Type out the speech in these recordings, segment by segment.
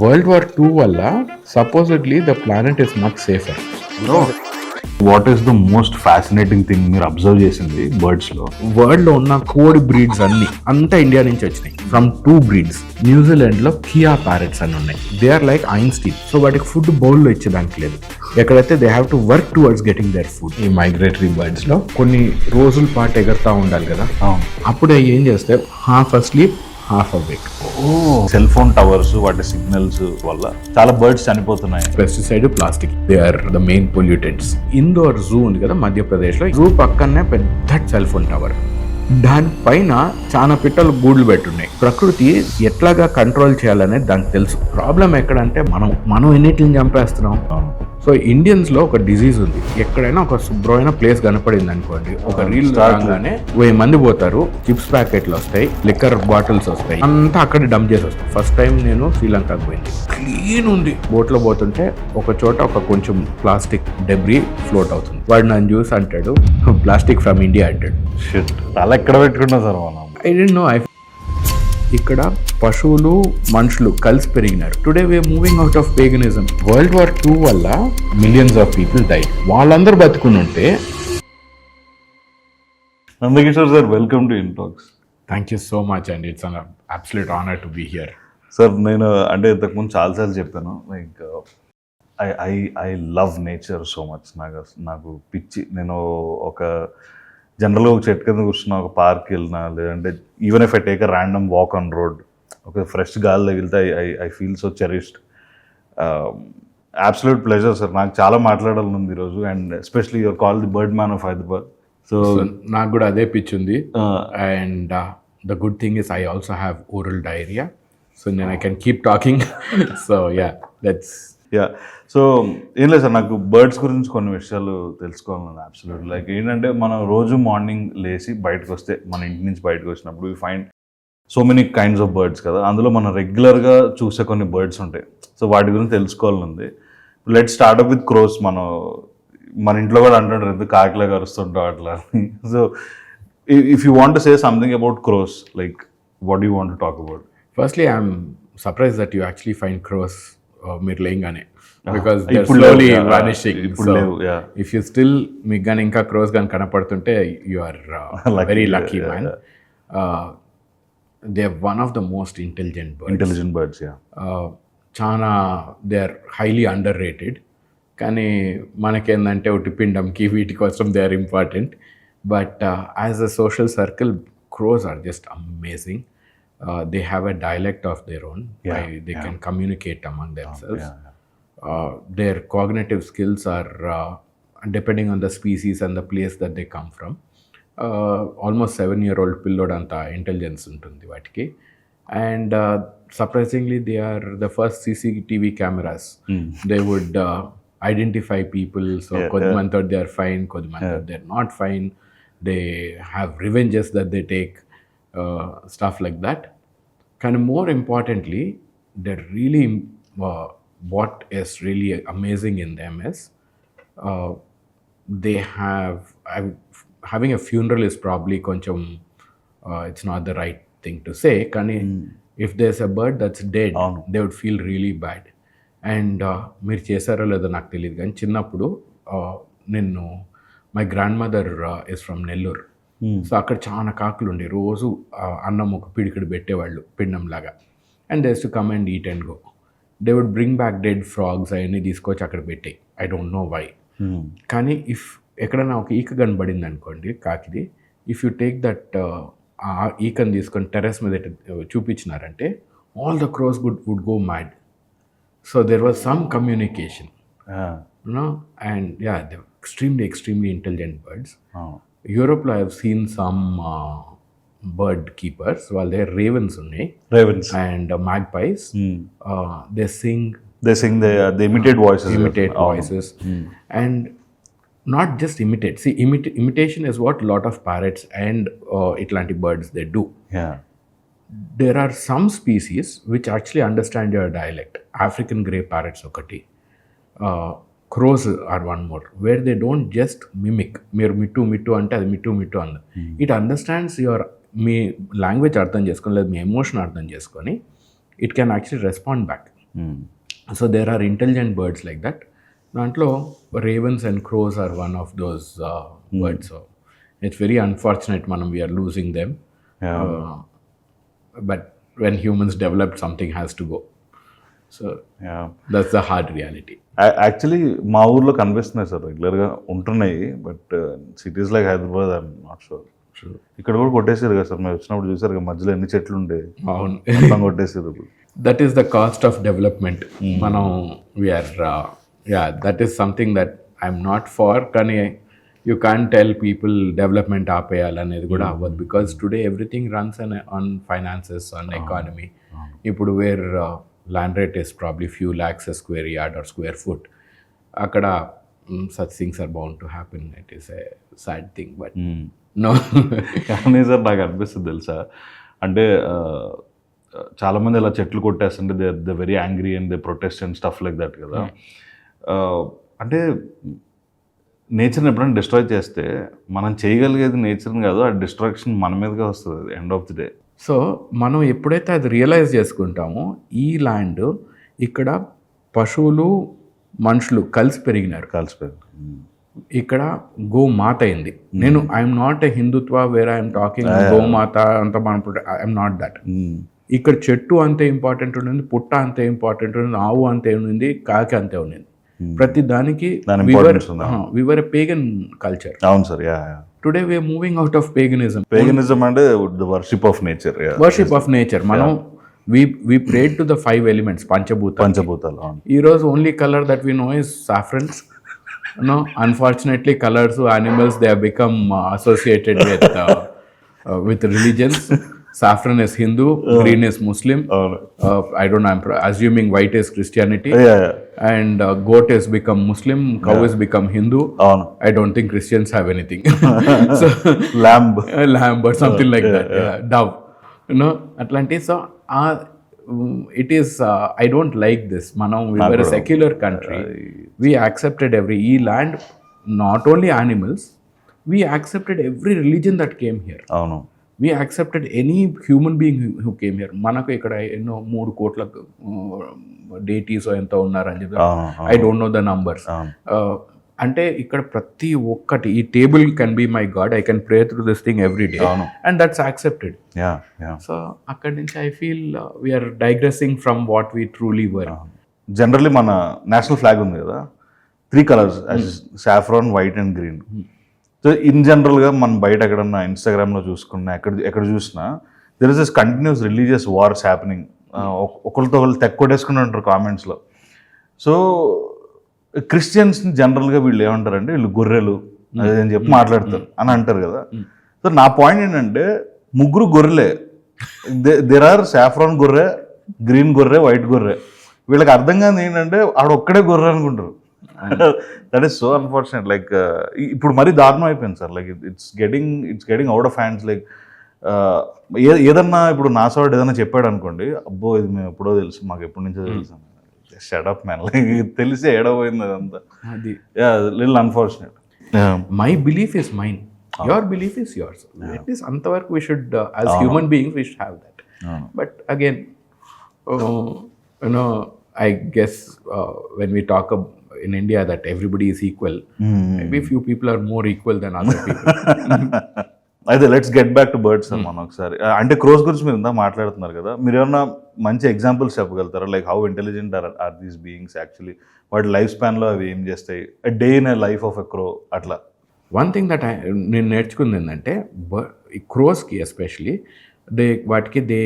World War II వల్ల supposedly the planet is much safer. What is the most fascinating thing మీరు observe చేసింది birds లో? World లో ఉన్న కోడి బ్రీడ్స్ అన్ని అంతా ఇండియా నుంచి వచ్చినాయి. From 2 breeds. న్యూజిలాండ్ లో కియా ప్యారెట్స్ అని ఉన్నాయి. They are like Einstein. So వాటికి ఫుడ్ బౌల్ లో ఇచ్చేదానికి లేదు. ఎక్కడైతే they have to work towards getting their food. ఈ మైగ్రేటరీ బర్డ్స్ లో కొన్ని రోజుల పాటు ఎగరతా ఉండాలి కదా, అప్పుడే ఏం చేస్తే half asleep half awake. Cell phone towers వాటి సిగ్నల్స్ వల్ల చాలా birds చనిపోతున్నాయి. Pesticide, plastic, they are the main pollutants. Indoor zoo ఉంది కదా మధ్యప్రదేశ్ లో, జూ పక్కనే పెద్ద సెల్ ఫోన్ టవర్, దానిపైన చాలా పిట్టలు గూడ్లు పెట్టున్నాయి. ప్రకృతి ఎట్లాగా కంట్రోల్ చేయాలనేది దానికి తెలుసు. ప్రాబ్లం ఎక్కడంటే మనం ఎన్నిటిని చంపేస్తున్నాం. సో ఇండియన్స్ లో ఒక డిజీజ్ ఉంది. ఎక్కడైనా ఒక శుభ్రమైన ప్లేస్ కనపడింది అనుకోండి, ఒక రీల్ రాగానే 1000 మంది పోతారు, చిప్స్ ప్యాకెట్లు వస్తాయి, లిక్కర్ బాటిల్స్ వస్తాయి, అంతా అక్కడ డంప్ చేసి వస్తాయి. ఫస్ట్ టైం నేను శ్రీలంకకు పోయింది, క్లీన్ ఉంది. బోట్ లో పోతుంటే ఒక చోట ఒక కొంచెం ప్లాస్టిక్ డెబ్రీ ఫ్లోట్ అవుతుంది. వాడు నన్ను చూసి అంటాడు, ప్లాస్టిక్ ఫ్రమ్ ఇండియా అంటాడు. అలా ఎక్కడ పెట్టుకున్నా సార్ మనం? I don't know. ఇక్కడ పశువులు మనుషులు కలిసి పెరిగినారు. Today we're moving out of paganism. World War II వల్ల మిలియన్స్ ఆఫ్ పీపుల్ డైడ్. వాళ్ళందరూ బతుకుని ఉంటే. Nandakishore sir, welcome to InTalks. Thank you so much and it's an absolute honour to be here. Sir, నేను అంటే ఇంతకుముందు చాలాసార్లు చెప్పాను, like I love nature so much. నాకు పిచ్చి. నేను ఒక జనరల్గా ఒక చెట్టు కింద కూర్చున్నా, ఒక పార్క్ వెళ్ళినా, లేదంటే even if I take a random walk on road, ఒక ఫ్రెష్ గాలి తగిలితే I feel so cherished. Absolute pleasure sir. నాకు చాలా మాట్లాడాలని ఉంది ఈరోజు, and especially your call the bird man of Hyderabad. So నాకు కూడా అదే పిచ్ ఉంది. And the good thing is I also have oral diarrhoea, so నేను I can keep talking. So so ఏం లేదు సార్, నాకు బర్డ్స్ గురించి కొన్ని విషయాలు తెలుసుకోవాలని అబ్సల్యూట్. లైక్ ఏంటంటే, మనం రోజు మార్నింగ్ లేచి బయటకు వస్తే, మన ఇంటి నుంచి బయటకు వచ్చినప్పుడు we find so many kinds of birds కదా. అందులో మనం రెగ్యులర్గా చూసే కొన్ని బర్డ్స్ ఉంటాయి. సో వాటి గురించి తెలుసుకోవాలని ఉంది. Let start up with crows. మన ఇంట్లో కూడా అంటుంటారు, ఎందుకు కాకిలాగా అరుస్తుంటాం అట్లా. So if you want to say something about crows, like what you want to talk about? Firstly I'm surprised that you actually find crows మీరు లేయింగానే, because they are slowly vanishing. So if you still మీకు కానీ ఇంకా crows కానీ కనపడుతుంటే you are very lucky man. They are one of the most intelligent birds. చాలా they are highly underrated. కానీ మనకేందంటే ఒకటి పిండంకి వీటి కోసం they are important. But as a social circle, crows are just amazing. They have a dialect of their own. They can communicate among themselves. Their cognitive skills are, depending on the species and the place that they come from, almost 7-year-old pillodanta intelligence untundi vatiki. And surprisingly, they are the first CCTV cameras. They would identify people. So kodimantho they are fine, kodimantho they are not fine. They have revenges that they take. Stuff like that. Kind of more importantly, they're really what is really amazing in them is they have having a funeral is probably koncham it's not the right thing to say. Kani if there's a bird that's dead, they would feel really bad. And meer chesaro ledo naaku teliyadu gaani chinnappudu ninnu my grandmother is from Nellore. So అక్కడ చాలా కాకులు ఉండే, రోజు అన్నం ఒక పిడికిడి పెట్టేవాళ్ళు పిండంలాగా. And they to come and eat and go. They would bring back dead frogs అవన్నీ తీసుకొచ్చి అక్కడ పెట్టాయి. I don't know why. కానీ ఇఫ్ ఎక్కడైనా ఒక ఈక కనబడింది అనుకోండి కాకిది, ఇఫ్ యూ టేక్ దట్ ఆ ఈకని తీసుకొని టెర్రస్ మీద చూపించినారంటే all the crows would go mad. So there was some communication, and they extremely intelligent birds. యూరోప్లో I have seen some bird keepers, వాళ్ళు దగ్గర రేవెన్స్ ఉన్నాయి, and magpies. They sing, they imitate voices. And not just imitate. See, imitation is what lot of parrots and itlanti birds they do. There are some species which actually understand your dialect. African grey parrots okati. Crows are one more, where they don't just mimic. Meer mittu ante adi mittu and it understands your me language అర్థం చేసుకొని, లేదా మీ emotion అర్థం చేసుకొని, it can actually respond back. So there are intelligent birds like that. దాంట్లో ravens and crows are one of those birds. So it's very unfortunate మనం we're losing them. But when humans develop something has to go. So that's the hard reality. Actually మా ఊర్లో కనిపిస్తున్నాయి sir, రెగ్యులర్గా ఉంటున్నాయి. But cities like Hyderabad I'm not sure. ఇక్కడ కూడా కొట్టేసారు కదా sir, మేము వచ్చినప్పుడు చూసారు కదా మధ్యలో ఎన్ని చెట్లు ఉండే, అవును, మొత్తం కొట్టేసారు. That is the cost of development. మనం we're that is something that I'm not far. కానీ you can tell people development ఆపేయాలనేది కూడా అవ్వదు. Because today everything runs on finances, on economy. ఇప్పుడు where land rate is probably few lakhs a square yard or square foot. అక్కడ such things are bound to happen. It is a sad thing, but no. కానీ sir నాకు అనిపిస్తుంది తెలుసా, అంటే చాలామంది ఇలా చెట్లు కొట్టేస్తుంటే they very angry and they protest and stuff like that కదా. అంటే నేచర్ని ఎప్పుడైనా డిస్ట్రాయ్ చేస్తే మనం చేయగలిగేది నేచర్ని కాదు, ఆ డిస్ట్రాక్షన్ మన మీదగా వస్తుంది end of the day. So మనం ఎప్పుడైతే అది రియలైజ్ చేసుకుంటామో, ఈ ల్యాండ్ ఇక్కడ పశువులు మనుషులు కలిసి పెరిగినారు. ఇక్కడ గోమాత అయింది. నేను I'm not a Hindutva where I'm talking గోమాత అంత మనం ఐఎమ్ నాట్ దట్. ఇక్కడ చెట్టు అంతే ఇంపార్టెంట్ ఉండింది, పుట్ట అంతే ఇంపార్టెంట్ ఉండింది, ఆవు అంతే ఉండింది, కాకి అంతే ఉండింది. ప్రతి దానికి వివర్ ఎ పేగన్ కల్చర్. అవును sir. Today we're moving out of paganism. Paganism అంటే the worship of nature. Worship of nature. మనం we prayed to the 5 elements, పంచభూతాలు. ఈ రోజు only colour that we know is saffron. No, unfortunately colors of animals, they have become associated with religions. Saffron is Hindu, green is Muslim. I don't know, I'm assuming white is Christianity. And goat has become Muslim, cow has become Hindu. I don't think Christians have anything. So lamb or something like that. Dove, Atlantis. So it is I don't like this. We were a secular country. We accepted every land, not only animals, we accepted every religion that came here. We accepted any human being who came here. Manaku ikkada enno 3 కోట్ల deities ఎంతో ఉన్నారని చెప్పి, I don't know the numbers. అంటే ఇక్కడ ప్రతి ఒక్కటి, ఈ table can be my god, I can pray through this thing every day, and that's accepted. So అక్కడి నుంచి I feel we're digressing from what we truly were. Generally మన national flag ఉంది కదా, 3 colours, saffron, white and green. So in జనరల్గా మనం బయట ఎక్కడన్నా ఇన్స్టాగ్రామ్లో చూసుకున్నా, ఎక్కడ చూసినా there is this continuous religious wars happening. ఒకరితో ఒకరు తెక్కొట్టేసుకుని ఉంటారు కామెంట్స్లో. సో క్రిస్టియన్స్ని జనరల్గా వీళ్ళు ఏమంటారంటే వీళ్ళు గొర్రెలు అని చెప్పి మాట్లాడతారు అని అంటారు కదా. సో నా పాయింట్ ఏంటంటే 3 గొర్రెలే. దేర్ ఆర్ సాఫ్రాన్ గొర్రె, గ్రీన్ గొర్రె, వైట్ గొర్రె. వీళ్ళకి అర్థం కాదు ఏంటంటే ఆడొక్కడే గొర్రె అనుకుంటారు. That is so unfortunate. Like ఇప్పుడు మరీ దారుణం అయిపోయింది sir. Like it's getting out of hands. Like ఏదన్నా ఇప్పుడు నా సైడ్ ఏదన్నా చెప్పాడు అనుకోండి, అబ్బో ఇది మేము ఎప్పుడో తెలుసు, మాకు ఎప్పటి నుంచో తెలుసు. షట్ మ్యాన్, లైక్ తెలిసి ఏడపోయింది అదంతా. అది little unfortunate. My belief is mine, your belief is yours. It is అంతవరకు we should as human beings we should have that. But again I guess when we talk in India that everybody is equal, maybe few people are more equal than other people. అయితే let's get back to birds మనం ఒకసారి. అంటే క్రోస్ గురించి మీరు ఇందా మాట్లాడుతున్నారు కదా, మీరు ఏమన్నా మంచి ఎగ్జాంపుల్స్ చెప్పగలుగుతారా? Like how intelligent are these beings actually, వాటి లైఫ్ స్పాన్లో అవి ఏం చేస్తాయి, day in a life of a crow అట్లా. వన్ థింగ్ దట్ నేను నేర్చుకుంది ఏంటంటే, క్రోస్కి ఎస్పెషలీ వాటికి they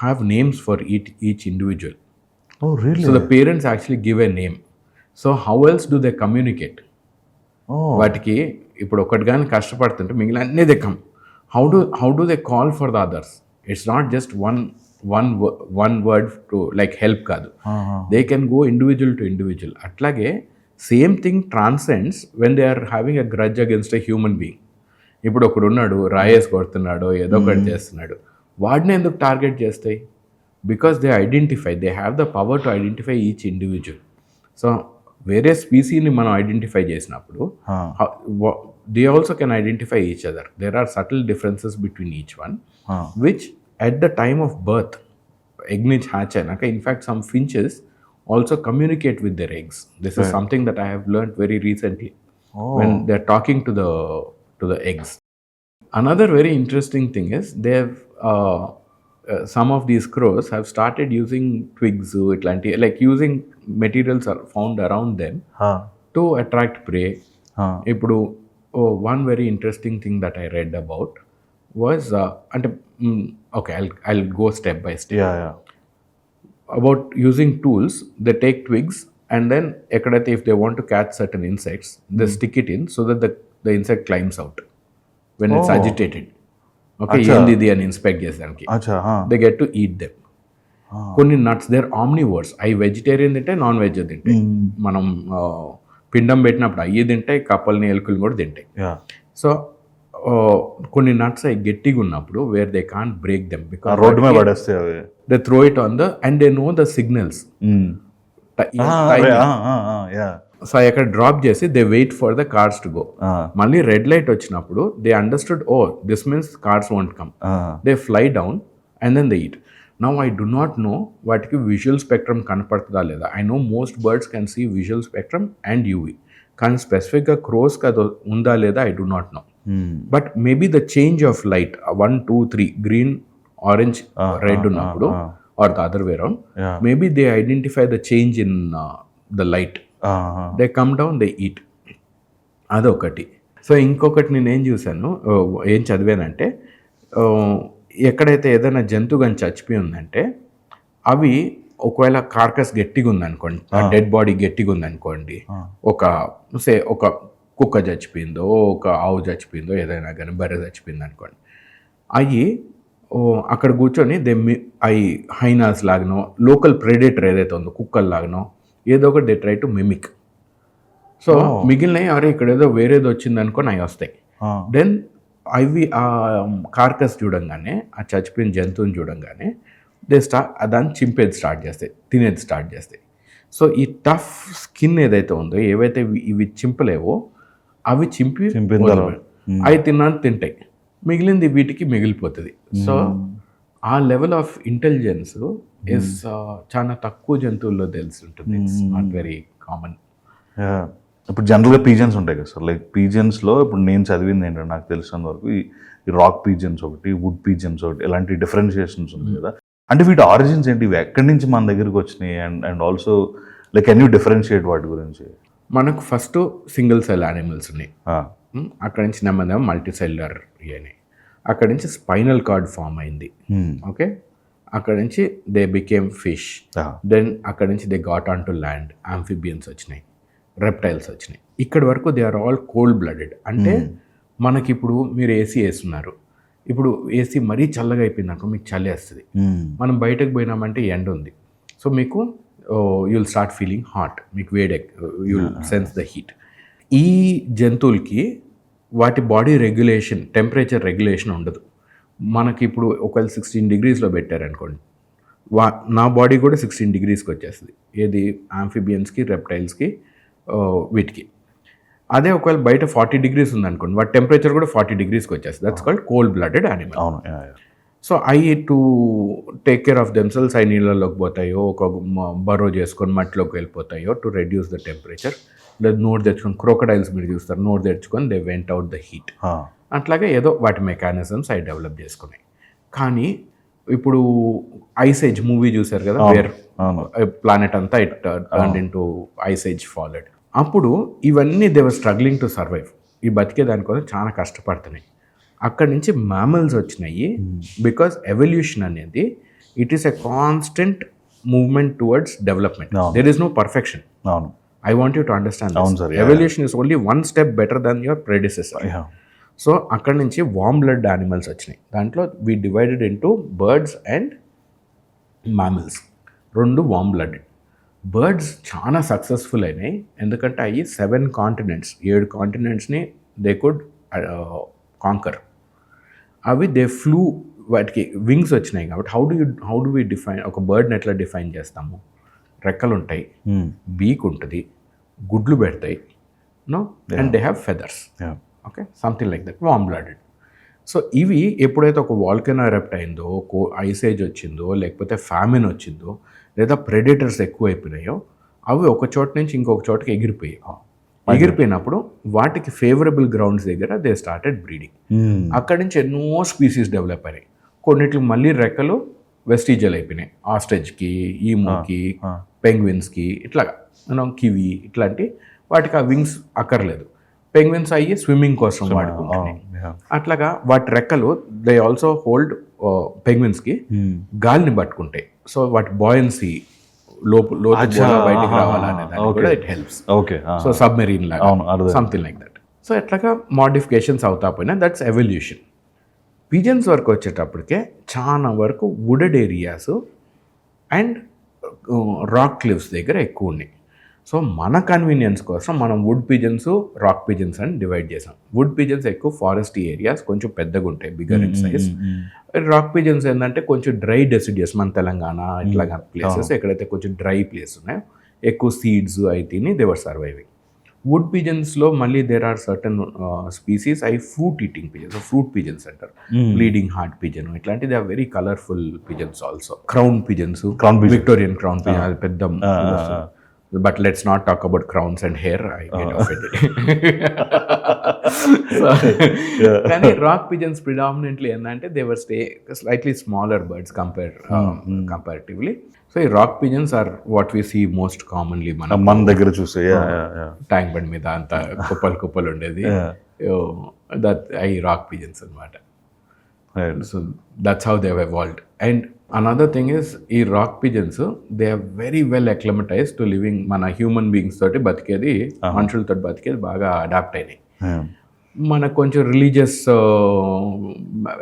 have names for each individual. Oh, really? So the parents actually give a name. So how else do they communicate? వాటికి ఇప్పుడు ఒకటి కానీ కష్టపడుతుంటే మిగిలిన అన్నీ they come. How do they call for the others? It's not just one word to like help కాదు. They can go individual to individual. అట్లాగే same thing transcends when they are having a grudge against a human being. ఇప్పుడు ఒకడున్నాడు, రాయేసి కొడుతున్నాడు, ఏదో ఒకటి చేస్తున్నాడు, వాడిని ఎందుకు టార్గెట్ చేస్తాయి? Because they have the power to identify each individual. So వేరే స్పీసీని మనం ఐడెంటిఫై చేసినప్పుడు they also can identify each other. There are subtle differences between each one, which at the time of birth, egg నుంచి hatch అయినాక in fact some finches also communicate with their eggs. This is something that I have learned very recently when they're talking to the eggs. Another very interesting thing is they have some of these crows have started using twigs, like using materials are found around them to attract prey. ఇప్పుడు one very interesting thing that I read about was okay, I'll go step by step. About using tools. They take twigs and then ekkadaithe if they want to catch certain insects, they stick it in so that the insect climbs out when it's agitated. Okay, ఏంది ఇది అని inspect చేసడానికి. They get to eat them. కొన్ని nuts there omnivores. అవి vegetarian తింటే, non veg తింటాయి. మనం పిండం పెట్టినప్పుడు అయ్యి తింటాయి, కప్పల్ని ఎలుకలు కూడా తింటాయి. సో కొన్ని నట్స్ అవి గట్టిగా ఉన్నప్పుడు where they can't break them because road మీద పడేస్తాయి అవి. They throw it on and they know the signals. So అక్కడ డ్రాప్ చేసి they wait for the cars to go. మళ్ళీ రెడ్ లైట్ వచ్చినప్పుడు they understood, oh this means cars won't come. They fly down and then they eat. Now I do not know వాటికి visual spectrum కనపడుతుందా లేదా. I know most birds can see visual spectrum and UV, కానీ స్పెసిఫిక్గా క్రోస్కి అది ఉందా లేదా I do not know. But maybe the change of light 1, 2, 3 green, orange, red ఉన్నప్పుడు or the other way around, maybe they identify the change in the light. They come down, they eat. అదొకటి. So ఇంకొకటి నేను ఏం చూశాను, ఏం చదివానంటే, ఎక్కడైతే ఏదైనా జంతువు కానీ చచ్చిపోయి ఉందంటే అవి ఒకవేళ కార్కస్ గట్టిగా ఉందనుకోండి, డెడ్ బాడీ గట్టిగా ఉందనుకోండి, ఒక కుక్క చచ్చిపోయిందో, ఒక ఆవు చచ్చిపోయిందో, ఏదైనా కానీ బర్రె చచ్చిపోయింది అనుకోండి, అవి అక్కడ కూర్చొని అవి హైనాస్ లాగానో, లోకల్ ప్రెడేటర్ ఏదైతే ఉందో కుక్కల్ లాగానో ఏదో ఒకటి they try to mimic. So మిగిలినవి అరే ఇక్కడ ఏదో వేరేది వచ్చింది అనుకోని అవి వస్తాయి. దెన్ అవి ఆ కార్కస్ చూడంగానే, ఆ చచ్చిపోయిన జంతువుని చూడంగానే దాన్ని చింపేది స్టార్ట్ చేస్తాయి, తినేది స్టార్ట్ చేస్తాయి. సో ఈ టఫ్ స్కిన్ ఏదైతే ఉందో, ఏవైతే ఇవి చింపలేవో అవి చింపి అవి తింటాయి, మిగిలింది వీటికి మిగిలిపోతుంది. సో ఆ లెవెల్ ఆఫ్ ఇంటెలిజెన్స్ ఇస్ చాలా తక్కువ జంతువుల్లో తెలిసి ఉంటుంది. It's not very common. ఇప్పుడు జనరల్గా పీజన్స్ ఉంటాయి కదా సార్, లైక్ పీజన్స్లో ఇప్పుడు నేను చదివింది ఏంటంటే, నాకు తెలిసినంత వరకు ఈ రాక్ పీజన్స్ ఒకటి, వుడ్ పీజన్స్ ఒకటి, ఇలాంటి డిఫరెన్షియేషన్స్ ఉంది కదా. అంటే వీటి ఆరిజిన్స్ ఏంటి, ఇవి ఎక్కడి నుంచి మన దగ్గరికి వచ్చినాయి, and also like can you differentiate వాటి గురించి? మనకు ఫస్ట్ సింగిల్ సెల్ యానిమల్స్ ఉన్నాయి, అక్కడి నుంచి నెమ్మదిగా మల్టీ సెల్యులర్ అని, అక్కడి నుంచి స్పైనల్ కార్డ్ ఫామ్ అయింది. ఓకే, అక్కడి నుంచి దే బికేమ్ ఫిష్. దెన్ అక్కడి నుంచి they got on to land, amphibians వచ్చినాయి, రెప్టైల్స్ వచ్చినాయి. ఇక్కడి వరకు they are all cold blooded. అంటే మనకి ఇప్పుడు మీరు ఏసీ వేస్తున్నారు, ఇప్పుడు ఏసీ మరీ చల్లగా అయిపోయింది అనుకో, మీకు చలి వేస్తుంది. మనం బయటకు పోయినామంటే ఎండ ఉంది, సో మీకు యుల్ స్టార్ట్ ఫీలింగ్ హాట్, మీకు వేడే, యుల్ సెన్స్ ద హీట్. ఈ జంతువులకి వాటి బాడీ రెగ్యులేషన్, టెంపరేచర్ రెగ్యులేషన్ ఉండదు. మనకి ఇప్పుడు ఒకవేళ 16 degreesలో పెట్టారనుకోండి, నా బాడీ కూడా 16 degreesకి వచ్చేస్తుంది. ఏది ఆంఫిబియన్స్కి, రెప్టైల్స్కి, వీటికి. అదే ఒకవేళ బయట 40 degrees ఉందనుకోండి, వాటి టెంపరేచర్ కూడా 40 degreesకి వచ్చేస్తుంది. That's called cold blooded animal. అవును. So I to take care of themselves, అవి నీళ్ళలోకి పోతాయో, ఒక బరో చేసుకొని మట్టిలోకి వెళ్ళిపోతాయో టు రెడ్యూస్ ద టెంపరేచర్. లేదా నోరు తెచ్చుకొని, క్రోకడైల్స్ మీరు చూస్తారు, నోరు తెచ్చుకొని they vent out the heat. అట్లాగే ఏదో వాటి మెకానిజమ్స్ అవి డెవలప్ చేసుకున్నాయి. కానీ ఇప్పుడు ఐస్ ఏజ్ మూవీ చూసారు కదా, వేర్ ప్లానెట్ అంతా it turned into ice age followed. అప్పుడు ఇవన్నీ they were struggling to survive. ఈ బతికే దానికోసం చాలా కష్టపడుతున్నాయి. అక్కడి నుంచి మ్యామల్స్ వచ్చినాయి. బికాస్ ఎవల్యూషన్ అనేది it is a constant movement towards development. There is no perfection. I want you to understand this. Evolution is only one step better than your predecessor. So అక్కడి నుంచి వార్మ్ బ్లడ్ యానిమల్స్ వచ్చినాయి. దాంట్లో we divided into birds and mammals. 2 warm blooded. Birds చాలా successful అయినాయి, ఎందుకంటే అవి 7 continents, 7 continentsని they could conquer. అవి దే ఫ్లూ, వాటికి వింగ్స్ వచ్చినాయి కాబట్టి హౌ డు వి డిఫైన్, ఒక బర్డ్ని ఎట్లా డిఫైన్ చేస్తాము? రెక్కలు ఉంటాయి, బీక్ ఉంటుంది, గుడ్లు పెడతాయి, no, and they have feathers. Okay, something like that, warm blooded. So ఇవి ఎప్పుడైతే ఒక వాల్కెనో ఎరప్ట్ అయిందో, ఐస్ ఏజ్ వచ్చిందో, లేకపోతే ఫ్యామిన్ వచ్చిందో, లేదా ప్రెడేటర్స్ ఎక్కువైపోయినాయో, అవి ఒక చోట నుంచి ఇంకొక చోటకి ఎగిరిపోయాయి. ఎగిరిపోయినప్పుడు వాటికి ఫేవరబుల్ గ్రౌండ్స్ దగ్గర దే స్టార్టెడ్ బ్రీడింగ్. అక్కడి నుంచి ఎన్నో స్పీసీస్ డెవలప్ అయినాయి. కొన్నిటికి మళ్ళీ రెక్కలు వెస్టిజియల్ అయిపోయినాయి. ఆస్ట్రిచ్కి, ఈమోకి, పెంగ్విన్స్కి, ఇట్లాగా కివి, ఇట్లాంటి వాటికి ఆ వింగ్స్ అక్కర్లేదు. పెంగ్విన్స్ అయ్యి స్విమ్మింగ్ కోసం వాడుకుంటున్నాయి. అట్లాగా వాటి రెక్కలు దే ఆల్సో హోల్డ్ పెంగ్విన్స్కి గాలిని పట్టుకుంటాయి. సో వాటి బాయన్సీ లోతు బయటికి రావాలనే దానికి కూడా ఇట్ హెల్ప్స్. సో సబ్మెరీన్ లాగా సంథింగ్ లైక్ దట్. సో ఎట్లాగా మోడిఫికేషన్స్ అవుతా పోయినా దట్స్ ఎవల్యూషన్. పిజన్స్ వరకు వచ్చేటప్పటికే చాలా వరకు వుడెడ్ ఏరియాస్ అండ్ రాక్ క్లిఫ్స్ దగ్గర ఎక్కువ ఉన్నాయి. సో మన కన్వీనియన్స్ కోసం మనం వుడ్ పిజన్స్, రాక్ పిజన్స్ అని డివైడ్ చేసాం. వుడ్ పిజన్స్ ఎక్కువ ఫారెస్టీ ఏరియాస్ కొంచెం పెద్దగా ఉంటాయి, bigger in size. Rock pigeons ఏంటంటే కొంచెం డ్రై డెసిడియస్, మన తెలంగాణ ఇట్లాగా ప్లేసెస్ ఎక్కడైతే కొంచెం డ్రై ప్లేస్ ఉన్నాయో, ఎక్కువ సీడ్స్ అయితే దేవర్ సర్వైవింగ్. వుడ్ పిజన్స్లో మళ్ళీ దేర్ ఆర్ సర్టన్ స్పీసీస్ అవి fruit eating pigeons, fruit pigeons అంటారు. బ్లీడింగ్ హార్ట్ పిజన్, ఇట్లాంటి they are very colourful pigeons also. Crown pigeons, Victorian crown pigeon, అది పెద్ద. But let's not talk about crowns and hair. I get offended. కానీ rock pigeons predominantly ఏంటంటే they were slightly smaller birds comparatively. So ఈ rock pigeons are what we see most commonly మన దగ్గర చూసే tank bund మీద అంత కుప్పలు ఉండేది. అవి రాక్ పిజన్స్ అనమాట. So that's how they have evolved. And another thing is ఈ rock pigeons they are very well acclimatize to living. మన హ్యూమన్ బీయింగ్స్ తోటి బతికేది, మనుషులతో బతికేది బాగా అడాప్ట్ అయినాయి. మనకు కొంచెం రిలీజియస్,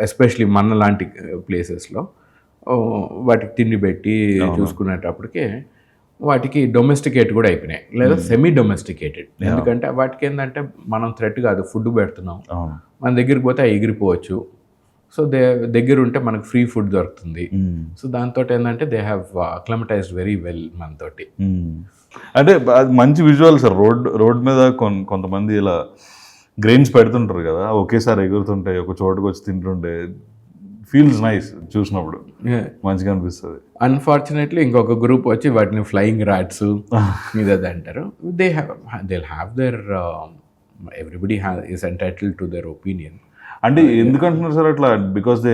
ఎస్పెషలీ మన లాంటి ప్లేసెస్లో వాటికి తిండి పెట్టి చూసుకునేటప్పటికే వాటికి డొమెస్టికేట్ కూడా అయిపోయినాయి, లేదా సెమీ డొమెస్టికేటెడ్. ఎందుకంటే వాటికి ఏంటంటే మనం థ్రెట్ కాదు, ఫుడ్ పెడుతున్నాం, మన దగ్గరికి పోతే దగ్గరికి సో దగ్గర ఉంటే మనకు ఫ్రీ ఫుడ్ దొరుకుతుంది. సో దాంతో ఏంటంటే దే హ్యావ్ అక్లమటైజ్డ్ వెరీ వెల్ మనతోటి. అంటే మంచి విజువల్ సార్. రోడ్ మీద కొంతమంది ఇలా గ్రెయిన్స్ పెడుతుంటారు కదా, ఒకేసారి ఎగురుతుంటాయి, ఒక చోటుకు వచ్చి తింటుంటే ఫీల్స్ నైస్, చూసినప్పుడు మంచిగా అనిపిస్తుంది. అన్ఫార్చునేట్లీ ఇంకొక గ్రూప్ వచ్చి వాటిని ఫ్లయింగ్ రాట్స్ మీద అంటారు. They have their, everybody is entitled to their opinion. అంటే ఎందుకంటున్నారు సార్ అట్లా? Because they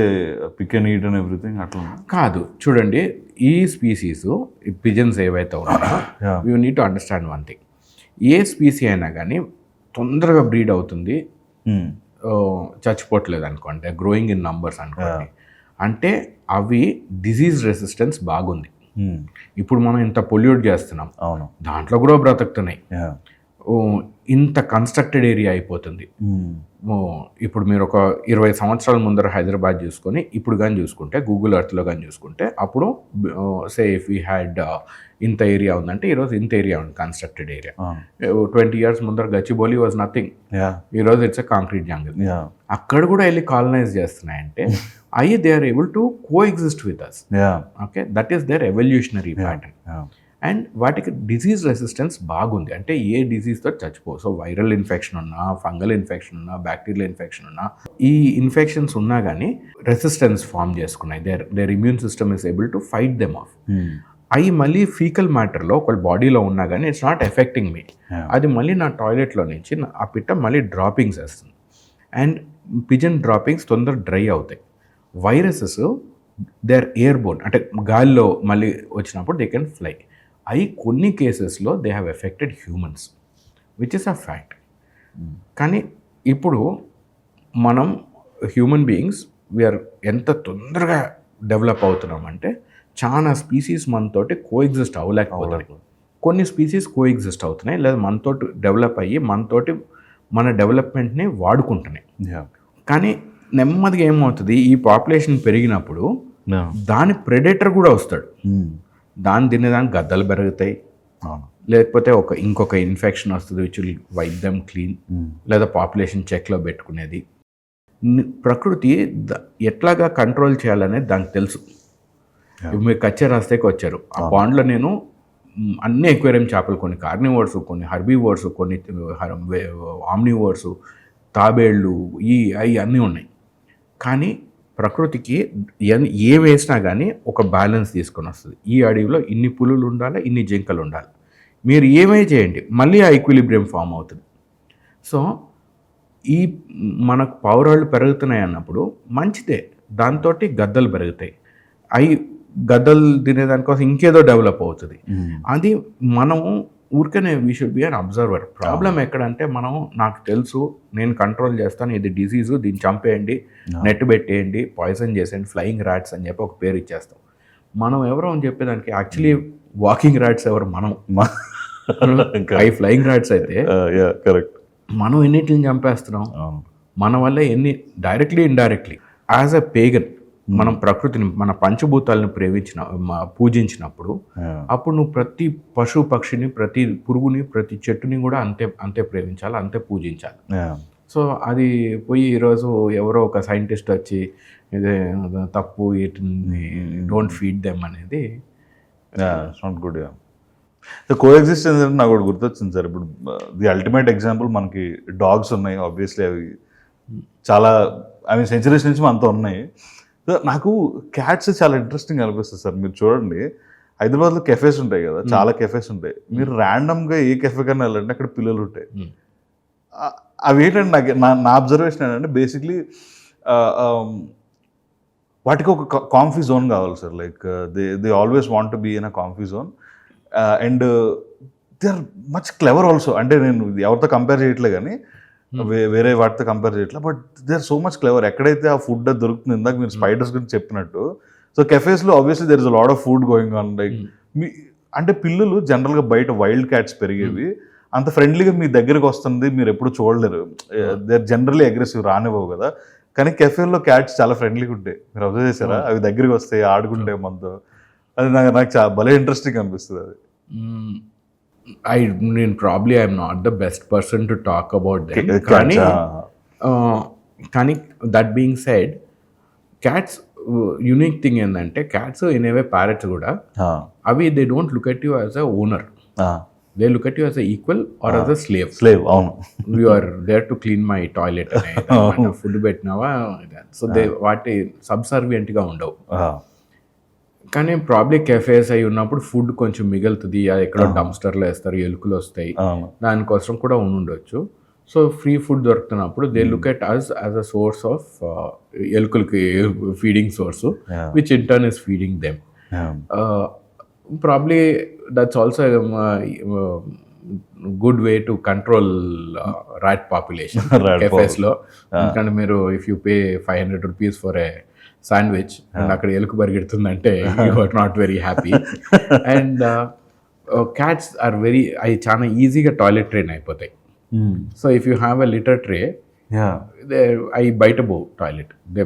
pick and eat and everything అట్లా కాదు. చూడండి, ఈ స్పీసీస్ పిజన్స్ ఏవైతే ఉన్నాయో, you need to understand one thing. ఏ స్పీసీ అయినా కానీ తొందరగా బ్రీడ్ అవుతుంది, చచ్చిపోవట్లేదు అనుకోండి, గ్రోయింగ్ ఇన్ నంబర్స్ అనుకోండి, అంటే అవి డిజీజ్ రెసిస్టెన్స్ బాగుంది. ఇప్పుడు మనం ఇంత పొల్యూట్ చేస్తున్నాం, అవును, దాంట్లో కూడా బ్రతుకుతున్నాయి. ఇంత కన్స్ట్రక్టెడ్ ఏరియా అయిపోతుంది. ఇప్పుడు మీరు ఒక 20 సంవత్సరాల ముందర హైదరాబాద్ చూసుకొని ఇప్పుడు కానీ చూసుకుంటే, గూగుల్ ఎర్త్లో కానీ చూసుకుంటే, అప్పుడు సే ఇఫ్ వీ హ్యాడ్ ఇంత ఏరియా ఉందంటే ఈరోజు ఇంత ఏరియా ఉంది, కన్స్ట్రక్టెడ్ ఏరియా. 20 years ముందర గచ్చిబౌలి వాజ్ నథింగ్, ఈరోజు ఇట్స్ ఎ కాంక్రీట్ జంగిల్. అక్కడ కూడా వెళ్ళి కాలనైజ్ చేస్తున్నాయంటే అయ్యి they are able to coexist with us. Okay, that is their evolutionary pattern. And వాటికి డిజీజ్ రెసిస్టెన్స్ బాగుంది, అంటే ఏ డిజీజ్తో చచ్చిపో. సో వైరల్ ఇన్ఫెక్షన్ ఉన్నా, ఫంగల్ ఇన్ఫెక్షన్ ఉన్నా, బ్యాక్టీరియల్ ఇన్ఫెక్షన్ ఉన్నా, ఈ ఇన్ఫెక్షన్స్ ఉన్నా కానీ రెసిస్టెన్స్ ఫామ్ చేసుకున్నాయి. Their immune system is able to fight them off. అవి మళ్ళీ ఫీకల్ మ్యాటర్లో ఒకళ్ళ బాడీలో ఉన్నా కానీ ఇట్స్ నాట్ ఎఫెక్టింగ్ మీ. అది మళ్ళీ నా టాయిలెట్లో నుంచి ఆ పిట్ట మళ్ళీ డ్రాపింగ్స్ వేస్తుంది. అండ్ పిజన్ డ్రాపింగ్స్ తొందర డ్రై అవుతాయి. వైరసెస్ దే ఆర్ ఎయిర్బోర్న్, అంటే గాలిలో మళ్ళీ వచ్చినప్పుడు దే కెన్ ఫ్లై. అవి కొన్ని కేసెస్లో they have affected humans, which is a fact. కానీ ఇప్పుడు మనం హ్యూమన్ బీయింగ్స్ వీఆర్ ఎంత తొందరగా డెవలప్ అవుతున్నామంటే చాలా స్పీసీస్ మనతోటి కోఎగ్జిస్ట్ అవ్వలేకపోతున్నాయి. కొన్ని స్పీసీస్ కోఎగ్జిస్ట్ అవుతున్నాయి, లేదా మనతోటి డెవలప్ అయ్యి మనతోటి మన డెవలప్మెంట్ని వాడుకుంటున్నాయి. కానీ నెమ్మదిగా ఏమవుతుంది, ఈ పాపులేషన్ పెరిగినప్పుడు దాని ప్రెడేటర్ కూడా వస్తాడు. దాన్ని తినేదానికి గద్దలు పెరుగుతాయి, లేకపోతే ఇంకొక ఇన్ఫెక్షన్ వస్తుంది which will wipe them clean, లేదా పాపులేషన్ చెక్లో పెట్టుకునేది. ప్రకృతి ఎట్లాగా కంట్రోల్ చేయాలనేది దానికి తెలుసు. మీరు కచ్చే రాస్తేకి వచ్చారు, ఆ పాండ్లో నేను అన్ని ఎక్వేరియం చేపలు, కొన్ని కార్నివర్స్, కొన్ని హర్బీవర్స్, కొన్ని ఆమ్నివర్స్, తాబేళ్ళు, అవి అన్నీ ఉన్నాయి. కానీ ప్రకృతికి ఏ వేసినా కానీ ఒక బ్యాలెన్స్ తీసుకొని వస్తుంది. ఈ అడవిలో ఇన్ని పులులు ఉండాలి, ఇన్ని జింకలు ఉండాలి. మీరు ఏమై చేయండి మళ్ళీ ఆ ఈక్విలిబ్రియం ఫామ్ అవుతుంది. సో ఈ మనకు పౌరాళ్ళు పెరుగుతున్నాయి అన్నప్పుడు మంచిదే, దాంతో గద్దలు పెరుగుతాయి. అవి గద్దలు తినేదానికోసం ఇంకేదో డెవలప్ అవుతుంది. అది మనము ఊరికనే we should be an observer. Problem ఎక్కడంటే మనం నాకు తెలుసు, నేను కంట్రోల్ చేస్తాను, ఇది డిసీజు, దీన్ని చంపేయండి, నెట్ పెట్టేయండి, పాయిజన్ చేసేయండి, ఫ్లయింగ్ ర్యాట్స్ అని చెప్పి ఒక పేరు ఇచ్చేస్తాం. మనం ఎవరో అని చెప్పేదానికి యాక్చువల్లీ వాకింగ్ ర్యాట్స్ ఎవరు? మనం. అవి ఫ్లయింగ్ ర్యాట్స్ అయితే కరెక్ట్. మనం ఎన్నిటిని చంపేస్తున్నాం. మన వల్ల ఎన్ని directly indirectly as a pagan మనం ప్రకృతిని, మన పంచభూతాలను పూజించినప్పుడు అప్పుడు నువ్వు ప్రతి పశు పక్షిని, ప్రతి పురుగుని, ప్రతి చెట్టుని కూడా అంతే ప్రేమించాలి, అంతే పూజించాలి. సో అది పోయి ఈరోజు ఎవరో ఒక సైంటిస్ట్ వచ్చి ఇదే తప్పు, డోంట్ ఫీడ్ దెమ్ అనేది నాట్ గుడ్. కో ఎగ్జిస్టెన్స్ అంటే నాకు ఒకటి గుర్తొచ్చింది సార్. ఇప్పుడు ది అల్టిమేట్ ఎగ్జాంపుల్ మనకి డాగ్స్ ఉన్నాయి. ఆబ్వియస్లీ అవి చాలా సెంచరీస్ నుంచి మనతో ఉన్నాయి. నాకు క్యాట్స్ చాలా ఇంట్రెస్టింగ్ అనిపిస్తుంది సార్. మీరు చూడండి, హైదరాబాద్లో కెఫేస్ ఉంటాయి కదా, చాలా కెఫేస్ ఉంటాయి. మీరు ర్యాండమ్గా ఏ కెఫే కన్నా వెళ్ళండి, అక్కడ పిల్లలు ఉంటాయి. అవి ఏంటంటే నా అబ్జర్వేషన్ ఏంటంటే బేసిక్లీ వాటికి ఒక కాంఫీ జోన్ కావాలి sir. Like they always want to be in a comfy zone and they are much clever also. అంటే నేను ఎవరితో కంపేర్ చేయట్లే కానీ, వేరే వాటితో కంపేర్ చేయట్లే, but they are so much clever. ఎక్కడైతే ఆ ఫుడ్ దొరుకుతుంది, ఇందాక మీరు స్పైడర్స్ గురించి చెప్పినట్టు, సో కెఫేస్లో obviously there is a lot of food going on. Like అంటే పిల్లలు జనరల్గా బయట వైల్డ్ క్యాట్స్ పెరిగేవి అంత ఫ్రెండ్లీగా మీ దగ్గరికి వస్తుంది మీరు ఎప్పుడు చూడలేరు. దే ఆర్ జనరల్లీ అగ్రెసివ్, రానివ్వవు కదా. కానీ కెఫేల్లో క్యాట్స్ చాలా ఫ్రెండ్లీగా ఉంటాయి. మీరు అబ్జర్వ్ చేశారా? అవి దగ్గరికి వస్తాయి, ఆడుకుంటాయి మనతో. అది నాకు చాలా భలే ఇంట్రెస్టింగ్ అనిపిస్తుంది అది. నేను probably I'm not the best person to talk about them. కానీ that being said, cats unique thing ఏంటంటే, cats in a way parrots కూడా అవి they don't look at you as a owner, they look at you as a equal or as a slave. అవును, you are there to clean my toilet, food పెట్టినావా. So they వాటి సబ్సర్వియంట్గా ఉండవు. కానీ probably cafes అయి ఉన్నప్పుడు food కొంచెం మిగులుతుంది, అది ఎక్కడో డంప్స్టర్లో వేస్తారు, ఎలుకలు వస్తాయి, దానికోసం కూడా ఉండొచ్చు. సో ఫ్రీ ఫుడ్ దొరుకుతున్నప్పుడు they look at us as a source of ఎలుకలకి feeding source, which in turn is feeding them. Probably that's also good way to control rat population కెఫేస్లో. ఎందుకంటే మీరు if you pay 500 rupees for a sandwich and అక్కడ ఎలుక పరిగెడుతుందంటే you are not very happy. And cats are very, అవి చాలా ఈజీగా toilet train అయిపోతాయి. So if you have a litter tray, అవి బయట పోవు toilet. They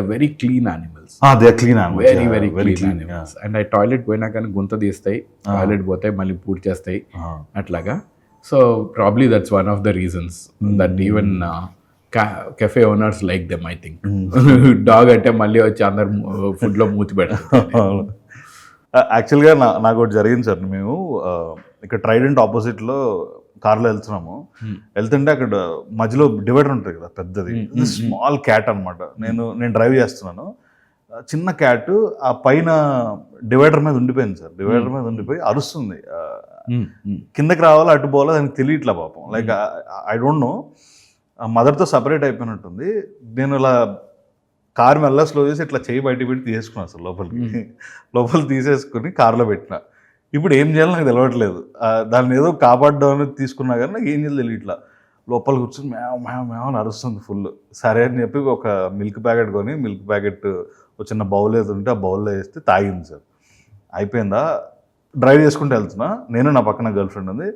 are very clean animals, very clean animals. And అవి టాయిలెట్ పోయినా కానీ గుంత తీస్తాయి, టాయిలెట్ పోతాయి, మళ్ళీ పూర్తి చేస్తాయి అట్లాగా. So probably that's one of the reasons that even cafe owners like them, I think. Dog అంటే మళ్ళీ వచ్చి అందరు ఫుడ్లో మూతి పెడతారు. యాక్చువల్గా నాకు ఒకటి జరిగింది సార్. మేము ఇక్కడ ట్రైడెంట్ ఆపోజిట్లో కార్లో వెళ్తున్నాము. వెళ్తుంటే అక్కడ మధ్యలో డివైడర్ ఉంటుంది కదా పెద్దది, స్మాల్ క్యాట్ అనమాట. నేను డ్రైవ్ చేస్తున్నాను, చిన్న క్యాట్ ఆ పైన డివైడర్ మీద ఉండిపోయింది సార్. డివైడర్ మీద ఉండిపోయి అరుస్తుంది, కిందకి రావాలో అటు పోవాలో దానికి తెలియట్లా పాపం. లైక్ ఐ డోంట్ నో, మదర్తో సపరేట్ అయిపోయినట్టుంది. నేను ఇలా కారు మెల్ల స్లో చేసి ఇట్లా చేయి బయట పెట్టి తీసేసుకున్నాను సార్ లోపలికి తీసేసుకుని కార్లో పెట్టిన. ఇప్పుడు ఏం చేయాలో నాకు తెలియట్లేదు. దాన్ని ఏదో కాపాడడం తీసుకున్నా కానీ నాకు ఏం చేయాలి తెలియట్లా. లోపల కూర్చొని మేమని అరుస్తుంది ఫుల్. సరే అని చెప్పి ఒక మిల్క్ ప్యాకెట్ కొని, మిల్క్ ప్యాకెట్ ఒక చిన్న బౌల్ ఏదో ఉంటే ఆ బౌల్లో వేస్తే తాగింది సార్. అయిపోయిందా, డ్రైవ్ చేసుకుంటూ వెళ్తున్నా, నేను నా పక్కన గర్ల్ ఫ్రెండ్ ఉంది.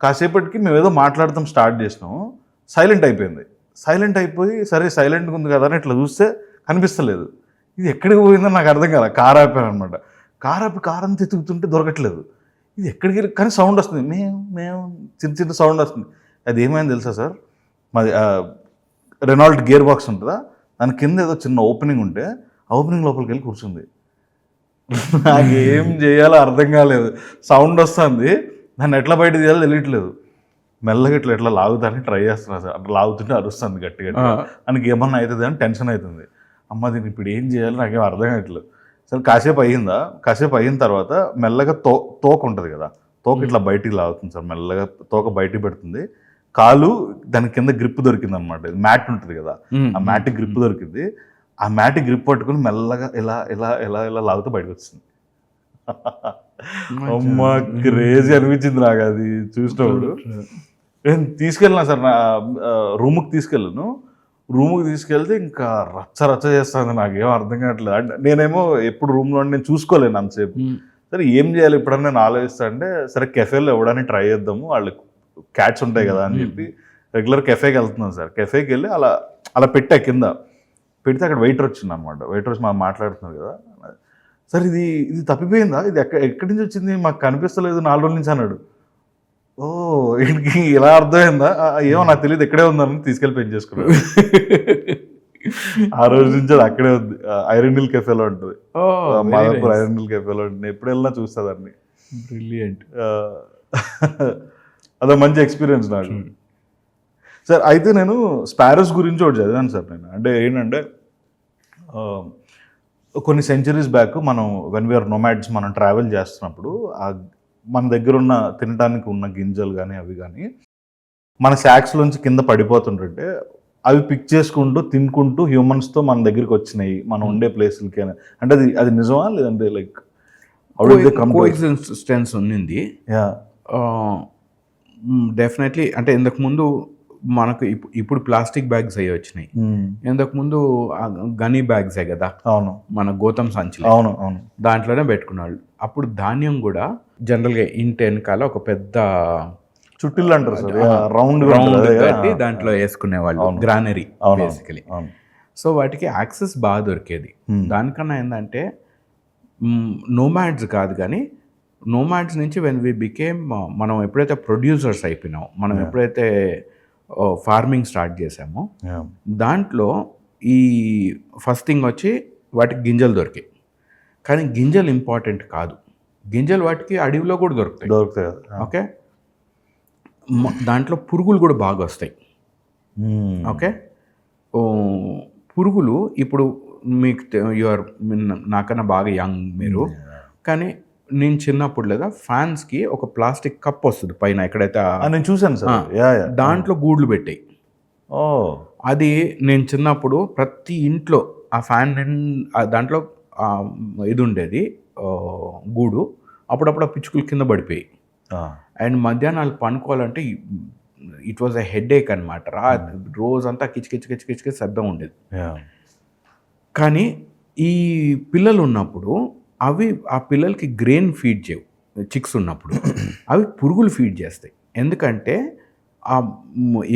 కాసేపటికి మేము ఏదో మాట్లాడతాం స్టార్ట్ చేసినాము, సైలెంట్ అయిపోయింది. సైలెంట్ అయిపోయి సరే సైలెంట్గా ఉంది కదా అని ఇట్లా చూస్తే కనిపిస్తలేదు. ఇది ఎక్కడికి పోయిందో నాకు అర్థం కాదు. కార్ ఆపాను అనమాట. కార్ ఆపి కార్ అంతా ఎతుకుతుంటే దొరకట్లేదు. ఇది ఎక్కడికి, కానీ సౌండ్ వస్తుంది, మేము చిన్న సౌండ్ వస్తుంది. అది ఏమైంది తెలుసా సార్, మాది రెనాల్ట్ గేర్ బాక్స్ ఉంటుందా, దాని కింద ఏదో చిన్న ఓపెనింగ్ ఉంటే ఆ ఓపెనింగ్ లోపలికి వెళ్ళి కూర్చుంది. నాకు ఏం చేయాలో అర్థం కాలేదు. సౌండ్ వస్తుంది, దాన్ని ఎట్లా బయట చేయాలో తెలియట్లేదు. మెల్లగా ఎట్లా లాగుతానికి ట్రై చేస్తున్నా సార్. అట్లా లాగుతుంటే అరుస్తుంది గట్టిగా, దానికి ఏమన్నా అవుతుంది అని టెన్షన్ అవుతుంది. అమ్మ దీన్ని ఇప్పుడు ఏం చేయాలి నాకేం అర్థం కావట్లేదు. సరే కాసేపు అయిన తర్వాత మెల్లగా తోక ఉంటుంది కదా, తోక ఇట్లా బయటికి లాగుతుంది సార్, మెల్లగా తోక బయటికి పెడుతుంది, కాలు దాని కింద గ్రిప్ దొరికింది అనమాట. మ్యాట్ ఉంటుంది కదా, ఆ మ్యాట్ గ్రిప్ దొరికింది. ఆ మ్యాట్ గ్రిప్ పట్టుకుని మెల్లగా ఇలా ఇలా ఇలా ఇలా లాగుతూ బయటకు వచ్చింది. అమ్మ క్రేజీ అనిపించింది నాకు అది చూసినప్పుడు. నేను తీసుకెళ్ళినా సార్, నా రూమ్కి తీసుకెళ్తే ఇంకా రచ్చ చేస్తాను, నాకేం అర్థం కావట్లేదు. అంటే నేనేమో ఎప్పుడు రూమ్లో నేను చూసుకోలేను అంతసేపు. సరే ఏం చేయాలి ఇప్పుడన్నా నేను ఆలోచిస్తా అంటే, సరే కెఫేలో ఇవ్వడానికి ట్రై చేద్దాము, వాళ్ళు క్యాట్స్ ఉంటాయి కదా అని చెప్పి రెగ్యులర్ కెఫేకి వెళ్తున్నాను సార్. కెఫేకి వెళ్ళి అలా అలా పెట్టా కింద పెడితే అక్కడ వెయిటర్ వచ్చింది అనమాట. వెయిటర్ వచ్చి మనం మాట్లాడుతున్నారు కదా, సార్ ఇది తప్పిపోయిందా, ఇది ఎక్కడి నుంచి వచ్చింది మాకు కనిపిస్తలేదు 4 రోజుల నుంచి అన్నాడు. ఓ వీడికి ఇలా అర్థమైందా, ఏమో నాకు తెలియదు, ఎక్కడే ఉందని తీసుకెళ్ళి పెన్ చేసుకున్నాడు. ఆ రోజు నుంచి అది అక్కడే ఉంది, ఐరన్ హిల్ కెఫేలో ఉంటుంది, మాదాపూర్ ఐరన్ హిల్ కెఫేలో ఉంటుంది. ఎప్పుడు వెళ్ళినా చూస్తా దాన్ని. బ్రిలియంట్. అదో మంచి ఎక్స్పీరియన్స్ నాకు సార్. అయితే నేను స్పారోస్ గురించి ఒకటి చదివాను సార్. నేను అంటే ఏంటంటే కొన్ని సెంచరీస్ బ్యాక్ మనం వెన్ వీఆర్ నోమాడ్స్, మనం ట్రావెల్ చేస్తున్నప్పుడు మన దగ్గర ఉన్న తినడానికి ఉన్న గింజలు కానీ అవి కానీ మన శాక్స్లోంచి కింద పడిపోతుంటుంటే అవి పిక్ చేసుకుంటూ తినుకుంటూ హ్యూమన్స్తో మన దగ్గరికి వచ్చినాయి, మనం ఉండే ప్లేసులకి. అంటే అది నిజమా లేదంటే లైక్ కోఎగ్జిస్టెన్స్ ఉన్నింది డెఫినెట్లీ. అంటే ఇంతకుముందు మనకు ఇప్పుడు ప్లాస్టిక్ బ్యాగ్స్ అయ్యి వచ్చినాయి, ఇంతకుముందు గనీ బ్యాగ్సే కదా. అవును, మన గోతం సంచులు. అవును, దాంట్లోనే పెట్టుకున్నాళ్ళు. అప్పుడు ధాన్యం కూడా జనరల్గా ఇంటి వెనకాల ఒక పెద్ద చుట్టిల్లు అంటారు సార్, రౌండ్ కట్టి దాంట్లో వేసుకునేవాళ్ళు, గ్రానరీ బేసికలీ. సో వాటికి యాక్సెస్ బాగా దొరికేది. దానికన్నా ఏంటంటే నోమాడ్స్ కాదు కానీ, నోమాడ్స్ నుంచి వెన్ వి బికేమ్, మనం ఎప్పుడైతే ప్రొడ్యూసర్స్ అయిపోయినాం, మనం ఎప్పుడైతే ఫార్మింగ్ స్టార్ట్ చేసామో, దాంట్లో ఈ ఫస్ట్ థింగ్ వచ్చి వాటికి గింజలు దొరికాయి. కానీ గింజలు ఇంపార్టెంట్ కాదు, గింజలు వాటికి అడవిలో కూడా దొరుకుతాయి. ఓకే, దాంట్లో పురుగులు కూడా బాగా వస్తాయి. ఓకే, పురుగులు ఇప్పుడు మీకు యువర్ నాకన్నా బాగా యంగ్ మీరు, కానీ నేను చిన్నప్పుడు లేదా ఫ్యాన్స్కి ఒక ప్లాస్టిక్ కప్ వస్తుంది పైన, ఎక్కడైతే నేను చూసాను సార్, దాంట్లో గూడ్లు పెట్టాయి. అది నేను చిన్నప్పుడు ప్రతి ఇంట్లో ఆ ఫ్యాన్ దాంట్లో ఇది ఉండేది గూడు. అప్పుడప్పుడు ఆ పిచ్చుకలు కింద పడిపోయి, అండ్ మధ్యాహ్నాలు పండుకోవాలంటే ఇట్ వాజ్ ఎ హెడేక్ అనమాట. రోజంతా కిచకిచ శబ్దం ఉండేది. కానీ ఈ పిల్లలు ఉన్నప్పుడు అవి ఆ పిల్లలకి గ్రెయిన్ ఫీడ్ చేయవు. చిక్స్ ఉన్నప్పుడు అవి పురుగులు ఫీడ్ చేస్తాయి. ఎందుకంటే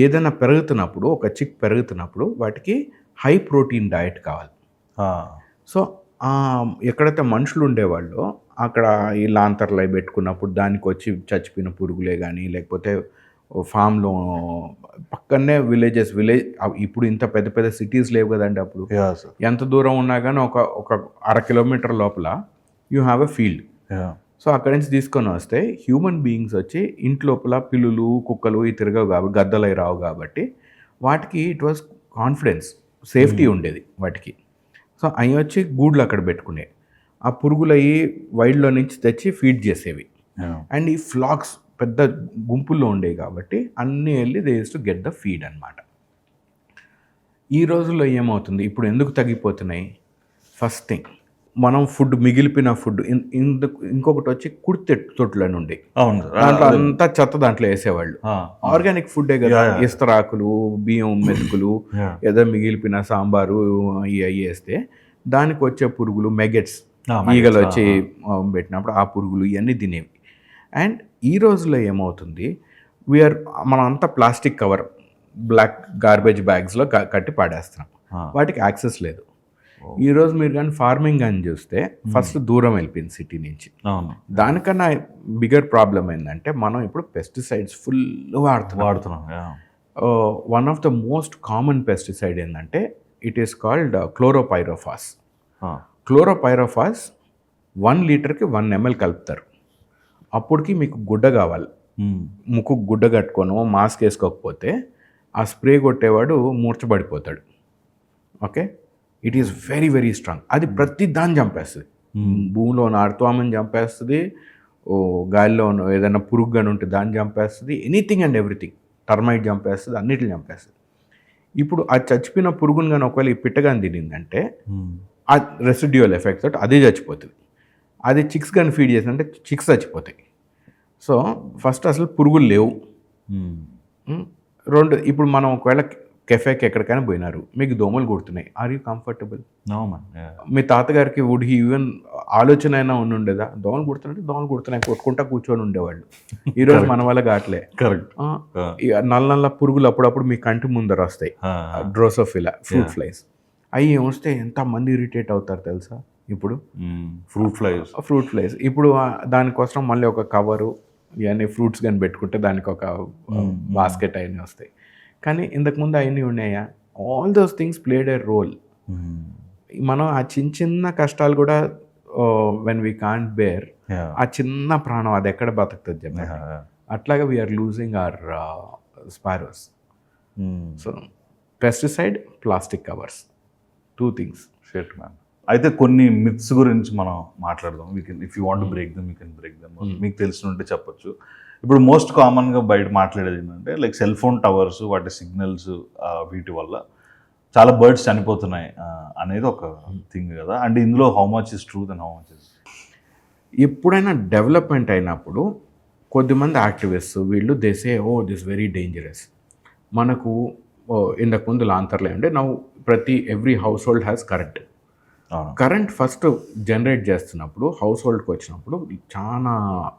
ఏదైనా పెరుగుతున్నప్పుడు, ఒక చిక్ పెరుగుతున్నప్పుడు వాటికి హై ప్రోటీన్ డయట్ కావాలి. సో ఎక్కడైతే మనుషులు ఉండేవాళ్ళు అక్కడ ఈ లాంతర్లు అవి పెట్టుకున్నప్పుడు దానికి వచ్చి చచ్చిపోయిన పురుగులే కానీ, లేకపోతే ఫామ్లో పక్కనే విలేజ్ ఇప్పుడు ఇంత పెద్ద పెద్ద సిటీస్ లేవు కదండి. అప్పుడు ఎంత దూరం ఉన్నా కానీ ఒక 1/2 కిలోమీటర్ లోపల you have a field. So అక్కడి నుంచి తీసుకొని వస్తే హ్యూమన్ బీయింగ్స్ వచ్చి ఇంటి లోపల పిల్లులు కుక్కలు ఈ తిరగవు కాబట్టి, గద్దలు అవి రావు కాబట్టి వాటికి ఇట్ వాజ్ కాన్ఫిడెన్స్, సేఫ్టీ ఉండేది వాటికి. సో అవి వచ్చి గూడ్లు అక్కడ పెట్టుకునే, ఆ పురుగులు అవి వైల్డ్లో నుంచి తెచ్చి ఫీడ్ చేసేవి. అండ్ ఈ ఫ్లాక్స్ పెద్ద గుంపుల్లో ఉండేవి కాబట్టి అన్నీ వెళ్ళి they use to get the feed అనమాట. ఈ రోజుల్లో ఏమవుతుంది, ఇప్పుడు ఎందుకు తగ్గిపోతున్నాయి? ఫస్ట్ థింగ్, మనం ఫుడ్ మిగిలిపోయిన ఫుడ్, ఇంకొకటి వచ్చి కుడితే తొట్టులని ఉండే, దాంట్లో అంతా చెత్త దాంట్లో వేసేవాళ్ళు. ఆర్గానిక్ ఫుడ్డే కదా, ఇస్తరాకులు, బియ్యం మెతుకులు, ఏదో మిగిలిపోయిన సాంబారు అవి వేస్తే దానికి వచ్చే పురుగులు, మెగెట్స్, ఈగలు వచ్చి పెట్టినప్పుడు ఆ పురుగులు ఇవన్నీ తినేవి. అండ్ ఈ రోజుల్లో ఏమవుతుంది, మనం అంతా ప్లాస్టిక్ కవర్, బ్లాక్ గార్బేజ్ బ్యాగ్స్లో కట్టి పాడేస్తున్నాం. వాటికి యాక్సెస్ లేదు. ఈరోజు మీరు కానీ ఫార్మింగ్ అని చూస్తే ఫస్ట్ దూరం వెళ్ళిపోయింది సిటీ నుంచి. దానికన్నా బిగ్గర్ ప్రాబ్లం ఏంటంటే మనం ఇప్పుడు పెస్టిసైడ్స్ ఫుల్ వాడుతున్నాం. One of the most common pesticide ఏంటంటే ఇట్ ఈస్ కాల్డ్ క్లోరోపైరోఫాస్. క్లోరోపైరోఫాస్ 1 లీటర్కి 1 ml కలుపుతారు. అప్పటికి మీకు గుడ్డ కావాలి, ముక్కు గుడ్డ కట్టుకోను మాస్క్ వేసుకోకపోతే ఆ స్ప్రే కొట్టేవాడు మూర్చబడిపోతాడు. Okay, it is very very strong. అది ప్రతి దాన్ని చంపేస్తుంది. భూమిలో ఉన్న ఆర్తవామని చంపేస్తుంది, ఓ గాలిలో ఉన్న ఏదైనా పురుగు కానీ ఉంటే దాన్ని చంపేస్తుంది, ఎనీథింగ్ అండ్ ఎవ్రీథింగ్. టర్మైట్ చంపేస్తుంది, అన్నిటిని చంపేస్తుంది. ఇప్పుడు ఆ చచ్చిపోయిన పురుగును కానీ ఒకవేళ ఈ పిట్టగాని తినిందంటే ఆ రెసిడ్యువల్ ఎఫెక్ట్ తోటి అదే చచ్చిపోతుంది. అది చిక్స్ కానీ ఫీడ్ చేసిందంటే చిక్స్ చచ్చిపోతాయి. సో ఫస్ట్ అసలు పురుగులు లేవు. రెండు, ఇప్పుడు మనం ఒకవేళ కెఫేకి ఎక్కడికైనా పోయినారు, మీకు దోమలు కుడుతున్నాయి, ఆర్ యూ కంఫర్టబుల్? మీ తాతగారికి వుడ్ హీ ఈవెన్ ఆలోచన అయినా ఉండేదా? దోమలు కుడుతున్నాయి కొట్టుకుంటా కూర్చొని ఉండేవాళ్ళు. ఈరోజు మన వల్ల కావట్లే. కరెక్ట్. నల్ల నల్ల పురుగులు అప్పుడప్పుడు మీ కంటి ముందర వస్తాయి, డ్రోసోఫిలా, ఫ్రూట్ ఫ్లైస్. అవి వస్తే ఎంతమంది ఇరిటేట్ అవుతారు తెలుసా? ఇప్పుడు ఫ్రూట్ ఫ్లైస్ ఇప్పుడు దానికోసం మళ్ళీ ఒక కవరు ఇవన్నీ ఫ్రూట్స్ కానీ పెట్టుకుంటే దానికి ఒక బాస్కెట్ అవన్నీ వస్తాయి. కానీ ఇంతకుముందు అవన్నీ ఉన్నాయా? All those things played a role. మనం ఆ చిన్న చిన్న కష్టాలు కూడా వెన్ వీ కాంట్ బేర్, ఆ చిన్న ప్రాణం అది ఎక్కడ బతుకుతుంది చెప్పండి. అట్లాగా we're losing our sparrows. So pesticide, plastic covers, 2 things. Shit man. అయితే కొన్ని మిత్స్ గురించి మనం మాట్లాడదాం. If you want break them you can break them. మీకు తెలిసినట్టే చెప్పొచ్చు. ఇప్పుడు మోస్ట్ కామన్గా బయట మాట్లాడేది ఏంటంటే లైక్ సెల్ ఫోన్ టవర్స్, వాటి సిగ్నల్స్, వీటి వల్ల చాలా బర్డ్స్ చనిపోతున్నాయి అనేది ఒక థింగ్ కదా. అంటే ఇందులో how much is truth and how much is? ఎప్పుడైనా డెవలప్మెంట్ అయినప్పుడు కొద్దిమంది యాక్టివిస్ట్స్ వీళ్ళు they say oh this very dangerous. మనకు ఇంతకుముందు లాంతర్లే అంటే every household has current first generate చేస్తున్నప్పుడు హౌస్ హోల్డ్కి వచ్చినప్పుడు చాలా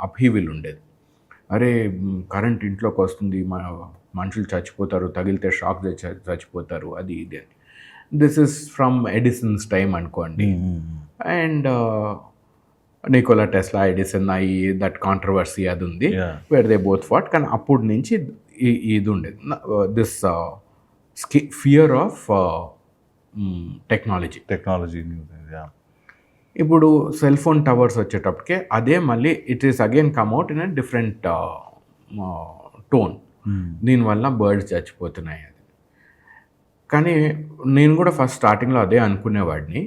అప్హీవిల్ ఉండేది. అరే కరెంట్ ఇంట్లోకి వస్తుంది, మనుషులు చచ్చిపోతారు, తగిలితే షాక్ చచ్చిపోతారు, అది ఇది అని. This is from Edison's time అనుకోండి. And Nikola Tesla, Edison, that controversy అది ఉంది, వేర్ దే బోత్ ఫాట్. కానీ అప్పటి నుంచి ఇది ఉండేది, దిస్ ఫియర్ ఆఫ్ టెక్నాలజీ. ఇప్పుడు సెల్ ఫోన్ టవర్స్ వచ్చేటప్పటికే అదే మళ్ళీ it is again come at in a different tone. దీనివల్ల బర్డ్స్ చచ్చిపోతున్నాయి అది. కానీ నేను కూడా ఫస్ట్ స్టార్టింగ్లో అదే అనుకునేవాడిని.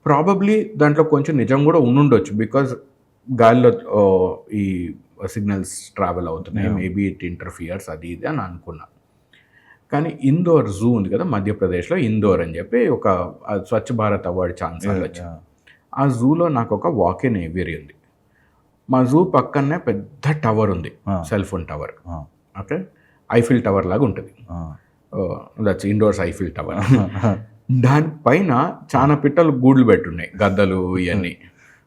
ప్రాబబ్లీ దాంట్లో కొంచెం నిజం కూడా ఉండుండొచ్చు, బికాజ్ గాలిలో ఈ సిగ్నల్స్ ట్రావెల్ అవుతున్నాయి, మేబీ ఇట్ ఇంటర్ఫియర్స్ అది ఇది అని అనుకున్నా. కానీ ఇందోర్ జూ ఉంది కదా మధ్యప్రదేశ్లో, ఇందోర్ అని చెప్పి ఒక స్వచ్ఛ భారత్ అవార్డు ఛాన్సర్లు వచ్చింది. ఆ జూలో నాకు ఒక వాక్-ఇన్ ఏవియరీ ఉంది. మా జూ పక్కనే పెద్ద టవర్ ఉంది, cell phone tower. Okay, Eiffel tower లాగా ఉంటుంది. That's indoors Eiffel tower. దానిపైన చాలా పిట్టలు గూడ్లు పెట్టున్నాయి, గద్దలు ఇవన్నీ.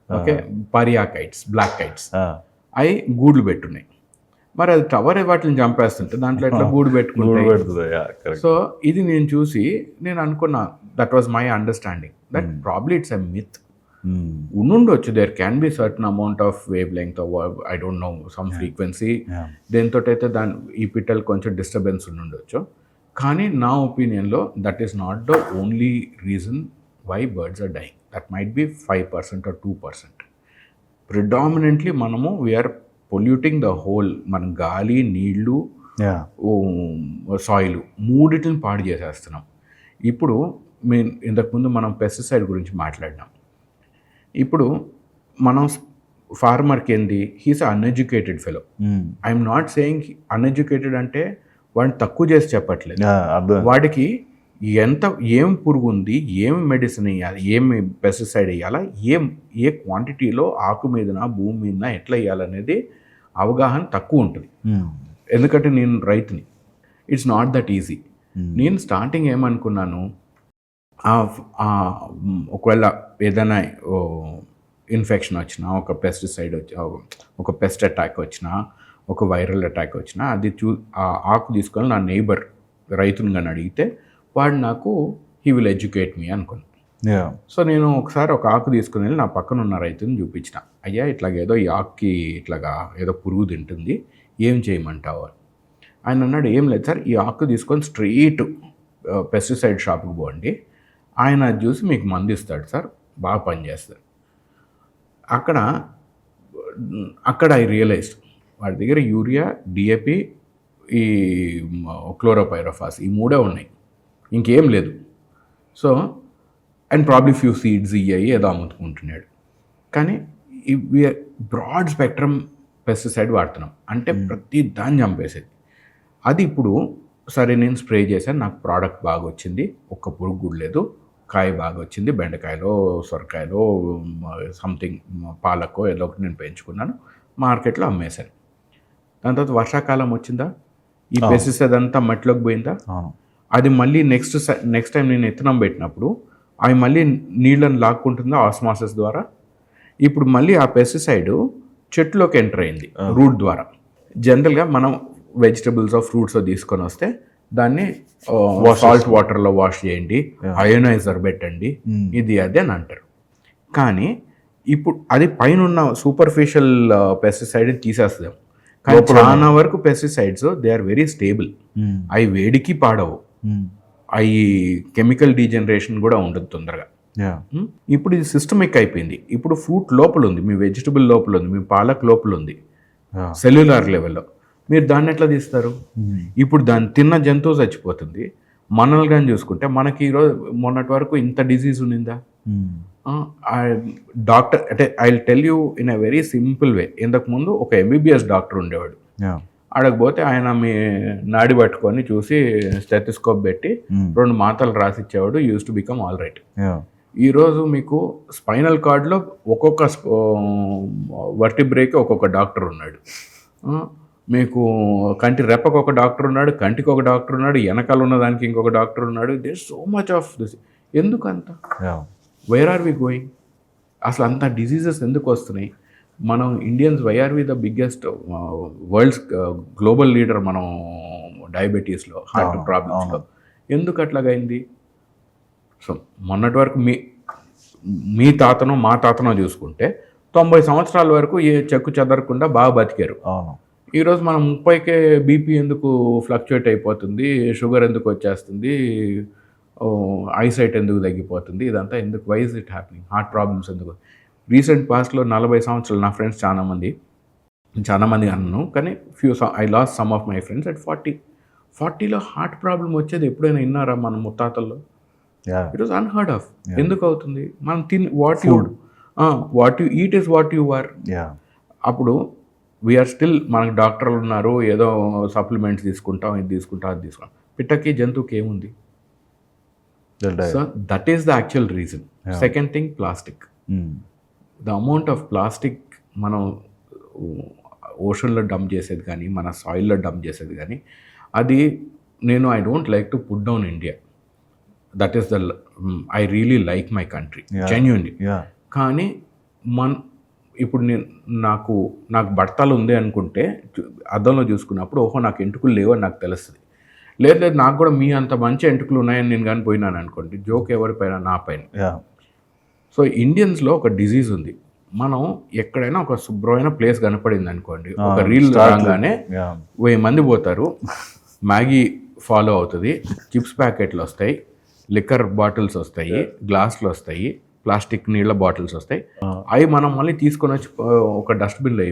Okay, Faria kites, black kites, అవి గూడ్లు పెట్టున్నాయి. మరి అది టవర్ వాటిని చంపేస్తుంటే దాంట్లో ఎట్లా గూడు పెట్టుకుంటాయి. సో ఇది నేను చూసి నేను అనుకున్నా, that was my understanding, that probably it's a myth. ఉండుండొచ్చు, there can be certain amount of wave length, I don't know, some frequency, దేంతో అయితే ఈ పిట్టలు కొంచెం డిస్టర్బెన్స్ ఉండుండొచ్చు. కానీ నా ఒపీనియన్లో that is not the only reason why birds are dying. That might be 5% or 2%. Predominantly మనము వీఆర్ పొల్యూటింగ్ ద హోల్. మన గాలి, నీళ్లు, సాయిల్ మూడిటిని పాడు చేసేస్తున్నాం. ఇప్పుడు ఇంతకుముందు మనం పెస్టిసైడ్ గురించి మాట్లాడినాం. ఇప్పుడు మనం ఫార్మర్కి ఏంది, he's uneducated fellow. I'm not saying uneducated అంటే వాడిని తక్కువ చేసి చెప్పట్లేదు. వాడికి ఏం పురుగు ఉంది, ఏమి మెడిసిన్ వేయాలి, ఏమి పెస్టిసైడ్ వేయాలా, ఏ క్వాంటిటీలో ఆకు మీదన భూమి మీదన ఎట్లా వేయాలనేది అవగాహన తక్కువ ఉంటుంది. ఎందుకంటే నేను రైతుని, ఇట్స్ నాట్ దట్ ఈజీ. నేను స్టార్టింగ్ ఏమనుకున్నాను, ఒకవేళ ఏదైనా ఇన్ఫెక్షన్ వచ్చినా, ఒక పెస్టిసైడ్ ఒక పెస్ట్ అటాక్ వచ్చినా, ఒక వైరల్ అటాక్ వచ్చినా, అది ఆ ఆకు తీసుకొని నా నైబర్ రైతుని కానీ అడిగితే వాడు నాకు హీ విల్ ఎడ్యుకేట్ మీ అనుకున్నాను. సో నేను ఒకసారి ఒక ఆకు తీసుకుని వెళ్ళి నా పక్కన ఉన్న రైతుని చూపించిన, అయ్యా ఇట్లాగేదో ఈ ఆకుకి ఇట్లాగా ఏదో పురుగు తింటుంది, ఏం చేయమంటావు అని. ఆయన అన్నాడు, ఏం లేదు సార్, ఈ ఆకు తీసుకొని స్ట్రెయిట్ పెస్టిసైడ్ షాప్కి పోండి, ఆయన అది చూసి మీకు మందు ఇస్తాడు సార్, బాగా పనిచేస్తారు. అక్కడ ఐ రియలైజ్డ్ వాడి దగ్గర యూరియా, డిఏపి, ఈ క్లోరోపైరోఫాస్, ఈ 3 ఉన్నాయి, ఇంకేం లేదు. So and probably few seeds ఇయ్యి ఏదో అమ్ముకుంటున్నాడు. కానీ బ్రాడ్ స్పెక్ట్రమ్ పెస్టిసైడ్ వాడుతున్నాం, అంటే ప్రతి దాన్ని చంపేసేది. అది ఇప్పుడు సరే నేను స్ప్రే చేశాను, నాకు ప్రోడక్ట్ బాగా వచ్చింది, ఒక్క పురుగు కూడా లేదు, కాయ బాగా వచ్చింది, బెండకాయలో సొరకాయలో సంథింగ్ పాలకో ఏదో ఒకటి నేను పెంచుకున్నాను, మార్కెట్లో అమ్మేశాను. దాని తర్వాత వర్షాకాలం వచ్చిందా, ఈ పెస్టిసైడ్ అంతా మట్టిలోకి పోయిందా, అది మళ్ళీ నెక్స్ట్ టైం నేను ఇత్తనం పెట్టినప్పుడు అవి మళ్ళీ నీళ్ళని లాక్కుంటుందా ఆస్మాసిస్ ద్వారా. ఇప్పుడు మళ్ళీ ఆ పెస్టిసైడ్ చెట్టులోకి ఎంటర్ అయింది రూట్ ద్వారా. జనరల్గా మనం వెజిటబుల్స్ ఫ్రూట్స్ తీసుకొని వస్తే దాన్ని సాల్ట్ వాటర్లో వాష్ చేయండి, అయోనైజర్ పెట్టండి, ఇది అది అని అంటారు. కానీ ఇప్పుడు అది పైన ఉన్న సూపర్ఫిషియల్ పెస్టిసైడ్ తీసేస్తాం. కానీ చాలా వరకు pesticides they are very stable, అవి వేడికి పాడవు, అవి కెమికల్ డీజనరేషన్ కూడా ఉండదు తొందరగా. ఇప్పుడు ఇది సిస్టమిక్ అయిపోయింది. ఇప్పుడు ఫ్రూట్ లోపల ఉంది, మీ వెజిటబుల్ లోపల ఉంది, మీ పాలక్ లోపల ఉంది, సెల్యులార్ లెవెల్లో. మీరు దాన్ని ఎట్లా తీస్తారు? ఇప్పుడు దాన్ని తిన్న జంతువు చచ్చిపోతుంది. మనల్ని కానీ చూసుకుంటే మనకి ఈరోజు మొన్నటి వరకు ఇంత డిజీజ్ ఉన్నిందా? డాక్టర్ అంటే I will tell you in a very simple way. ఇంతకుముందు ఒక ఎంబీబీఎస్ డాక్టర్ ఉండేవాడు. ఆడకపోతే ఆయన మీ నాడి పట్టుకొని చూసి స్టెథోస్కోప్ పెట్టి 2 మాత్రలు రాసిచ్చేవాడు, used to become all right. ఈరోజు మీకు స్పైనల్ కార్డ్లో ఒక్కొక్క వర్టిబ్రేకి ఒక్కొక్క డాక్టర్ ఉన్నాడు, మీకు కంటి రెప్పకు ఒక డాక్టర్ ఉన్నాడు, కంటికి ఒక డాక్టర్ ఉన్నాడు, వెనకాల ఉన్న దానికి ఇంకొక డాక్టర్ ఉన్నాడు. There so much of this. ఎందుకంత? Where are we going? అసలు అంత డిసీజెస్ ఎందుకు వస్తున్నాయి? మనం Indians why are we the biggest world's global leader మనం డయాబెటీస్లో, హార్ట్ ప్రాబ్లమ్స్లో. ఎందుకు అట్లాగైంది? సో మొన్నటి వరకు మీ తాతనో మా తాతనో చూసుకుంటే 90 సంవత్సరాల వరకు ఏ చెక్కు చెదరకుండా బాగా బతికారు. ఈరోజు మనం 30కే బీపీ ఎందుకు ఫ్లక్చుయేట్ అయిపోతుంది, షుగర్ ఎందుకు వచ్చేస్తుంది, ఐసైట్ ఎందుకు తగ్గిపోతుంది, ఇదంతా ఎందుకు? Why is it happening? Heart problems ఎందుకు? రీసెంట్ పాస్ట్లో 40 సంవత్సరాలు నా ఫ్రెండ్స్ చాలామంది అన్నాను, కానీ I lost some of my friends at 40లో హార్ట్ ప్రాబ్లం వచ్చేది ఎప్పుడైనా విన్నారా మన ముత్తాతల్లో? It was unheard of. ఎందుకు అవుతుంది? మనం what you eat is what you are. అప్పుడు వీఆర్ స్టిల్, మనకు డాక్టర్లు ఉన్నారు, ఏదో సప్లిమెంట్స్ తీసుకుంటాం, ఇది తీసుకుంటాం, అది తీసుకుంటాం. పిట్టకి జంతువుకి ఏముంది? So that is the actual reason. Second thing, plastic. The amount of plastic మనం ఓషన్లో డంప్ చేసేది కానీ, మన సాయిల్లో డంప్ చేసేది కానీ, అది I don't like to put down India. That is I really like my country genuinely. కానీ ఇప్పుడు నాకు బట్టలు ఉంది అనుకుంటే అద్దంలో చూసుకున్నప్పుడు ఓహో నాకు ఎంటుకలు లేవు అని నాకు తెలుస్తుంది. లేదు నాకు కూడా మీ అంత మంచి ఎంటుకలు ఉన్నాయని నేను కానీ పోయినాను అనుకోండి, జోక్ ఎవరిపైన? నా పైన. సో ఇండియన్స్లో ఒక డిజీజ్ ఉంది. మనం ఎక్కడైనా ఒక శుభ్రమైన ప్లేస్ కనపడింది అనుకోండి, ఒక రీల్ రాగానే 1000 మంది పోతారు, మ్యాగీ ఫాలో అవుతుంది, చిప్స్ ప్యాకెట్లు వస్తాయి, లిక్కర్ బాటిల్స్ వస్తాయి, గ్లాసులు వస్తాయి, ప్లాస్టిక్ నీళ్ళ బాటిల్స్ వస్తాయి. అవి మనం మళ్ళీ తీసుకొని వచ్చి ఒక డస్ట్బిన్లో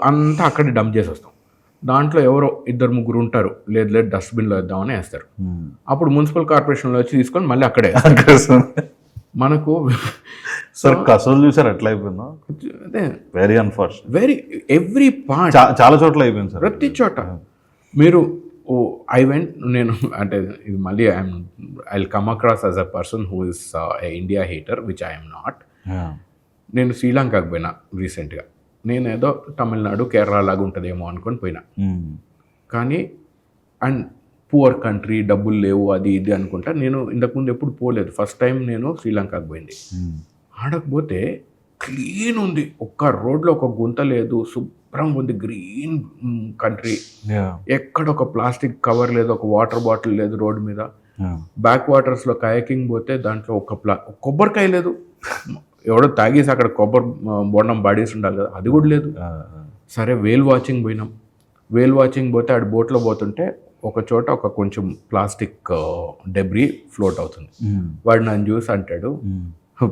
అంతా అక్కడే డంప్ చేసి వస్తాం. దాంట్లో ఎవరో 2-3 ఉంటారు, లేదు డస్ట్బిన్లో వేద్దామని వేస్తారు. అప్పుడు మున్సిపల్ కార్పొరేషన్లో వచ్చి తీసుకొని మళ్ళీ అక్కడే మనకు సార్ కసోలు చూసారు ఎట్లా అయిపోయిందో. అదే వెరీ అన్ఫార్చునేట్. ఎవ్రీ పార్ట్ చాలా చోట్ల అయిపోయింది సార్, ప్రతి చోట. మీరు నేను అంటే ఇది మళ్ళీ I will come across as a person who is India hater, which I'm not. నేను శ్రీలంకకు పోయినా రీసెంట్గా. నేను ఏదో తమిళనాడు, కేరళ లాగా ఉంటుందేమో అనుకొని పోయినా. కానీ అండ్ పువర్ కంట్రీ, డబ్బులు లేవు, అది ఇది అనుకుంటా. నేను ఇంతకుముందు ఎప్పుడు పోలేదు, ఫస్ట్ టైం నేను శ్రీలంకకు పోయింది. ఆడకపోతే క్లీన్ ఉంది, ఒక్క రోడ్లో ఒక గుంత లేదు, శుభ్రంగా ఉంది, గ్రీన్ కంట్రీ. ఎక్కడ ఒక ప్లాస్టిక్ కవర్ లేదు, ఒక వాటర్ బాటిల్ లేదు రోడ్డు మీద. బ్యాక్ వాటర్స్లో కయాకింగ్ పోతే దాంట్లో కొబ్బరికాయ లేదు. ఎవడో తాగేసి అక్కడ కొబ్బరి బొండం బాడేసి ఉండాలి కదా, అది కూడా లేదు. సరే వేల్ వాచింగ్ పోయినాం. వేల్ వాచింగ్ పోతే ఆడ బోట్లో పోతుంటే ఒక చోట ఒక కొంచెం ప్లాస్టిక్ డెబ్రీ ఫ్లోట్ అవుతుంది. వాడు నన్ను చూసి అంటాడు,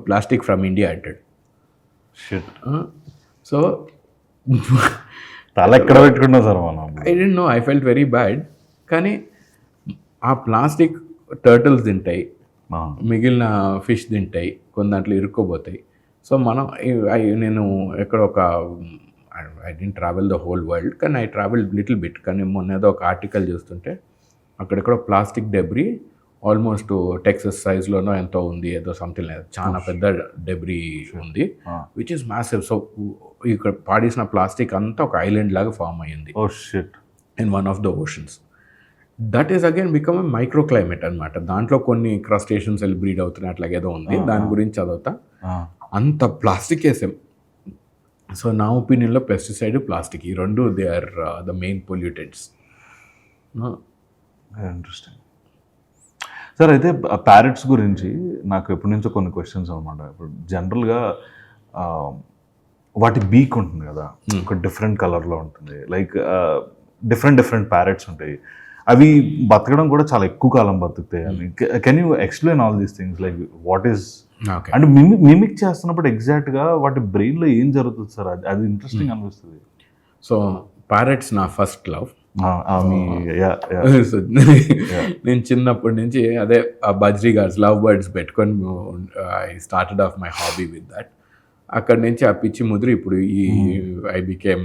ప్లాస్టిక్ ఫ్రమ్ ఇండియా అంటాడు. సో తల ఎక్కడ పెట్టుకున్నా సార్ మనం. I don't no, I felt very bad. కానీ ఆ ప్లాస్టిక్ టర్టిల్స్ తింటాయి, అవును. మిగిలిన ఫిష్ తింటాయి, కొన్ని దాంట్లో ఇరుక్కోపోతాయి. సో మనం నేను ఎక్కడ ఒక I didn't travel the whole world, కానీ ఐ ట్రావెల్ లిటిల్ బిట్. కానీ మొన్న ఏదో ఒక ఆర్టికల్ చూస్తుంటే అక్కడెక్కడో ప్లాస్టిక్ డెబ్రీ ఆల్మోస్ట్ టెక్సస్ సైజ్లోనో ఎంతో ఉంది, ఏదో సంథింగ్ లేదు, చాలా పెద్ద డెబ్రీ ఉంది, విచ్ ఇస్ మ్యాసివ్. సో ఇక్కడ పాడేసిన ప్లాస్టిక్ అంతా ఒక ఐలాండ్ లాగా ఫామ్ అయ్యింది oh shit. In one of the oceans. That is again become a micro climate అనమాట. దాంట్లో కొన్ని క్రస్టేషన్స్ బ్రీడ్ అవుతున్నాయి, అట్లాగేదో ఉంది. దాని గురించి చదువుతా. అంత ప్లాస్టిక్ వేసాం. సో నా ఒపీనియన్లో పెస్టిసైడ్, ప్లాస్టిక్, ఈ రెండు they are the main pollutants. Interesting sir. అయితే ప్యారెట్స్ గురించి నాకు ఎప్పటి నుంచో కొన్ని క్వశ్చన్స్ అనమాట. ఇప్పుడు జనరల్గా వాటి బీక్ ఉంటుంది కదా, ఒక డిఫరెంట్ కలర్లో ఉంటుంది. లైక్ డిఫరెంట్ ప్యారెట్స్ ఉంటాయి. అవి బతకడం కూడా చాలా ఎక్కువ కాలం బతుకుతాయి అని. Can you explain all these things? Like what is అంటే మిమిక్ చేస్తున్నప్పుడు ఎగ్జాక్ట్గా వాటి బ్రెయిన్లో ఏం జరుగుతుంది సార్? అది ఇంట్రెస్టింగ్ అనిపిస్తుంది. సో ప్యారెట్స్ నా ఫస్ట్ లవ్. నేను చిన్నప్పటి నుంచి అదే బజ్రీ గార్డ్స్, లవ్ బర్డ్స్ పెట్టుకొని I started off my hobby with that. అక్కడి నుంచి ఆ పిచ్చి ముద్ర ఇప్పుడు ఈ ఐ బికేమ్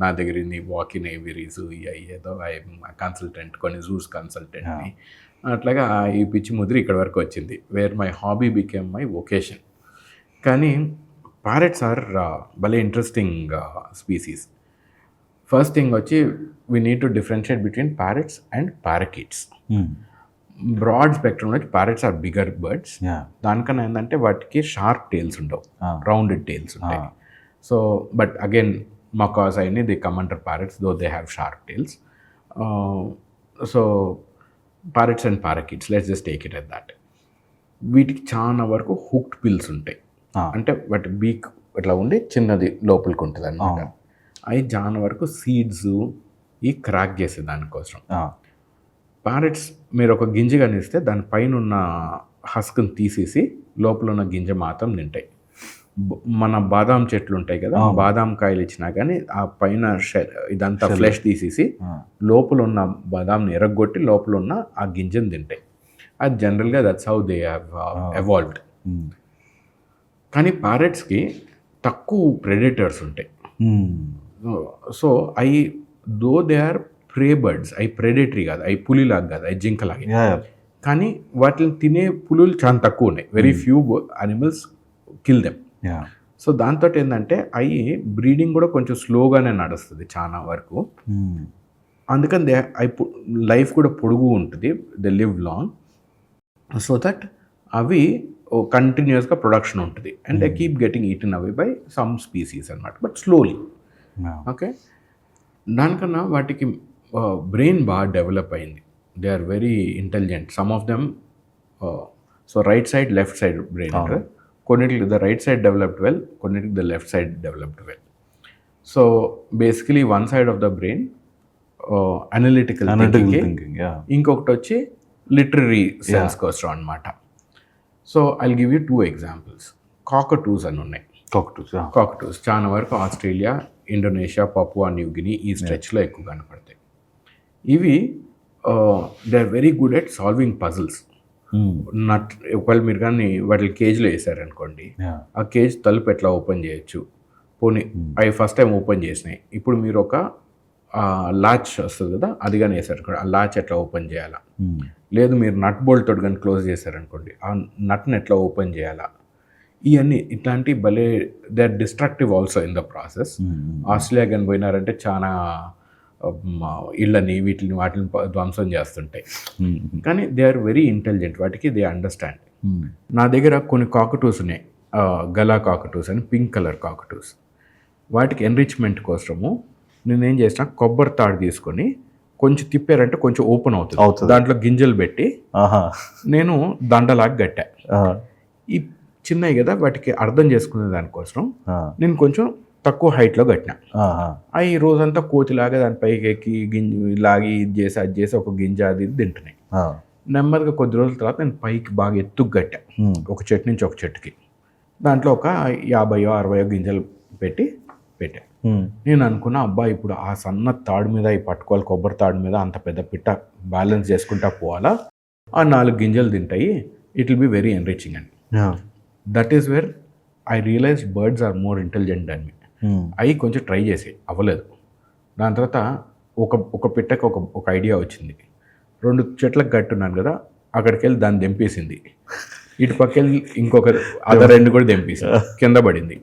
నా దగ్గర వాకిన్ ఏవిరీస్, ఏదో ఐ కన్సల్టెంట్, కొన్ని జూస్ కన్సల్టెంట్ని, అట్లాగా ఈ పిచ్చి ముద్ర ఇక్కడ వరకు వచ్చింది, where my hobby became my vocation. కానీ ప్యారెట్స్ ఆర్ భలే ఇంట్రెస్టింగ్ స్పీసీస్. ఫస్ట్ థింగ్ వచ్చి we need to differentiate between parrots and parakeets. Broad spectrum వచ్చి ప్యారెట్స్ ఆర్ బిగర్ బర్డ్స్. దానికన్నా ఏంటంటే వాటికి షార్ప్ టైల్స్ ఉండవు, రౌండెడ్ టైల్స్ ఉంటాయి. సో బట్ అగైన్ మకాస్ అయినా they come under parrots, though they have sharp tails. So parrots and parakeets, let's just take it at that. వీటికి చాలా వరకు hooked pills ఉంటాయి. అంటే వాటి బీక్ ఇట్లా ఉండి చిన్నది లోపలికి ఉంటుంది అన్నమాట. అవి చాలా వరకు సీడ్స్ ఈ క్రాక్ చేసే దానికోసం. ప్యారెట్స్ మీరు ఒక గింజ కనిస్తే దానిపైన ఉన్న హస్క్ని తీసేసి లోపల ఉన్న గింజ మాత్రం తింటాయి. మన బాదాం చెట్లు ఉంటాయి కదా, బాదాం కాయలు ఇచ్చినా కానీ ఆ పైన ఇదంతా ఫ్లెష్ తీసేసి లోపల ఉన్న బాదాంని ఎరగొట్టి లోపల ఉన్న ఆ గింజను తింటాయి. అది జనరల్గా that's how they have evolved. కానీ ప్యారెట్స్కి తక్కువ ప్రెడేటర్స్ ఉంటాయి. సో అవి though they are prey birds, అవి ప్రెడేటరీ కాదు, అవి పులిలాగా కాదు, అవి జింకలాగే. కానీ వాటిని తినే పులులు చాలా తక్కువ ఉన్నాయి. Very few animals kill them. So దాంతో ఏంటంటే అవి బ్రీడింగ్ కూడా కొంచెం స్లోగానే నడుస్తుంది చాలా వరకు. అందుకని లైఫ్ కూడా పొడుగు ఉంటుంది, they live long, so that అవి కంటిన్యూస్గా ప్రొడక్షన్ ఉంటుంది. And they keep getting eaten away by some species అనమాట, బట్ స్లోలీ. ఓకే, దానికన్నా వాటికి బ్రెయిన్ బాగా డెవలప్ అయింది. They are very intelligent, some of them. So right side, left side brain ఉంటుంది. కొన్నిటికి the right side developed well, కొన్నిటికి the left side developed well. So basically one side of the brain analytical thinking, ఇంకొకటి వచ్చి literary sense కోసం అనమాట. So I'll give you 2 examples. Cockatoos అని ఉన్నాయి. కాకటూస్ చాలా వరకు ఆస్ట్రేలియా, ఇండోనేషియా, పపువా న్యూగిని ఈ స్ట్రెచ్లో ఎక్కువ కనపడతాయి. ఇవి they are very good at solving puzzles. నట్ ఒకవేళ మీరు కానీ వాటి కేజ్లో వేసారనుకోండి, ఆ కేజ్ తలుపు ఎట్లా ఓపెన్ చేయొచ్చు, పోనీ అవి ఫస్ట్ టైం ఓపెన్ చేసినాయి, ఇప్పుడు మీరు ఒక లాచ్ వస్తుంది కదా, అది కానీ వేసారు, ఆ లాచ్ ఎట్లా ఓపెన్ చేయాలా, లేదు మీరు నట్ బోల్ట్ తోటి కానీ క్లోజ్ చేశారనుకోండి, ఆ నట్ని ఎట్లా ఓపెన్ చేయాలా, ఇవన్నీ ఇట్లాంటి భలే they are destructive also in the process. Australia కానీ పోయినారంటే చాలా ఇళ్ళని వాటిని ధ్వంసం చేస్తుంటాయి. కానీ దే ఆర్ వెరీ ఇంటెలిజెంట్, వాటికి దే అండర్స్టాండ్. నా దగ్గర కొన్ని కాకటూస్ ఉన్నాయి, గలా కాకటూస్ అని, పింక్ కలర్ కాకటూస్. వాటికి ఎన్రిచ్మెంట్ కోసము నేనేం చేసిన, కొబ్బరి తాడు తీసుకొని కొంచెం తిప్పారంటే కొంచెం ఓపెన్ అవుతుంది, దాంట్లో గింజలు పెట్టి నేను దండలాగా కట్టా. ఈ చిన్నవి కదా, వాటికి అర్థం చేసుకునే దానికోసం నేను కొంచెం తక్కువ హైట్లో కట్టిన. అవి రోజంతా కోతిలాగా దానిపైకి ఎక్కి లాగి ఇది చేసి అది చేసి ఒక గింజ అది తింటున్నాయి. నెమ్మదిగా కొద్ది రోజుల తర్వాత నేను పైకి బాగా ఎత్తుకు కట్టా, ఒక చెట్టు నుంచి ఒక చెట్టుకి. దాంట్లో ఒక 50-60 గింజలు పెట్టా. నేను అనుకున్నా, అబ్బా ఇప్పుడు ఆ సన్న తాడు మీద ఈ పట్టుకోవాలి, కొబ్బరి తాడు మీద అంత పెద్ద పిట్ట బ్యాలెన్స్ చేసుకుంటా పోవాలా, ఆ 4 గింజలు తింటాయి, it will be very enriching అండి. That is where I realise birds are more intelligent than me. అవి కొంచెం ట్రై చేసి అవ్వలేదు. దాని తర్వాత ఒక పిట్టకి ఒక ఐడియా వచ్చింది. 2 చెట్లకు కట్టున్నాను కదా, అక్కడికి వెళ్ళి దాన్ని దెంపేసింది. ఇటు పక్కెళ్ళి ఇంకొక అదర్ రెండు కూడా దెంపేసింది, కింద పడింది.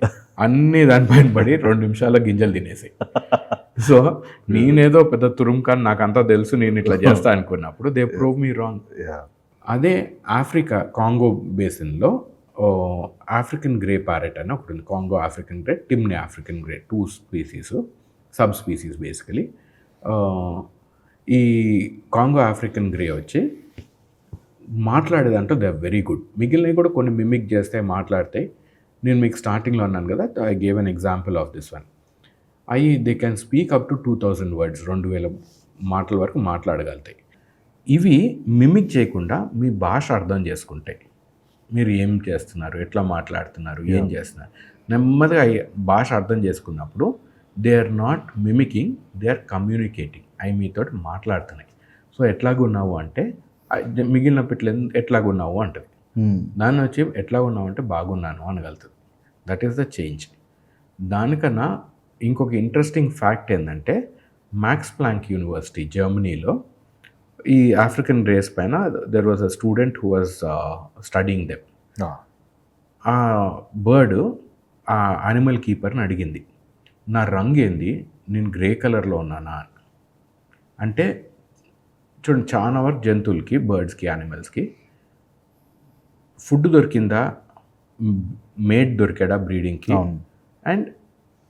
అన్నీ దానిపైన పడి 2 నిమిషాల్లో గింజలు తినేసాయి. సో నేనేదో పెద్ద తురుంకాన్, నాకు అంతా తెలుసు, నేను ఇట్లా చేస్తా అనుకున్నప్పుడు దే ప్రూవ్ మీ రాంగ్. అదే ఆఫ్రికా కాంగో బేసిన్లో ఆఫ్రికన్ గ్రే ప్యారెట్ అని ఒకటి ఉంది. Congo African grey, Timneh African grey, 2 species, sub species basically. ఈ కాంగో ఆఫ్రికన్ గ్రే వచ్చి మాట్లాడేదంటే దే ఆర్ వెరీ గుడ్. మిగిలినవి కూడా కొన్ని మిమిక్ చేస్తే మాట్లాడతాయి. నేను మీకు స్టార్టింగ్లో అన్నాను కదా, I gave an example of this one. They can speak up to 2000 words, 2000 మాటల వరకు మాట్లాడగలుగుతాయి. ఇవి మిమిక్ చేయకుండా మీ భాష అర్థం చేసుకుంటాయి. మీరు ఏం చేస్తున్నారు, ఎట్లా మాట్లాడుతున్నారు, ఏం చేస్తున్నారు, నెమ్మదిగా భాష అర్థం చేసుకున్నప్పుడు they are not mimicking, they are communicating. అవి మీతో మాట్లాడుతున్నాయి. సో ఎట్లాగున్నావు అంటే, మిగిలిన పిట్లు ఎట్లాగున్నావు అంటుంది. దాన్ని వచ్చి ఎట్లాగున్నావు అంటే బాగున్నాను అనగలుగుతుంది. That is the change. దానికన్నా ఇంకొక ఇంట్రెస్టింగ్ ఫ్యాక్ట్ ఏంటంటే, మ్యాక్స్ ప్లాంక్ యూనివర్సిటీ జర్మనీలో ఈ ఆఫ్రికన్ రేస్ పైన there was a student who was studying them. ఆ బర్డ్ ఆ యానిమల్ కీపర్ని అడిగింది, నా రంగు ఏంది, నేను గ్రే కలర్లో ఉన్నానా అంటే. చూడండి, చాలా వరకు జంతువులకి, బర్డ్స్కి, యానిమల్స్కి ఫుడ్ దొరికిందా, మేట్ దొరికాడా బ్రీడింగ్కి, అండ్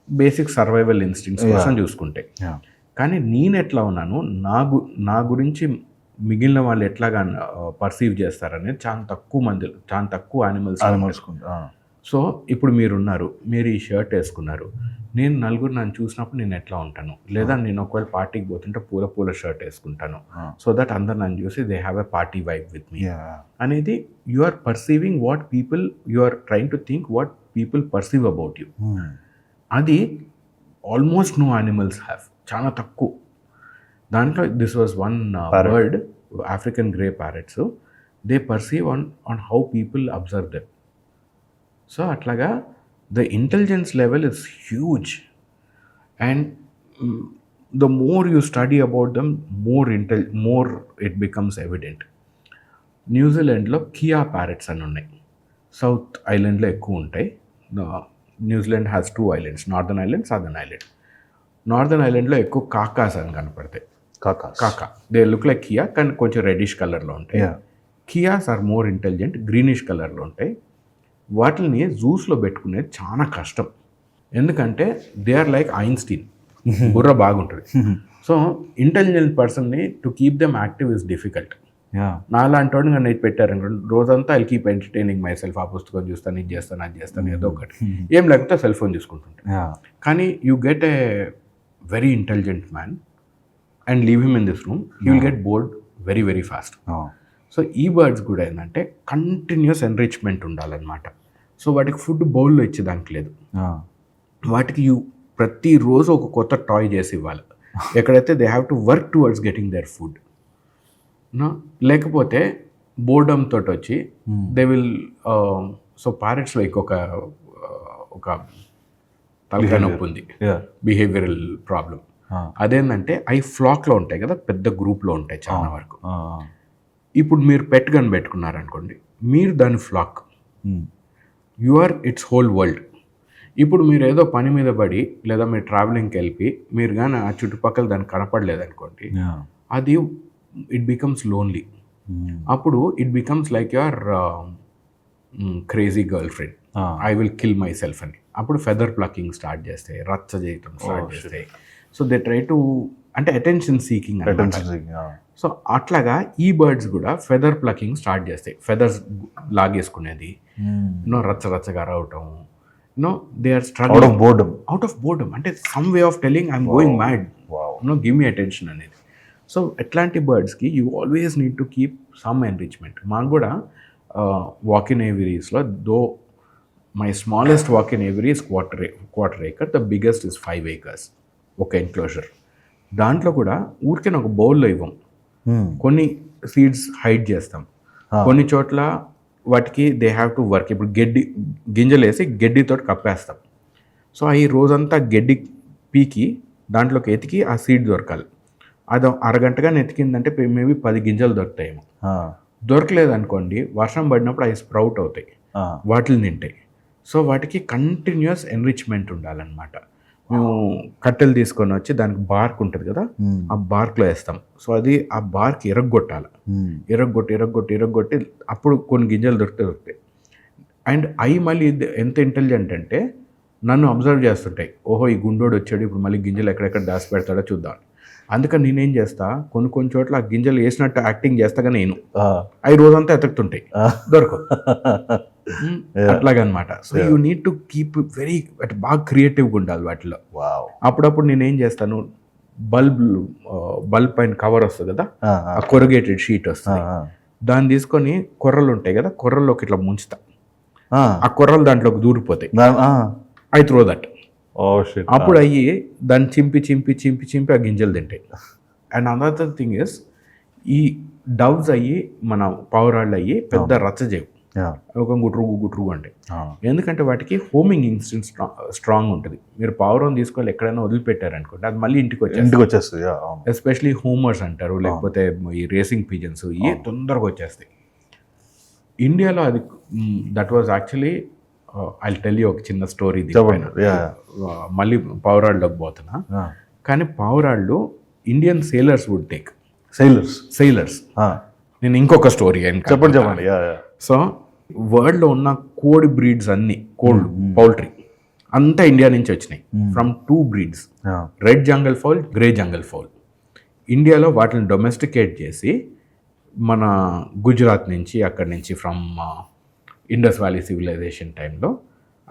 బేసిక్ సర్వైవల్ ఇన్స్టింక్ట్స్ కోసం చూసుకుంటాయి. కానీ నేను ఎట్లా ఉన్నాను, నా గురించి మిగిలిన వాళ్ళు ఎట్లాగా పర్సీవ్ చేస్తారనేది చాలా తక్కువ యానిమల్స్. సో ఇప్పుడు మీరున్నారు, మీరు ఈ షర్ట్ వేసుకున్నారు, నేను నలుగురు నన్ను చూసినప్పుడు నేను ఎట్లా ఉంటాను, లేదా నేను ఒకవేళ పార్టీకి పోతుంటే పూల షర్ట్ వేసుకుంటాను, సో దట్ అందరు నన్ను చూసి they have a party vibe with me అనేది. You are perceiving what people, you are trying to think what people perceive about you. అది ఆల్మోస్ట్ నో యానిమల్స్ హ్యావ్, చాలా తక్కువ. దాంట్లో this was one bird, African grey parrots, they perceive on how people observe them. So అట్లాగా the intelligence level is huge, and the more you study about them, more it becomes evident. న్యూజిలాండ్లో kea parrots అని ఉన్నాయి. South ఐలాండ్లో ఎక్కువ ఉంటాయి. New Zealand has 2 islands, northern island, southern island. Northern ఐలాండ్లో ఎక్కువ కాకాస్ అని కనపడతాయి. కాకా దే లుక్ లైక్ కియా, కానీ కొంచెం రెడిష్ కలర్లో ఉంటాయి. Keas are more intelligent, greenish కలర్లో ఉంటాయి. వాటిని జూస్లో పెట్టుకునేది చాలా కష్టం, ఎందుకంటే దే ఆర్ లైక్ ఐన్స్టీన్, బుర్ర బాగుంటుంది. సో ఇంటెలిజెంట్ పర్సన్ని to keep them active is difficult. నాలాంటి వాడిని నన్ను పెట్టారు రోజంతా I keep entertaining my self. ఆ పుస్తకం చూస్తాను, ఇది చేస్తాను, అది చేస్తాను, ఏదో ఒకటి, ఏం లేకపోతే సెల్ ఫోన్ చూసుకుంటుంటాను. కానీ you get a very intelligent man and leave him in this room, you will get bored very very fast. So ఈ బర్డ్స్ కూడా ఏంటంటే కంటిన్యూస్ ఎన్రిచ్మెంట్ ఉండాలన్నమాట. సో వాటికి ఫుడ్ బౌల్లో ఇచ్చేదానికి లేదు. వాటికి ప్రతిరోజు ఒక కొత్త టాయ్ చేసి ఇవ్వాలి. ఎక్కడైతే they have to work towards getting their food. లేకపోతే బోర్డమ్ తోటి వచ్చి దే విల్. సో ప్యారెట్స్లో ఒక తలకాయ నొప్పి ఉంది, బిహేవియరల్ ప్రాబ్లం. అదేంటంటే అవి ఫ్లాక్లో ఉంటాయి కదా, పెద్ద గ్రూప్లో ఉంటాయి చాలా వరకు. ఇప్పుడు మీరు పెట్ గన్ పెట్టుకున్నారనుకోండి, మీరు దాని flock, you are its whole world. ఇప్పుడు మీరు ఏదో పని మీద పడి లేదా మీరు ట్రావెలింగ్కి వెళ్ళి మీరు కానీ ఆ చుట్టుపక్కల దానికి కనపడలేదనుకోండి, అది ఇట్ బికమ్స్ లోన్లీ. అప్పుడు it becomes like your crazy girl friend, I will kill my self అని. అప్పుడు ఫెదర్ ప్లకింగ్ స్టార్ట్ చేస్తాయి, రచ్చ చేయటం స్టార్ట్ చేస్తాయి. సో దే ట్రై టు, అంటే అటెన్షన్ సీకింగ్. సో అట్లాగా ఈ బర్డ్స్ కూడా ఫెదర్ ప్లకింగ్ స్టార్ట్ చేస్తాయి, ఫెదర్స్ లాగేసుకునేది, రచ్చగా రావటం. They are struggling out of boredom, అంటే some way of telling I'm going mad, give me attention అనేది. సో ఎట్లాంటి బర్డ్స్కి you always need to keep some enrichment. మాకు కూడా వాక్-ఇన్ ఏవిరీస్లో, though my smallest walk in aviary is quarter acre, the biggest is 5 acres ఒక enclosure. దాంట్లో కూడా ఊరికే ఒక బౌల్లో ఇవ్వం, కొన్ని సీడ్స్ హైడ్ చేస్తాం, కొన్ని చోట్ల వాటికి దే హ్యావ్ టు వర్క్. ఇప్పుడు గింజలు వేసి గడ్డితో కప్పేస్తాం. సో ఈ రోజంతా గడ్డి పీకి దాంట్లోకి ఎతికి ఆ సీడ్ దొరకాలి. అది అరగంటగా ఎతికిందంటే మేబీ 10 గింజలు దొరుకుతాయేమో. దొరకలేదనుకోండి, వర్షం పడినప్పుడు అవి స్ప్రౌట్ అవుతాయి, వాటిని తింటాయి. సో వాటికి కంటిన్యూస్ ఎన్రిచ్మెంట్ ఉండాలన్నమాట. మేము కట్టెలు తీసుకొని వచ్చి దానికి బార్క్ ఉంటుంది కదా, ఆ బార్క్లో వేస్తాం. సో అది ఆ బార్క్ ఎరగొట్టాలి. ఎరగొట్టి అప్పుడు కొన్ని గింజలు దొరుకుతాయి. అండ్ అవి మళ్ళీ ఎంత ఇంటెలిజెంట్ అంటే నన్ను అబ్జర్వ్ చేస్తుంటాయి. ఓహో, ఈ గుండోడు వచ్చాడు, ఇప్పుడు మళ్ళీ గింజలు ఎక్కడెక్కడ దాచి పెడతాడో చూద్దాం. అందుకని నేనేం చేస్తా, కొన్ని చోట్ల ఆ గింజలు వేసినట్టు యాక్టింగ్ చేస్తాగా నేను అవి రోజంతా ఎతుకుతుంటాయి, దొరకవు. అట్లాగనమాట. So you need to keep very బాగా క్రియేటివ్గా ఉండాలి వాటిలో. అప్పుడప్పుడు నేనేం చేస్తాను, బల్బ్ పైన కవర్ వస్తుంది కదా, ఆ కొరగేటెడ్ షీట్ వస్తుంది, దాన్ని తీసుకొని కొర్రలు ఉంటాయి కదా, కొర్రల్లోకి ఇట్లా ముంచుతా. ఆ కొర్రలు దాంట్లోకి దూరిపోతాయి. I throw that. అప్పుడు అయ్యి దాన్ని చింపి ఆ గింజలు తింటాయి. అండ్ అనదర్ థింగ్ ఇస్, ఈ డవ్స్ అయ్యి మన పావురాళ్ళు అయ్యి పెద్ద రచ్చ చేయవు, ఒక గుట్రు అంటే. ఎందుకంటే వాటికి హోమింగ్ ఇన్స్టింక్ట్ స్ట్రాంగ్ ఉంటుంది. మీరు పావురం తీసుకొని ఎక్కడైనా వదిలిపెట్టారనుకోండి, అది మళ్ళీ ఇంటికి వచ్చేస్తుంది. ఎస్పెషలీ హోమర్స్ అంటారు, లేకపోతే ఈ రేసింగ్ పిజన్స్, ఇవి తొందరగా వచ్చేస్తాయి. ఇండియాలో అది that was actually, I tell you ఒక చిన్న స్టోరీ. మళ్ళీ పావురాళ్ళలోకి పోతున్నా. కానీ పావురాళ్ళు Indian sailors would take. Sailors నేను ఇంకొక స్టోరీ చెప్పండి. సో వరల్డ్లో ఉన్న కోడి బ్రీడ్స్ అన్ని, కోళ్ళు, పౌల్ట్రీ అంతా ఇండియా నుంచి వచ్చినాయి. From 2 breeds, red jungle foul, grey jungle foul. ఇండియాలో వాటిని డొమెస్టికేట్ చేసి మన గుజరాత్ నుంచి, అక్కడి నుంచి ఫ్రమ్ ఇండస్ వ్యాలీ సివిలైజేషన్ టైంలో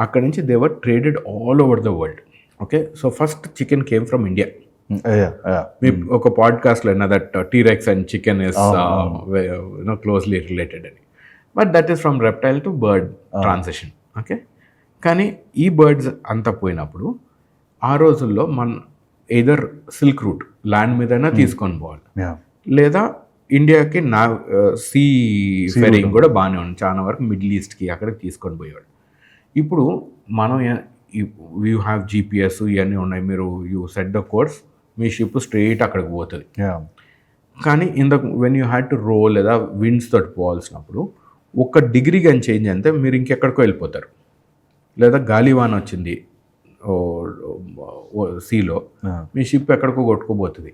అక్కడి నుంచి they were traded all over the world. Okay, so first chicken came from India. మీ ఒక పాడ్కాస్ట్లో అయినా that T rex and chicken is closely related అని. But that is from reptile to bird transition. Okay, కానీ ఈ బర్డ్స్ అంతా పోయినప్పుడు ఆ రోజుల్లో మన ఎయిదర్ సిల్క్ రూట్ ల్యాండ్ మీదైనా తీసుకొని పోవాలి, లేదా ఇండియాకి సీ ఫెరింగ్ కూడా బాగానే ఉంది. చాలా వరకు మిడిల్ ఈస్ట్కి అక్కడికి తీసుకొని పోయేవాడు. ఇప్పుడు మనం యూ హ్యావ్ జీపీఎస్ ఇవన్నీ ఉన్నాయి. మీరు you set the course, me ship straight అక్కడికి పోతుంది. కానీ వెన్ యూ హ్యాడ్ టు రో లేదా విండ్స్ తోటి పోవాల్సినప్పుడు 1 degree కానీ చేంజ్ అయితే మీరు ఇంకెక్కడికో వెళ్ళిపోతారు. లేదా గాలివాన వచ్చింది సీలో, మీ షిప్ ఎక్కడికో కొట్టుకోబోతుంది.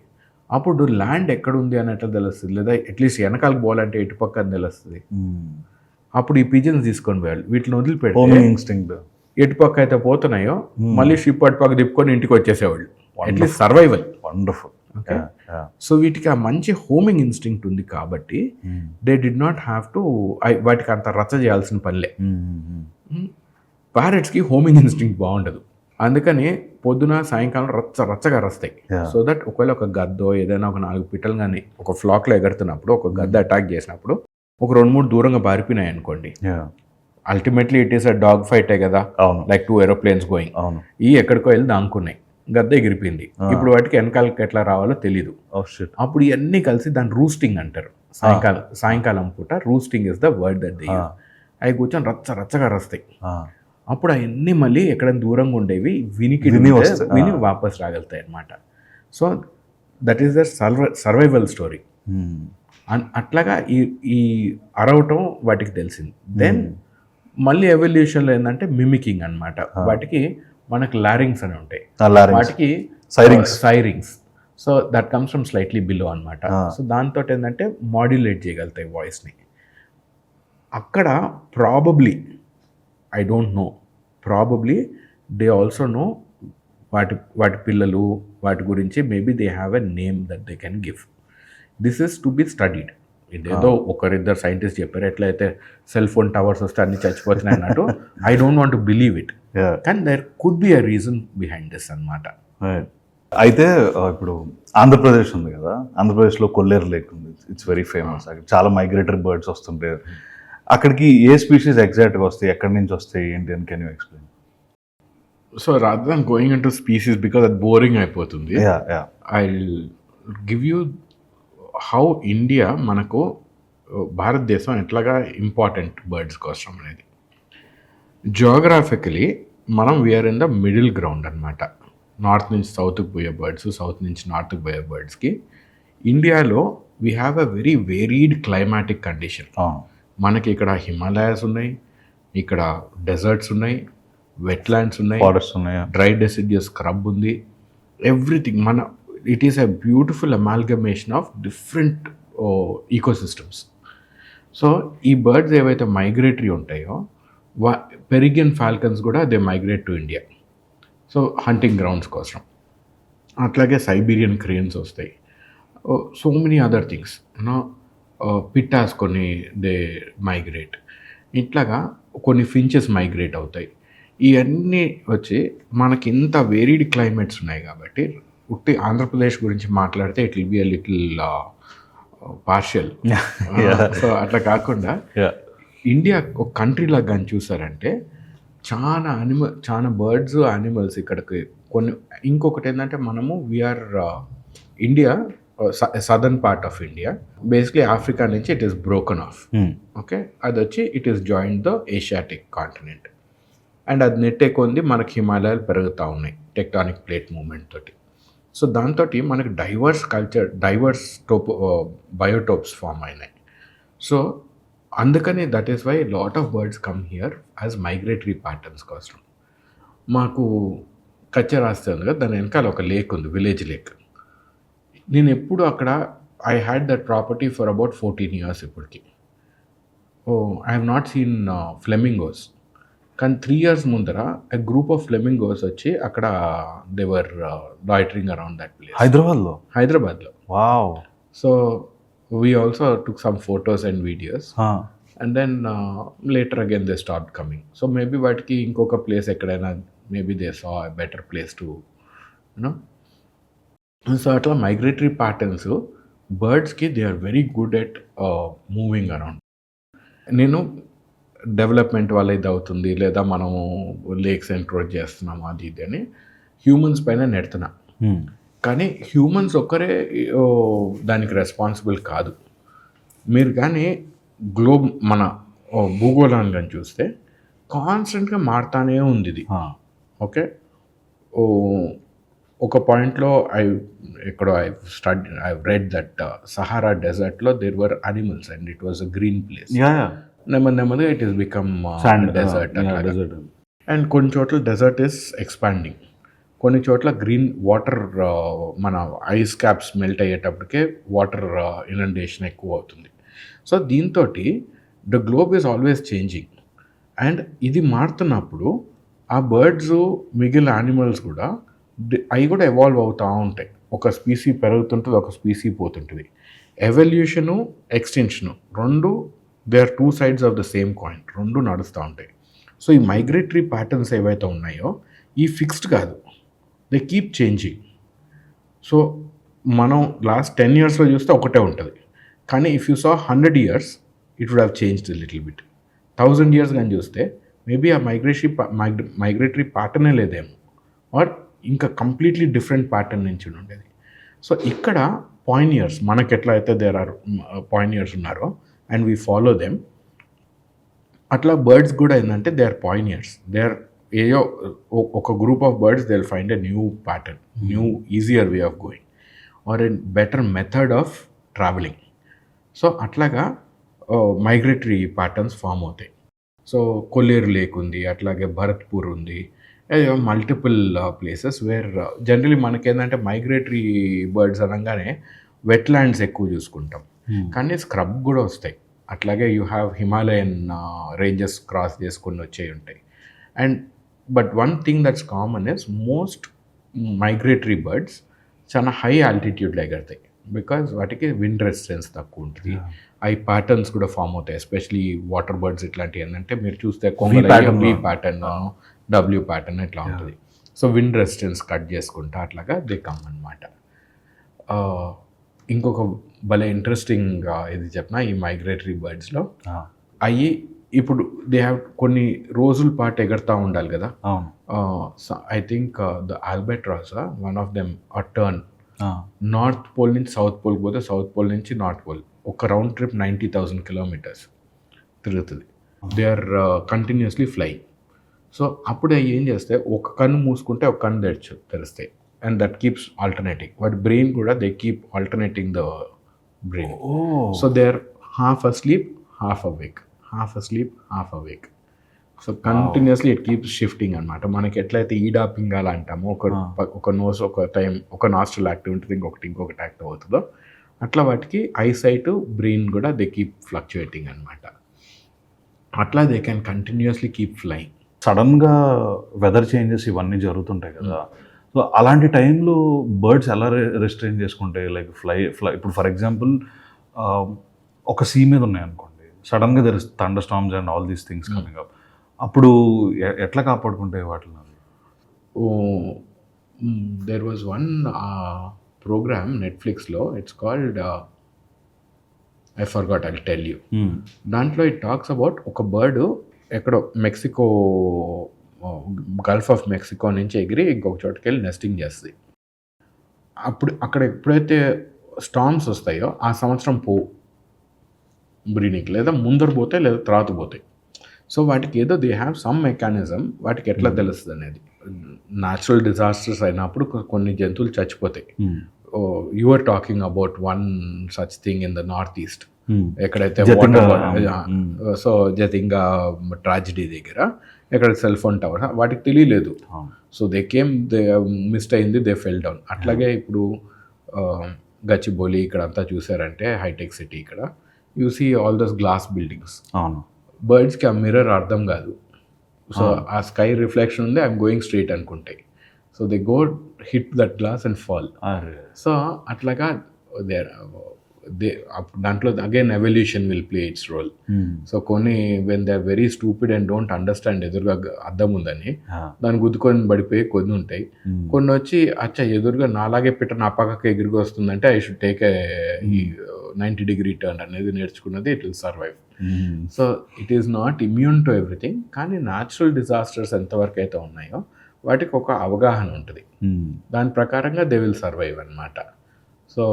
అప్పుడు ల్యాండ్ ఎక్కడుంది అని ఎట్లా తెలుస్తుంది, లేదా అట్లీస్ట్ వెనకాలకు పోవాలంటే ఎటు పక్క అని తెలుస్తుంది. అప్పుడు ఈ పిజన్స్ తీసుకొని పోయాలి. వీటిని వదిలిపెట్టి ఎటు పక్క అయితే పోతున్నాయో మళ్ళీ షిప్ అటు పక్క తిప్పుకొని ఇంటికి వచ్చేసేవాళ్ళు. At least survival. Wonderful. Okay, so వీటికి ఆ మంచి హోమింగ్ ఇన్స్టింక్ట్ ఉంది కాబట్టి they did not have to, వాటికి అంత రచ్చ చేయాల్సిన పనిలే. ప్యారెట్స్కి హోమింగ్ ఇన్స్టింక్ట్ బాగుండదు, అందుకని పొద్దున సాయంకాలం రచ్చగా రస్తాయి. సో దట్ ఒకవేళ ఒక గద్దో ఏదైనా ఒక 4 పిట్టలు కానీ ఒక ఫ్లాక్లో ఎగరుతున్నప్పుడు, ఒక గద్ద అటాక్ చేసినప్పుడు ఒక 2-3 దూరంగా పారిపోయినాయి అనుకోండి, ultimately it is a dog ఫైటే కదా, లైక్ 2 aeroplanes గోయింగ్. ఈ ఎక్కడికో వెళ్ళి దాంకున్నాయి, గద్ద ఎగిరిపోయింది. ఇప్పుడు వాటికి వెనకాలకి ఎట్లా రావాలో తెలీదు. అప్పుడు ఇవన్నీ కలిసి దాన్ని రూస్టింగ్ అంటారు. సాయంకాలం పూట roosting is the word that they use. అవి కూర్చొని రచ్చగా రస్తాయి. అప్పుడు అవన్నీ మళ్ళీ ఎక్కడైనా దూరంగా ఉండేవి విని వాపస్ రాగలుగుతాయి అన్నమాట. So that is the survival story. అట్లాగా ఈ అరవటం వాటికి తెలిసింది. దెన్ మళ్ళీ ఎవల్యూషన్లో ఏంటంటే మిమికింగ్ అనమాట. వాటికి మనకు లారింగ్స్ అని ఉంటాయి, వాటికి syrinx. So that comes from slightly below అనమాట. సో దాంతో ఏంటంటే మాడ్యులేట్ చేయగలుగుతాయి వాయిస్ని. అక్కడ probably, I don't know, probably they also know వాటి పిల్లలు, వాటి గురించి maybe they have a name that they can give. This is to be studied. ఇదేదో 1-2 సైంటిస్ట్ చెప్పారు ఎట్లయితే సెల్ ఫోన్ టవర్స్ వస్తే అన్ని చచ్చిపోతున్నాయి అన్నట్టు. I don't want to believe it, కానీ there could be a reason behind this అనమాట. అయితే ఇప్పుడు ఆంధ్రప్రదేశ్ ఉంది కదా, ఆంధ్రప్రదేశ్లో కొల్లేరు లేక్ ఉంది, ఇట్స్ వెరీ ఫేమస్. చాలా మైగ్రేటరీ బర్డ్స్ వస్తుంటాయి అక్కడికి. ఏ స్పీషీస్ ఎగ్జాక్ట్గా వస్తాయి, ఎక్కడి నుంచి వస్తాయి, ఏంటి అని can you explain? So rather than going into species because అది బోరింగ్ అయిపోతుంది, I give you how India మనకు భారతదేశం ఎట్లాగా ఇంపార్టెంట్ బర్డ్స్ కోసం అనేది. జియోగ్రాఫికలీ మనం we're in the middle ground అనమాట. నార్త్ నుంచి సౌత్కి పోయే బర్డ్స్, సౌత్ నుంచి నార్త్కి పోయే బర్డ్స్కి. ఇండియాలో we have a very varied climatic condition. మనకి ఇక్కడ హిమాలయాస్ ఉన్నాయి, ఇక్కడ డెజర్ట్స్ ఉన్నాయి, వెట్లాండ్స్ ఉన్నాయి, ఫారెస్ట్ ఉన్నాయి, డ్రై డెసిడియస్ స్క్రబ్ ఉంది, everything. It is a beautiful amalgamation of different ecosystems. So ఈ బర్డ్స్ ఏవైతే మైగ్రేటరీ ఉంటాయో, పెరిగియన్ ఫాల్కన్స్ కూడా they migrate to India, so hunting grounds కోసం. అట్లాగే సైబీరియన్ క్రేన్స్ వస్తాయి, so many other things, you know pittas కొన్ని they migrate, ఇట్లాగా కొన్ని ఫించెస్ మైగ్రేట్ అవుతాయి. ఇవన్నీ వచ్చి మనకి ఇంత వేరీడ్ క్లైమేట్స్ ఉన్నాయి కాబట్టి ఉట్టి ఆంధ్రప్రదేశ్ గురించి మాట్లాడితే it will be a little partial. So అట్లా కాకుండా ఇండియా ఒక కంట్రీలా కానీ చూసారంటే చాలా బర్డ్స్, యానిమల్స్ ఇక్కడికి కొన్ని. ఇంకొకటి ఏంటంటే మనము we are India southern part of India, basically Africa నుంచి it is broken off. Okay, అది వచ్చి it is join the Asiatic continent. And అది నెట్టే కొంది మనకి హిమాలయాలు పెరుగుతూ ఉన్నాయి టెక్టానిక్ ప్లేట్ మూమెంట్ తోటి. సో దాంతో మనకి diverse culture, diverse biotopes form అయినాయి. సో అందుకని that is why lot of birds come here as migratory patterns కోసం. మాకు కచ్చ రాస్తే ఉంది కదా, దాని వెనకాల ఒక లేక్ ఉంది, విలేజ్ లేక్. నేను ఎప్పుడు అక్కడ I had that property for about 14 years ఇప్పటికి. I have not seen flamingos. కానీ 3 years ముందర ఎ గ్రూప్ ఆఫ్ ఫ్లెమింగోస్ వచ్చి అక్కడ దేవర్ లాయిటరింగ్ అరౌండ్ దట్ ప్లేస్. హైదరాబాద్లో. Wow. So we also took some photos and videos, and then later again they stopped coming. So maybe వాటికి ఇంకొక place ఎక్కడైనా, maybe they saw a better place to, you know. So అట్లా migratory patterns బర్డ్స్కి they are very good at moving around. నేను development వల్ల ఇది అవుతుంది, లేదా మనము లేక్స్ ఎంక్రోచ్ చేస్తున్నాము అది ఇది అని హ్యూమన్స్ పైన నెడుతున్నా. కానీ హ్యూమన్స్ ఒక్కరే దానికి రెస్పాన్సిబుల్ కాదు. మీరు కానీ గ్లోబ్ మన భూగోళాన్ని కానీ చూస్తే కాన్స్టెంట్గా మారుతానే ఉంది ఇది. ఓకే, ఒక పాయింట్లో ఐ రెడ్ దట్ సహారా డెజర్ట్లో there were animals and it was a green place. నెమ్మదిగా it is become desert. And కొన్ని చోట్ల డెజర్ట్ ఈస్ ఎక్స్పాండింగ్, కొన్ని చోట్ల గ్రీన్ వాటర్, మన ఐస్ క్యాప్స్ మెల్ట్ అయ్యేటప్పటికే వాటర్ ఇనండేషన్ ఎక్కువ అవుతుంది. సో దీంతో the globe is always changing. And ఇది మారుతున్నప్పుడు ఆ బర్డ్స్, మిగిలిన యానిమల్స్ కూడా అవి కూడా ఎవాల్వ్ అవుతూ ఉంటాయి. ఒక స్పీసీ పెరుగుతుంటుంది, ఒక స్పీసీ పోతుంటుంది. ఎవల్యూషను, ఎక్స్టెన్షను రెండు, they are 2 sides of the same coin, రెండు నడుస్తూ ఉంటాయి. సో ఈ మైగ్రేటరీ ప్యాటర్న్స్ ఏవైతే ఉన్నాయో ఈ ఫిక్స్డ్ కాదు, దే కీప్ చేంజింగ్. సో మనం లాస్ట్ 10 yearsలో చూస్తే ఒకటే ఉంటుంది. కానీ if you saw 100 years it would have changed little bit. 1000 years కానీ చూస్తే మేబీ ఆ మైగ్రేటరీ ప్యాటర్నే లేదేమో, ఆర్ ఇంకా కంప్లీట్లీ డిఫరెంట్ ప్యాటర్న్ నుంచి ఉండేది. సో ఇక్కడ పాయినియర్స్, మనకి ఎట్లా అయితే దేర్ ఆర్ పాయినియర్స్ ఉన్నారో అండ్ వీ ఫాలో దెమ్, అట్లా బర్డ్స్ కూడా ఏంటంటే they are pioneers. They are ఏయో ఒక group of birds they will find a new pattern, new easier way of going, or a better method of travelling. So అట్లాగా migratory patterns form అవుతాయి. So Kolleru lake ఉంది, అట్లాగే భరత్పూర్ ఉంది, multiple places where generally మనకేంటంటే migratory birds అనగానే wetlands ఎక్కువ చూసుకుంటాం, కానీ స్క్రబ్ కూడా వస్తాయి. అట్లాగే you have Himalayan ranges cross చేసుకుని వచ్చే ఉంటాయి. And but one thing that's common is most migratory birds చాలా హై ఆల్టిట్యూడ్లో ఎగరుతాయి, బికాజ్ వాటికి విండ్ రెసిస్టెన్స్ తక్కువ ఉంటుంది. అవి ప్యాటర్న్స్ కూడా ఫామ్ అవుతాయి, ఎస్పెషలీ వాటర్ బర్డ్స్ ఇట్లాంటివి ఏంటంటే మీరు చూస్తే వి ప్యాటర్న్, డబ్ల్యూ ప్యాటర్న్ ఇట్లా ఉంటుంది. సో విండ్ రెసిస్టెన్స్ కట్ చేసుకుంటా అట్లాగా దే కమ్ అనమాట. ఇంకొక భలే ఇంట్రెస్టింగ్ ఇది చెప్పిన ఈ మైగ్రేటరీ బర్డ్స్లో అవి ఇప్పుడు దే హ్యావ్ కొన్ని రోజుల పాటు ఎగరుతూ ఉండాలి కదా. I think the albatross one of them a turn north pole నుంచి సౌత్ పోల్కి పోతే, సౌత్ పోల్ నుంచి నార్త్ పోల్ ఒక రౌండ్ ట్రిప్ 90,000 కిలోమీటర్స్ తిరుగుతుంది. They are continuously flying. So అప్పుడు అవి ఏం చేస్తే ఒక కన్ను మూసుకుంటే ఒక కన్ను తెరుస్తాయి. And that keeps alternating. వాటి బ్రెయిన్ కూడా they keep alternating the brain. So they are half asleep, half awake, half asleep, half awake. So continuously it keeps shifting అనమాట. మనకి ఎట్లయితే ఈడా పింగాల అంటామో, ఒక నోస్ ఒక టైం ఒక నాస్ట్రల్ యాక్టివ్ ఉంటుంది, ఇంకొకటి యాక్టివ్ అవుతుందో, అట్లా వాటికి ఐసైట్, బ్రెయిన్ కూడా దే కీప్ ఫ్లక్చుయేటింగ్ అనమాట. అట్లా they can continuously keep flying. సడన్గా వెదర్ చేంజెస్ ఇవన్నీ జరుగుతుంటాయి కదా, సో అలాంటి టైంలో బర్డ్స్ ఎలా రెస్ట్రైన్ చేసుకుంటాయి? లైక్ ఫ్లై ఇప్పుడు ఫర్ ఎగ్జాంపుల్ ఒక సీ మీద ఉన్నాయి అనుకోండి, సడన్గా there is thunder storms and all these things coming up, అప్పుడు ఎట్లా కాపాడుకుంటాయి వాటిని? దెర్ వాజ్ వన్ ప్రోగ్రామ్ నెట్ఫ్లిక్స్లో, it's called I forgot, I'll tell you. దాంట్లో ఇట్ టాక్స్ అబౌట్ ఒక బర్డ్ ఎక్కడో మెక్సికో, గల్ఫ్ ఆఫ్ మెక్సికో నుంచి ఎగిరి ఇంకొక చోటుకి వెళ్ళి నెస్టింగ్ చేస్తుంది. అక్కడ ఎప్పుడైతే స్టార్మ్స్ వస్తాయో ఆ సంవత్సరం బ్రీడింగ్, లేదా ముందర పోతే లేదా తర్వాత పోతాయి. సో వాటికి ఏదో దే హ్యావ్ సమ్ మెకానిజం, వాటికి ఎట్లా తెలుస్తుంది అనేది. న్యాచురల్ డిజాస్టర్స్ అయినప్పుడు కొన్ని జంతువులు చచ్చిపోతాయి. You are talking about one such thing in the north east, ఎక్కడైతే సో జతింగా ట్రాజిడీ దగ్గర ఎక్కడ సెల్ ఫోన్ టవర్, వాటికి తెలియలేదు. సో దే మిస్డ్ అయింది, దే ఫెల్ డౌన్. అట్లాగే ఇప్పుడు గచ్చిబౌలి ఇక్కడ అంతా చూసారంటే హైటెక్ సిటీ, ఇక్కడ you see all those glass buildings. బర్డ్స్కి ఆ మిర్రర్ అర్థం కాదు. సో ఆ స్కై రిఫ్లెక్షన్ ఉంది, ఐఎమ్ గోయింగ్ స్ట్రైట్ అనుకుంటాయి. So they go hit that glass and fall. So అట్లాగా దాంట్లో again evolution will play its role. So కొన్ని when they are very stupid and don't understand, ఎదురుగా అద్దం ఉందని దాన్ని గుద్దుకొని పడిపోయి కొన్ని ఉంటాయి. కొన్ని వచ్చి అచ్చా ఎదురుగా నాలాగే పిట్ట నా పక్కకి ఎగురుగా వస్తుందంటే I should take a 90-degree turn అనేది నేర్చుకున్నది, it will survive. So it is not immune to everything. కానీ న్యాచురల్ డిజాస్టర్స్ ఎంతవరకు అయితే ఉన్నాయో వాటికి ఒక అవగాహన ఉంటుంది, దాని ప్రకారంగా దే విల్ సర్వైవ్ అనమాట. So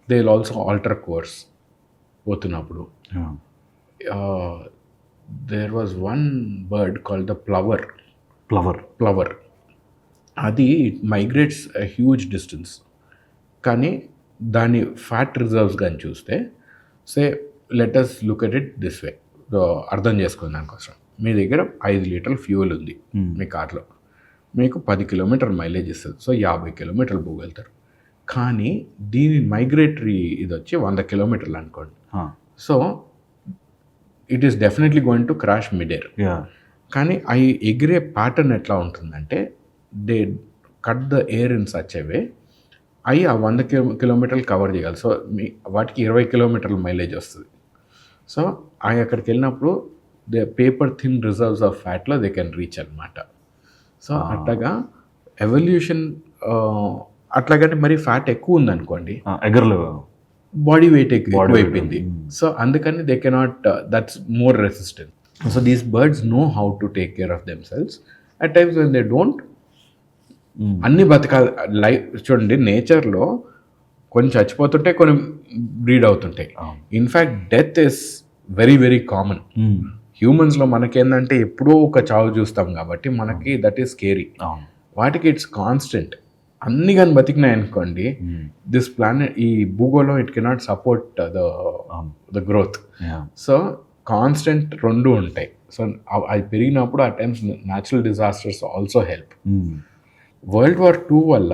they will also alter course పోతున్నప్పుడు. There was one bird called the plover. అది it migrates a huge distance. కానీ దాని ఫ్యాట్ రిజర్వ్స్ కానీ చూస్తే, let us look at it this way. అర్థం చేసుకుని దానికోసం, మీ దగ్గర 5 లీటర్ల ఫ్యూయల్ ఉంది మీ కార్లో, మీకు 10 కిలోమీటర్ల మైలేజ్ ఇస్తుంది. సో 50 కిలోమీటర్లు పోగలుగుతారు. కానీ దీని మైగ్రేటరీ ఇది వచ్చి 100 కిలోమీటర్లు అనుకోండి. So it is definitely going to crash mid air. కానీ అవి ఎగిరే ప్యాటర్న్ ఎట్లా ఉంటుందంటే, they cut the air in such a way, అవి ఆ 100 కిలోమీటర్లు కవర్ చేయాలి. సో వాటికి 20 కిలోమీటర్ల మైలేజ్ వస్తుంది. సో అవి అక్కడికి వెళ్ళినప్పుడు they paper thin reserves of ఫ్యాట్లో దే కెన్ రీచ్ అనమాట. సో అట్లాగా ఎవల్యూషన్. అట్లాగంటే మరి ఫ్యాట్ ఎక్కువ ఉందనుకోండి, బాడీ వెయిట్ ఎక్కువైపోయింది. సో అందుకని they cannot, that's more resistant. So these birds know how to take care of themselves. At times when they don't, అన్ని బతకాలి. లైఫ్ చూడండి, నేచర్లో కొన్ని చచ్చిపోతుంటే కొన్ని బ్రీడ్ అవుతుంటాయి. In fact death is very very common. హ్యూమన్స్లో మనకేందంటే ఎప్పుడో ఒక చావు చూస్తాం కాబట్టి మనకి దట్ ఈస్ స్కేరీ. వాటికి ఇట్స్ కాన్స్టెంట్. అన్ని కానీ బతికినాయి అనుకోండి, దిస్ ప్లానెట్, ఈ భూగోళం, it cannot support the growth. So constant రెండు ఉంటాయి. సో అది పెరిగినప్పుడు ఆ times natural disasters also help. World War II వల్ల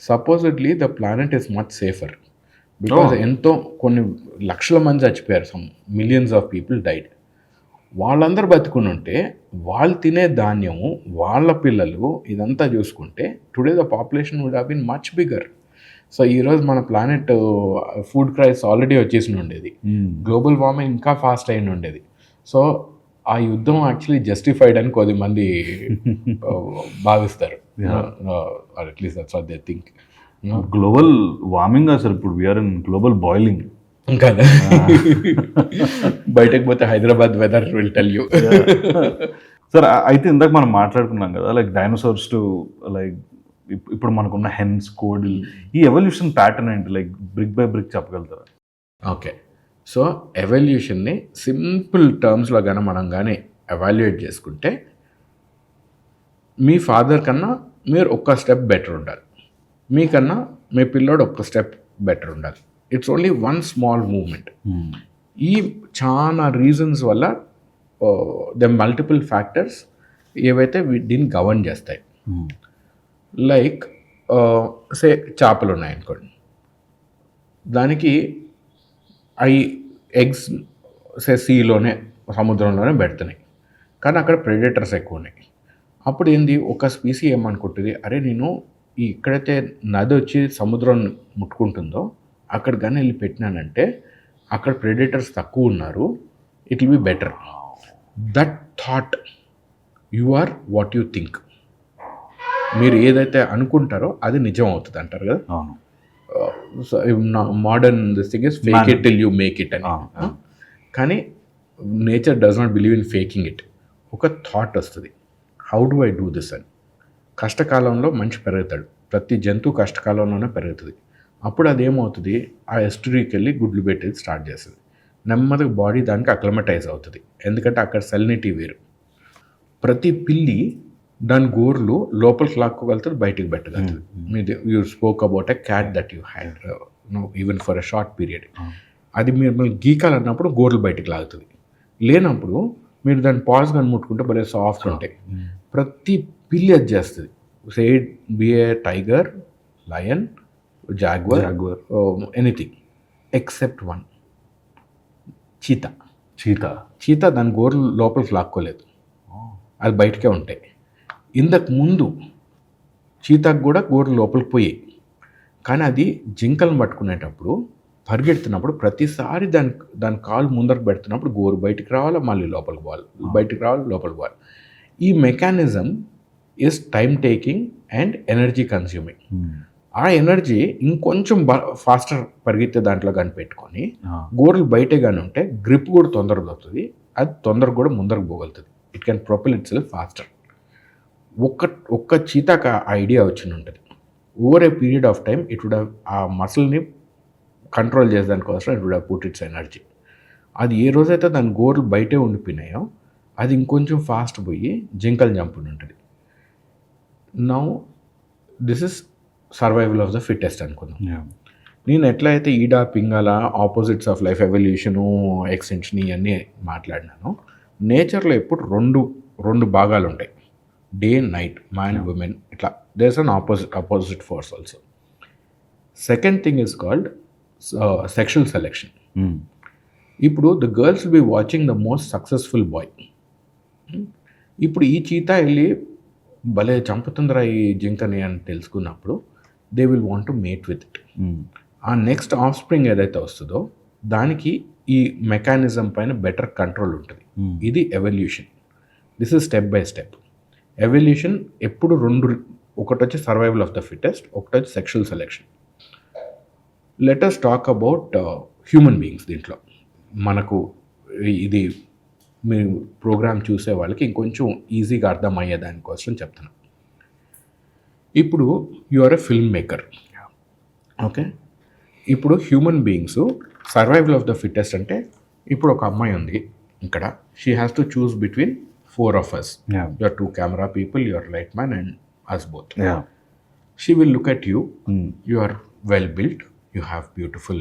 supposedly the planet is much safer, because ఎంతో కొన్ని లక్షల మంది చచ్చిపోయారు, some millions of people died. వాళ్ళందరూ బతుకుని ఉంటే వాళ్ళు తినే ధాన్యము, వాళ్ళ పిల్లలు, ఇదంతా చూసుకుంటే today the population would have been much bigger. So ఈరోజు మన ప్లానెట్ ఫుడ్ క్రైసిస్ ఆల్రెడీ వచ్చేసి ఉండేది, గ్లోబల్ వార్మింగ్ ఇంకా ఫాస్ట్ అయిన ఉండేది. సో ఆ యుద్ధం యాక్చువల్లీ జస్టిఫైడ్ అని కొద్దిమంది భావిస్తారు. At least that's what they think. Global warming అసలు ఇప్పుడు వీఆర్ ఇన్ గ్లోబల్ బాయిలింగ్ కదా. బయటకు పోతే Hyderabad weather will tell you. Sir అయితే ఇందాక మనం మాట్లాడుకున్నాం కదా, లైక్ డైనోసార్స్ టు లైక్ ఇప్పుడు మనకున్న హెన్స్, కోడిల్, ఈ ఎవల్యూషన్ ప్యాటర్న్ ఏంటి? లైక్ బ్రిక్ బై బ్రిక్ చెప్పగలుగుతారా? ఓకే. సో, ఎవల్యూషన్‌ని సింపుల్ టర్మ్స్‌లో మనం గాని ఎవాల్యుయేట్ చేసుకుంటే, మీ ఫాదర్ కన్నా మీరు ఒక్క స్టెప్ బెటర్ ఉండాలి. మీకన్నా మీ పిల్లోడు ఒక్క స్టెప్ బెటర్ ఉండాలి. It's only one small movement. ఈ చాలా రీజన్స్ వల్ల ద మల్టిపుల్ ఫ్యాక్టర్స్ ఏవైతే దీన్ని గవర్న్ చేస్తాయి. లైక్ సే చేపలు ఉన్నాయనుకోండి, దానికి అవి ఎగ్స్ సీలోనే సముద్రంలోనే పెడుతున్నాయి, కానీ అక్కడ ప్రెడేటర్స్ ఎక్కువ ఉన్నాయి. అప్పుడు ఏంది, ఒక స్పీసీ ఏమనుకుంటుంది, అరే నేను ఎక్కడైతే నది వచ్చి సముద్రం ముట్టుకుంటుందో అక్కడ కానీ వెళ్ళి పెట్టినానంటే అక్కడ ప్రెడేటర్స్ తక్కువ ఉన్నారు, it will be better. That thought you are what you think. మీరు ఏదైతే అనుకుంటారో అది నిజం అవుతుంది అంటారు కదా. Modern this thing is fake it till you make it అని. కానీ nature does not believe in faking it. ఒక థాట్ వస్తుంది, how do I do this అని. కష్టకాలంలో మనిషి పెరుగుతాడు, ప్రతి జంతువు కష్టకాలంలోనే పెరుగుతుంది. అప్పుడు అదేమవుతుంది, ఆ ఎస్టరీకి వెళ్ళి గుడ్లు పెట్టేది స్టార్ట్ చేస్తుంది. నెమ్మదిగా బాడీ దానికి అక్లమటైజ్ అవుతుంది, ఎందుకంటే అక్కడ సెలినిటీ వేరు. ప్రతి పిల్లి దాని గోర్లు లోపలికి లాక్కోగలుగుతుంది, బయటికి పెట్టగలుగుతుంది. మీరు you spoke about a cat that you had even for a short period. అది మీరు గీకాలన్నప్పుడు గోర్లు బయటికి లాగుతుంది. లేనప్పుడు మీరు దాన్ని పాజ్ కానీ ముట్టుకుంటే భలే సాఫ్ట్ ఉంటాయి. ప్రతి పిల్లి అది చేస్తుంది. Say be a tiger, lion, jaguar, anything except one, cheetah దాని గోర్లు లోపలికి లాక్కోలేదు, అది బయటకే ఉంటాయి. ఇంతకు ముందు చీతాకు కూడా గోర్లు లోపలికి పోయాయి, కానీ అది జింకలను పట్టుకునేటప్పుడు పరిగెడుతున్నప్పుడు ప్రతిసారి దాని కాలు ముందరకు పెడుతున్నప్పుడు గోరు బయటికి రావాలి, మళ్ళీ లోపలికి పోవాలి, బయటికి రావాలి, లోపలికి పోవాలి. ఈ mechanism is time taking and energy consuming. ఆ ఎనర్జీ ఇంకొంచెం ఫాస్టర్ పరిగెత్తే దాంట్లో కానీ పెట్టుకొని గోర్లు బయటే కానీ ఉంటే గ్రిప్ కూడా తొందరగా అవుతుంది, అది తొందరగా కూడా ముందరకు పోగలుగుతుంది. It can propel itself faster. ఒక్క చీతాకు ఆ ఐడియా వచ్చి ఉంటుంది. Over a period of time it would have ఆ మసిల్ని కంట్రోల్ చేసేదానికి కోసం it would have put its energy. అది ఏ రోజైతే దాని గోర్లు బయటే ఉండిపోయినాయో అది ఇంకొంచెం ఫాస్ట్ పోయి జింకలు చంపుని ఉంటుంది. Now this is survival of the fittest అనుకుందాం. నేను ఎట్లయితే Ida Pingala opposites of life evolution extension ఇవన్నీ మాట్లాడినాను, నేచర్లో ఎప్పుడు రెండు భాగాలు ఉంటాయి, డే నైట్, మ్యాన్ ఉమెన్, ఇట్లా there is an opposite force also. Second thing is called sexual selection. ఇప్పుడు the girls will be watching the most successful boy. ఇప్పుడు ఈ చీతా వెళ్ళి భలే చంపుతుందిరా ఈ జింకని అని తెలుసుకున్నప్పుడు they will want to mate with it. ఆ నెక్స్ట్ ఆఫ్ స్ప్రింగ్ ఏదైతే వస్తుందో దానికి ఈ మెకానిజం పైన బెటర్ కంట్రోల్ ఉంటుంది. ఇది evolution. This is step by step. Evolution ఎప్పుడు ఒకటి వచ్చి సర్వైవల్ ఆఫ్ ద ఫిట్టెస్ట్, ఒకటి వచ్చి sexual selection. Let us talk about human beings. దీంట్లో మనకు ఇది మీ ప్రోగ్రామ్ చూసే వాళ్ళకి ఇంకొంచెం ఈజీగా అర్థమయ్యే దానికోసం చెప్తున్నాను. ఇప్పుడు you are a film maker, okay. ఇప్పుడు human beings survival of the fittest అంటే, ఇప్పుడు ఒక అమ్మాయి ఉంది ఇక్కడ, she has to choose between 4 of us. You are 2 camera people, you are light man and us both. She will look at you, you are well built, you have beautiful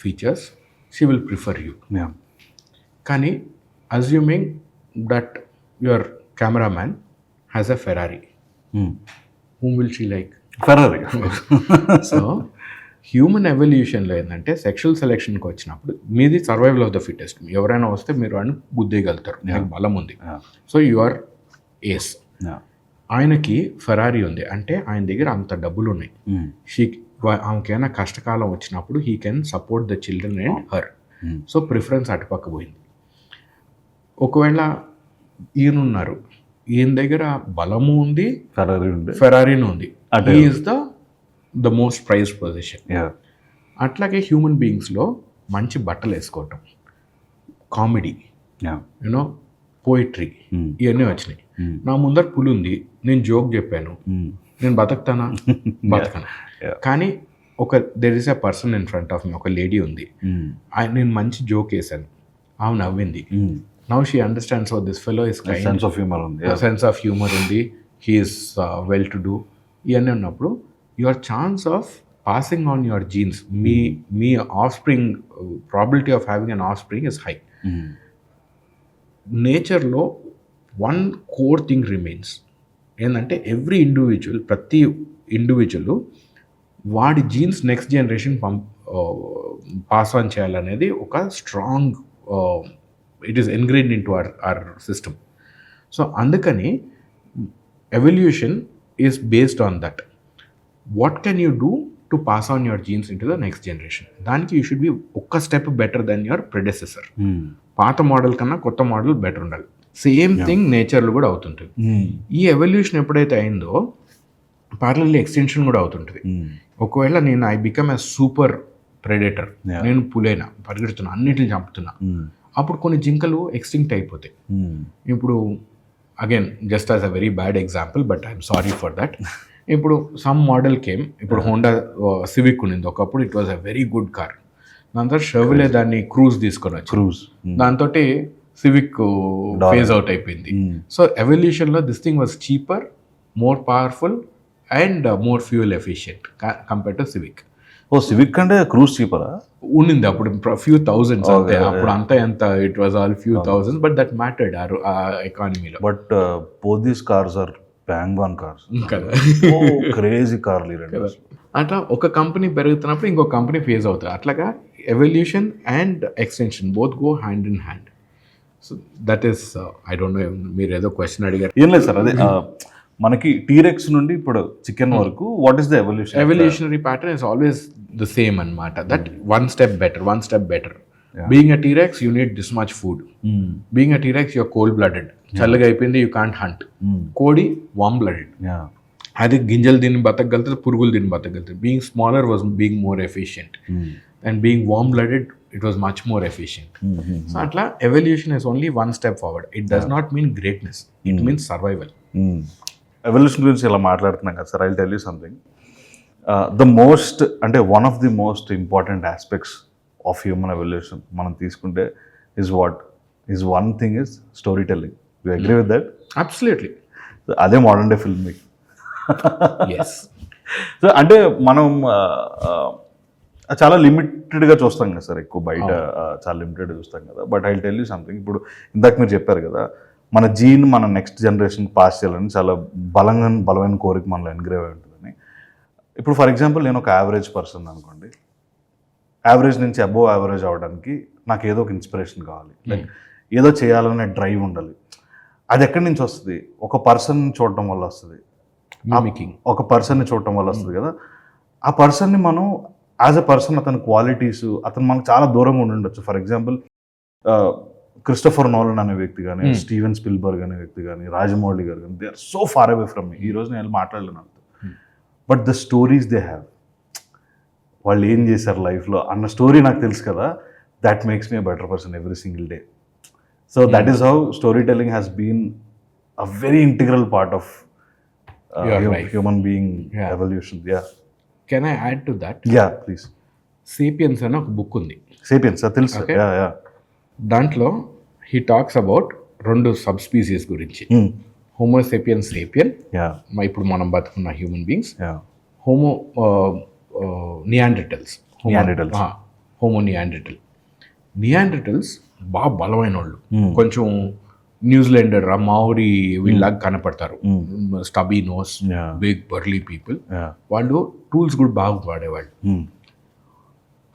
features, she will prefer you. Kani assuming that your cameraman has a Ferrari, whom will she like? Ferrari. So human ఎవల్యూషన్లో ఏంటంటే sexual సెలెక్షన్కి వచ్చినప్పుడు మీది survival of the fittest. ఎవరైనా వస్తే మీరు అని గుద్దేయగలుగుతారు, మీకు బలం ఉంది, సో యు ఆర్ ఏస్. ఆయనకి ఫెరారీ ఉంది అంటే ఆయన దగ్గర అంత డబ్బులు ఉన్నాయి. ఆమెకైనా కష్టకాలం వచ్చినప్పుడు he can support the children and her. So preference అటుపక్క పోయింది. ఒకవేళ ఈయనున్నారు, ఈయన దగ్గర బలము ఉంది, ఫెరారీను ఉంది, is the most prize position. అట్లాగే హ్యూమన్ బీయింగ్స్లో మంచి బట్టలు వేసుకోవటం, కామెడీ, యూనో పోయిట్రీ, ఇవన్నీ వచ్చినాయి. నా ముందర పులి ఉంది, నేను జోక్ చెప్పాను, నేను బతుకుతానా? బతకను. కానీ there is a person in front of me, ఒక లేడీ ఉంది, నేను మంచి జోక్ వేసాను, ఆమె నవ్వింది. Now she understands how this fellow is kind, sense of humour ఉంది, సెన్స్ ఆఫ్ హ్యూమర్ ఉంది, హీఈస్ వెల్ టు డూ, ఇవన్నీ ఉన్నప్పుడు your chance of passing on your genes, మీ offspring probability of having an offspring is high. నేచర్లో one core thing remains, ఏంటంటే every individual, ప్రతి individual వాడి genes next generation pass on చేయాలనేది ఒక strong, it is engrained into our system. So అందుకని evolution is based on that. What can you do to pass on your genes into the next generation? దానికి you should be ఒక్క step better than your predecessor. పాత model కన్నా కొత్త model better ఉండాలి. Same thing నేచర్లో కూడా అవుతుంటుంది. ఈ ఎవల్యూషన్ ఎప్పుడైతే అయిందో పార్లర్లీ ఎక్స్టెన్షన్ కూడా అవుతుంటుంది. ఒకవేళ నేను I become a super predator, నేను పులైనా పరిగెడుతున్నా, అన్నిటిని చంపుతున్నా, అప్పుడు కొన్ని జింకలు ఎక్స్టింక్ట్ అయిపోతాయి. ఇప్పుడు again just as a very bad example, but I'm sorry for that. ఇప్పుడు సమ్ మోడల్ కేమ్, ఇప్పుడు హోండా సివిక్ ఉన్నింది ఒకప్పుడు, it was a very good car. దాని తర్వాత షెవ్రలే దాన్ని క్రూజ్ తీసుకొని వచ్చి, దాంతో సివిక్ ఫేజ్ అవుట్ అయిపోయింది. సో ఎవల్యూషన్లో this thing was cheaper, more powerful and more fuel efficient compare to Civic. ఓ సివిక్ అంటే క్రూజ్ చీపరా ఉండింది అప్పుడు, ఫ్యూ థౌజండ్స్ అంతే. అప్పుడు అంతా ఎంత, it was all few thousands, but that mattered ఆ ఎకానమీలో. But both these cars are bang on cars కదా, క్రేజీ కార్లు రెండు. అట్లా ఒక కంపెనీ పెరుగుతున్నప్పుడు ఇంకో కంపెనీ ఫేజ్ అవుతుంది. అట్లాగా evolution and extension both go hand in hand. So that is, I don't no, మీరు ఏదో క్వశ్చన్ అడిగారు. ఏం లేదు సార్, అదే మనకి టీరెక్స్ నుండి ఇప్పుడు చికెన్ వరకు what is the evolution? Evolutionary pattern is always the same అన్నమాట. That one step better. Being a T rex you need this much food. Being a T rex you're cold blooded, చల్లగా అయిపోయింది, you can't hunt. కోడి వామ్ blooded, అది గింజలు దీన్ని బతకగలుగుతుంది, పురుగులు దీన్ని బతకగలుగుతుంది. Being smaller was being more efficient, and being warm blooded it was much more efficient. So atla evolution is only one step forward. It does not mean greatness, it means survival. Evolution గురించి ఇలా మాట్లాడుతున్నాం కదా sir, I will tell you something. The most, అంటే one of the most important aspects of human evolution మనం తీసుకుంటే is one thing is storytelling. You agree with that? Absolutely. అదే modern day film making. Yes. So అంటే మనం చాలా లిమిటెడ్గా చూస్తాం కదా సార్, ఎక్కువ బయట చాలా లిమిటెడ్గా చూస్తాం కదా. But I tell you something, ఇప్పుడు ఇందాక మీరు చెప్పారు కదా, మన జీన్ మన నెక్స్ట్ జనరేషన్కి పాస్ చేయాలని చాలా బలమైన కోరిక మనలో ఎన్గ్రేవ్ అయి ఉంటుందని. ఇప్పుడు ఫర్ ఎగ్జాంపుల్ నేను ఒక యావరేజ్ పర్సన్ అనుకోండి, యావరేజ్ నుంచి అబోవ్ యావరేజ్ అవ్వడానికి నాకు ఏదో ఒక ఇన్స్పిరేషన్ కావాలి, లైక్ ఏదో చేయాలనే డ్రైవ్ ఉండాలి. అది ఎక్కడి నుంచి వస్తుంది? ఒక పర్సన్ చూడటం వల్ల వస్తుంది, ఒక పర్సన్ని చూడటం వల్ల వస్తుంది కదా. ఆ పర్సన్ని మనం యాజ్ ఎ పర్సన్, అతని క్వాలిటీస్, అతను మనకు చాలా దూరంగా ఉండి ఉండొచ్చు. ఫర్ ఎగ్జాంపుల్ క్రిస్టోఫర్ నోలన్ అనే వ్యక్తి కానీ, స్టీవెన్ స్పిల్బర్గ్ అనే వ్యక్తి కానీ, రాజమౌళి గారు కానీ, they are so far away from me. ఈ రోజు నేను మాట్లాడలేను అంత. But the stories they have, వాళ్ళు ఏం చేశారు లైఫ్లో అన్న స్టోరీ నాకు తెలుసు కదా. That makes me a better person every single day. So that is how story telling has been a very integral part of human being evolution. Can I add to that? Yeah, please. Sapiens అని ఒక book ఉంది. Sapiens, తెలుసు. దాంట్లో he talks about రెండు subspecies గురించి. Homo sapiens sapien, ఇప్పుడు మనం బతుకున్న human beings. Homo Neanderthals, Homo Neanderthals బాగా బలమైన వాళ్ళు, కొంచెం న్యూజిలాండర్ మావోరీ వీళ్ళలాగా కనపడతారు. Stubby nose, big burly people. వాళ్ళు టూల్స్ కూడా బాగా వాడేవాళ్ళు.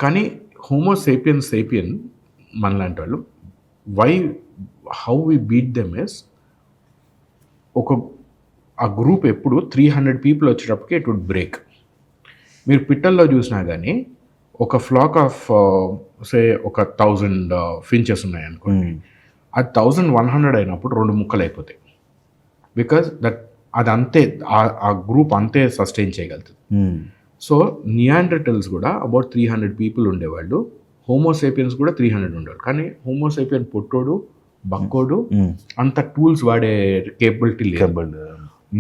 కానీ హోమో సేపియన్ మనలాంటి వాళ్ళు, how we beat them is, ఆ గ్రూప్ ఎప్పుడు 300 పీపుల్ వచ్చేటప్పటికి ఇట్ వుడ్ బ్రేక్. మీరు పిట్టల్లో చూసినా కానీ ఒక ఫ్లాక్ ఆఫ్ సే ఒక 1000 ఫించెస్ ఉన్నాయనుకోండి, అది 1100 అయినప్పుడు 2 ముక్కలు అయిపోతాయి. బికాజ్ అది అంతే, ఆ గ్రూప్ అంతే సస్టైన్ చేయగలుగుతుంది. సో నియాండర్టల్స్ కూడా అబౌట్ 300 పీపుల్ ఉండేవాళ్ళు, హోమోసేపియన్స్ కూడా 300 ఉండేవాళ్ళు. కానీ హోమోసేపియన్ పొట్టోడు, బక్కోడు అంత టూల్స్ వాడే కేపబిలిటీ లేదు.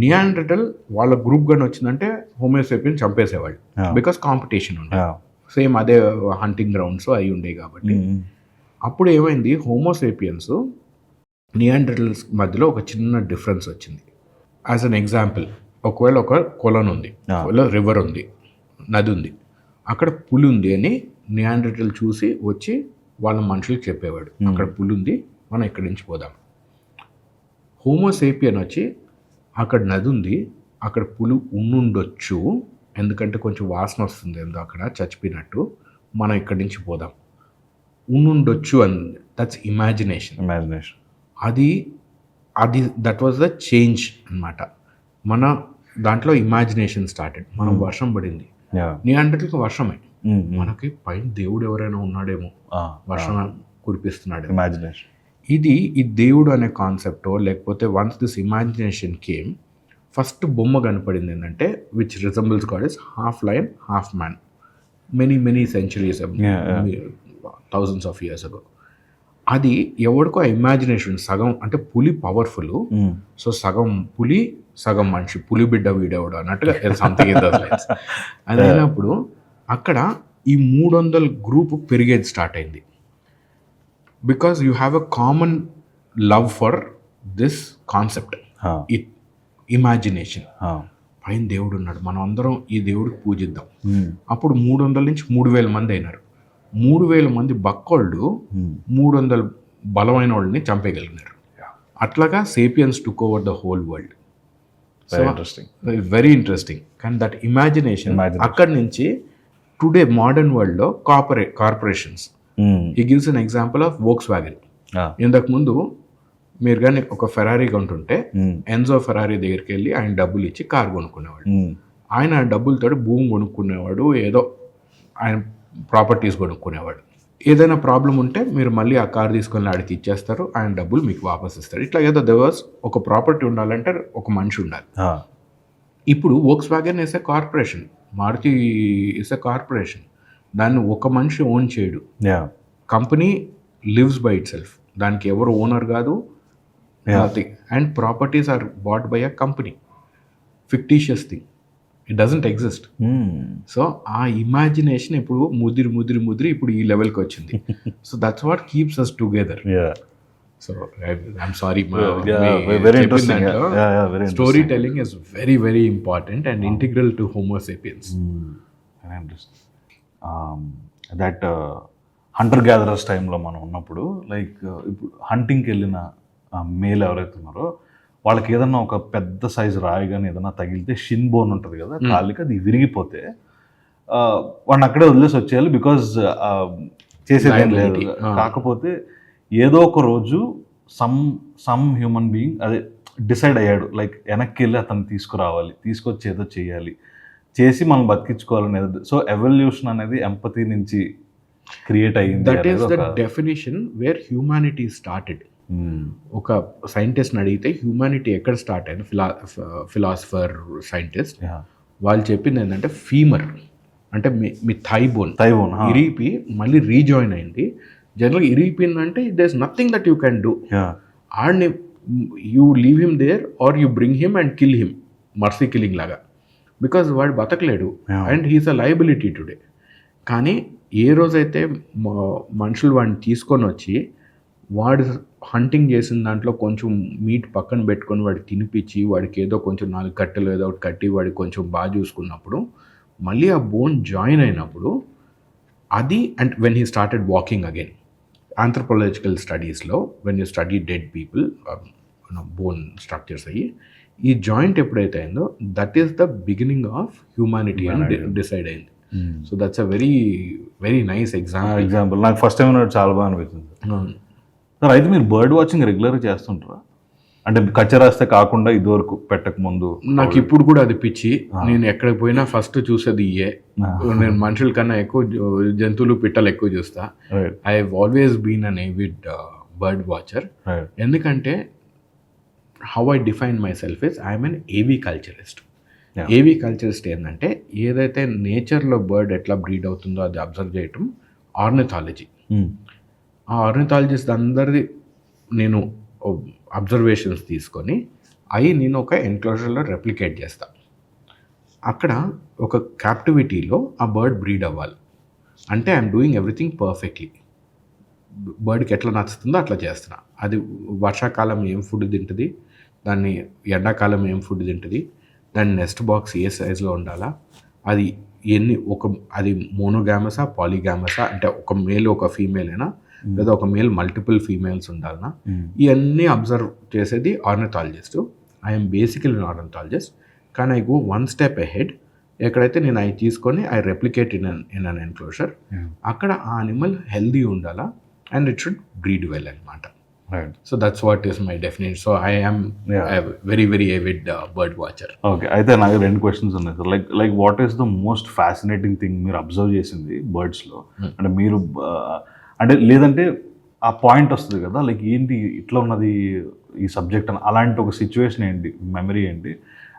నియాండర్టల్ వాళ్ళ గ్రూప్ గన్ వచ్చిందంటే హోమోసేపియన్ చంపేసేవాళ్ళు, Yeah. బికాస్ కాంపిటీషన్ ఉండే, Yeah. సేమ్ అదే హంటింగ్ గ్రౌండ్స్ అయి ఉండే కాబట్టి. అప్పుడు ఏమైంది, హోమోసేపియన్స్ నియాండర్టల్స్ మధ్యలో ఒక చిన్న డిఫరెన్స్ వచ్చింది. యాజ్ అన్ ఎగ్జాంపుల్, ఒకవేళ ఒక కొలను ఉంది, ఒకవేళ రివర్ ఉంది, నది ఉంది, అక్కడ పులి ఉంది అని నియాండర్టల్ చూసి వచ్చి వాళ్ళ మనుషులకు చెప్పేవాడు, అక్కడ పులి ఉంది, మనం ఇక్కడి నుంచి పోదాం. హోమోసేపియన్ వచ్చి అక్కడ నది ఉంది, అక్కడ పులి ఉండుండొచ్చు, ఎందుకంటే కొంచెం వాసన వస్తుంది ఏందో అక్కడ చచ్చిపోయినట్టు, మనం ఇక్కడి నుంచి పోదాం. ఉండుండొచ్చు అని, దట్స్ ఇమాజినేషన్. అది దట్ వాజ్ ద చేంజ్ అన్నమాట. మన దాంట్లో ఇమాజినేషన్ స్టార్టెడ్. మనం వర్షం పడింది, నియాండర్టల్కి వర్షమే, మనకి పైన దేవుడు ఎవరైనా ఉన్నాడేమో వర్షం కురిపిస్తున్నాడు, ఇమాజినేషన్. ఇది ఈ దేవుడు అనే కాన్సెప్టో లేకపోతే once this imagination came, first బొమ్మ కనపడింది ఏంటంటే which resembles God is half lion half man, many centuries, thousands of years ago. అది ఎవరికో ఇమాజినేషన్, సగం అంటే పులి పవర్ఫుల్, సో సగం పులి సగం మనిషి, పులి బిడ్డ వీడేవాడు అన్నట్టుగా సంథింగ్ అది అయినప్పుడు అక్కడ ఈ 300 గ్రూప్ పెరిగేది స్టార్ట్ అయింది. Because you have a common love for this concept, imagination. పైన దేవుడు ఉన్నాడు, మనం అందరం ఈ దేవుడికి పూజిద్దాం. అప్పుడు 300 నుంచి 3000 మంది అయినారు. 3000 మంది బక్కోళ్ళు 300 బలమైన వాళ్ళని చంపేయగలిగినారు. అట్లాగా sapiens took over the whole world. Very interesting. కానీ దట్ ఇమాజినేషన్ అక్కడి నుంచి టుడే మోడర్న్ వరల్డ్లో corporations. He gives an example of Volkswagen. ఇంతకు ముందు మీరు కానీ ఒక ఫెరారీ కొంటుంటే ఎన్జో ఫెరారీ దగ్గరికి వెళ్ళి ఆయన డబ్బులు ఇచ్చి కార్ కొనుక్కునేవాడు. ఆయన డబ్బులతో భూమి కొనుక్కునేవాడు, ఏదో ఆయన ప్రాపర్టీస్ కొనుక్కునేవాడు. ఏదైనా ప్రాబ్లం ఉంటే మీరు మళ్ళీ ఆ కార్ తీసుకొని ఆడికి ఇచ్చేస్తారు, ఆయన డబ్బులు మీకు వాపస్ ఇస్తారు. ఇట్లా ఏదో దేవాస్ ఒక ప్రాపర్టీ ఉండాలంటే ఒక మనిషి ఉండాలి. ఇప్పుడు Volkswagen is a corporation, Maruti is a corporation. దాన్ని ఒక మనిషి ఓన్ చేయడు. Company lives by itself, దానికి ఎవరు ఓనర్ కాదు, nothing. And properties are bought by a company, fictitious thing, it doesn't exist. So ఆ ఇమాజినేషన్ ఇప్పుడు ముదిరి ఇప్పుడు ఈ లెవెల్కి వచ్చింది. So that's what keeps us together. So I'm sorry, story telling is very very important and integral to Homo sapiens. That Hunter gatherers టైంలో మనం ఉన్నప్పుడు, లైక్ ఇప్పుడు హంటింగ్కి వెళ్ళిన మేల్ ఎవరైతే ఉన్నారో వాళ్ళకి ఏదన్నా ఒక పెద్ద సైజు రాయి కానీ ఏదన్నా తగిలితే షిన్ బోన్ ఉంటుంది కదా కాళ్ళకి, అది విరిగిపోతే వాడిని అక్కడే వదిలేసి వచ్చేయాలి, బికాజ్ చేసేదేం లేదు. కాకపోతే ఏదో ఒక రోజు సమ్ హ్యూమన్ బీయింగ్ అదే డిసైడ్ అయ్యాడు, లైక్ వెనక్కి వెళ్ళి అతను తీసుకురావాలి, తీసుకొచ్చి ఏదో చేయాలి, చేసి మనం బతికించుకోవాలనేది. సో ఎవల్యూషన్ అనేది ఎంపతి నుంచి క్రియేట్ అయ్యింది. That is the definition where humanity started. ఒక సైంటిస్ట్ని అడిగితే హ్యూమానిటీ ఎక్కడ స్టార్ట్ అయింది, ఫిలాసఫర్ సైంటిస్ట్, వాళ్ళు చెప్పింది ఏంటంటే ఫీమర్ అంటే మీ థై బోన్ ఇరిపి మళ్ళీ రీజాయిన్ అయింది. జనరల్గా ఇరిగిపోయిందంటే there is nothing that you can do. ఆడిని you leave him there or you bring him and kill him, mercy killing లాగా, బికాజ్ వాడు బతకలేడు and he's a liability today. కానీ ఏ రోజైతే మనుషులు వాడిని తీసుకొని వచ్చి వాడు హంటింగ్ చేసిన దాంట్లో కొంచెం మీట్ పక్కన పెట్టుకొని వాడికి తినిపించి వాడికి ఏదో కొంచెం 4 కట్టెలు ఏదో ఒకటి కట్టి వాడికి కొంచెం బాగా చూసుకున్నప్పుడు మళ్ళీ ఆ బోన్ జాయిన్ అయినప్పుడు అది, and when he started walking again, anthropological స్టడీస్లో when you study dead people bone structures అయ్యి ఈ జాయింట్ ఎప్పుడైతే అయిందో that is the beginning of humanity అని డిసైడ్ అయింది. So that's a very very nice example. నాకు ఫస్ట్ టైం చాలా బాగా అనిపించింది. సార్ అయితే మీరు బర్డ్ వాచింగ్ రెగ్యులర్గా చేస్తుంటారా? అంటే కచ్చరాస్తే కాకుండా ఇదివరకు పెట్టక ముందు? నాకు ఇప్పుడు కూడా అది పిచ్చి. నేను ఎక్కడికి పోయినా ఫస్ట్ చూసేది నేను మనుషుల కన్నా ఎక్కువ జంతువులు పిట్టలు ఎక్కువ చూస్తా. I have always been an avid bird watcher. ఎందుకంటే how I define myself is I'm an aviculturist. ఏవీ కల్చరిస్ట్ ఏంటంటే ఏదైతే నేచర్లో బర్డ్ ఎట్లా బ్రీడ్ అవుతుందో అది అబ్జర్వ్ చేయటం ఆర్నిథాలజీ. ఆ ఆర్నిథాలజిస్ట్ అందరిది నేను అబ్జర్వేషన్స్ తీసుకొని అవి నేను ఒక ఎన్క్లోజర్లో రెప్లికేట్ చేస్తా. అక్కడ ఒక క్యాప్టివిటీలో ఆ బర్డ్ బ్రీడ్ అవ్వాలి. అంటే ఐఎమ్ డూయింగ్ ఎవ్రీథింగ్ పర్ఫెక్ట్లీ. బర్డ్కి ఎట్లా నచ్చుతుందో అట్లా చేస్తున్నా. అది వర్షాకాలం ఏం ఫుడ్ తింటుంది, దాన్ని ఎండాకాలం ఏం ఫుడ్ తింటుంది, దాని నెస్ట్ బాక్స్ ఏ సైజులో ఉండాలా, అది అది మోనోగామసా పాలీగామసా, అంటే ఒక మేల్ ఒక ఫీమేల్ అయినా లేదా ఒక మేల్ మల్టిపుల్ ఫీమేల్స్ ఉండాలన్నా, ఇవన్నీ అబ్జర్వ్ చేసేది ఆర్నిథాలజిస్ట్. ఐఎమ్ బేసికలీ ఆర్నిథాలజిస్ట్, కానీ ఐ గో 1 step ahead. ఎక్కడైతే నేను అవి తీసుకొని I replicate in an enclosure. అక్కడ ఆ అనిమల్ హెల్దీ ఉండాలా and it should breed well అనమాట. So that's what is my definition. So I am very very avid bird watcher. Okay, అయితే నాకు 2 questions ఉన్నాయి sir. Like what is the most fascinating thing మీరు observe చేసింది బర్డ్స్లో? అంటే మీరు అంటే లేదంటే ఆ పాయింట్ వస్తుంది కదా, లైక్ ఏంటి ఇట్లా ఉన్నది ఈ సబ్జెక్ట్ అని, అలాంటి ఒక సిచ్యువేషన్ ఏంటి, మెమరీ ఏంటి?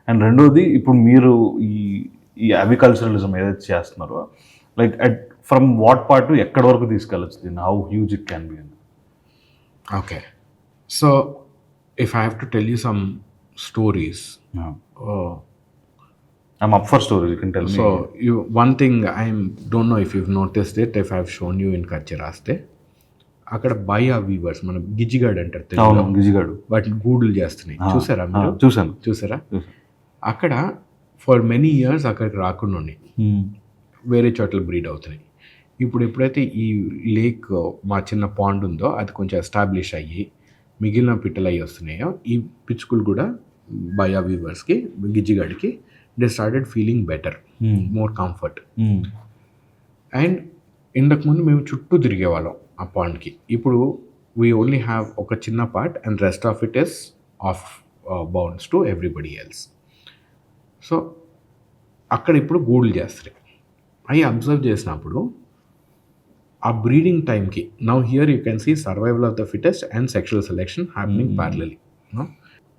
అండ్ రెండోది, ఇప్పుడు మీరు ఈ అవికల్చరలిజం ఏదైతే చేస్తున్నారో, like from what part to ఎక్కడి వరకు తీసుకెళ్ళచ్చు దీన్ని, how huge it can be అని? Okay, so if I have to tell you some stories, I'm up for story, you can tell me. So one thing I don't know if you've noticed it, if I've shown you in కచ్చిరాస్తే, అక్కడ baya weavers, మనం గిజిగాడు అంటారు తెలుగులో, గిజిగాడు, వాటిని గూడులు చేస్తున్నాయి. చూసారా మీరు? చూసారా? అక్కడ ఫర్ మెనీ ఇయర్స్ అక్కడికి రాకుండా ఉన్నాయి, వేరే చోట్ల బ్రీడ్ అవుతున్నాయి. ఇప్పుడు ఎప్పుడైతే ఈ లేక్, మా చిన్న పాండ్ ఉందో, అది కొంచెం ఎస్టాబ్లిష్ అయ్యి మిగిలిన పిట్టలు అయ్యి వస్తున్నాయో, ఈ పిచ్చుకలు కూడా బయా వీవర్స్కి, గిజిగాడికి they started feeling better, more comfort. And ఇంతకుముందు మేము చుట్టూ తిరిగేవాళ్ళం ఆ పాండ్కి. ఇప్పుడు వీ ఓన్లీ హ్యావ్ ఒక చిన్న part and rest of it is of bounds to everybody else. So అక్కడ ఇప్పుడు గూడులు చేస్తాయి. అవి అబ్జర్వ్ చేసినప్పుడు ఆ బ్రీడింగ్ టైంకి, now here you can see survival of the fittest and sexual selection happening parallelly.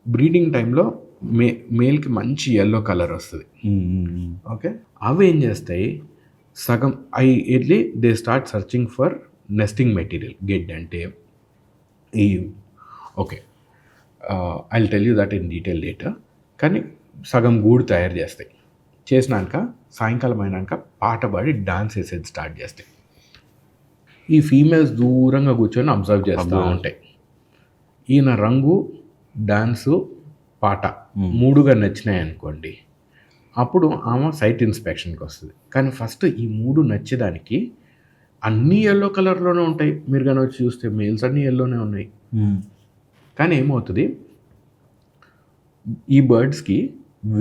Breeding టైంలో మేల్కి మంచి ఎల్లో కలర్ వస్తుంది. ఓకే, అవి ఏం చేస్తాయి, సగం అవి వెళ్ళి they start searching for nesting material. గెడ్ అంటే ఈ okay, I will tell you that in detail later. కానీ సగం గూడు తయారు చేస్తాయి. చేసినాక సాయంకాలం అయినాక పాట పాడి డాన్స్ వేసేది స్టార్ట్ చేస్తాయి. ఈ ఫీమేల్స్ దూరంగా కూర్చొని అబ్జర్వ్ చేస్తూ ఉంటాయి. ఈయన రంగు, డాన్సు, పాట మూడుగా నచ్చినాయి అనుకోండి, అప్పుడు ఆమె సైట్ ఇన్స్పెక్షన్కి వస్తుంది. కానీ ఫస్ట్ ఈ మూడు నచ్చేదానికి అన్నీ ఎల్లో కలర్లోనే ఉంటాయి. మీరు కానీ వచ్చి చూస్తే మేల్స్ అన్నీ ఎల్లోనే ఉన్నాయి. కానీ ఏమవుతుంది, ఈ బర్డ్స్కి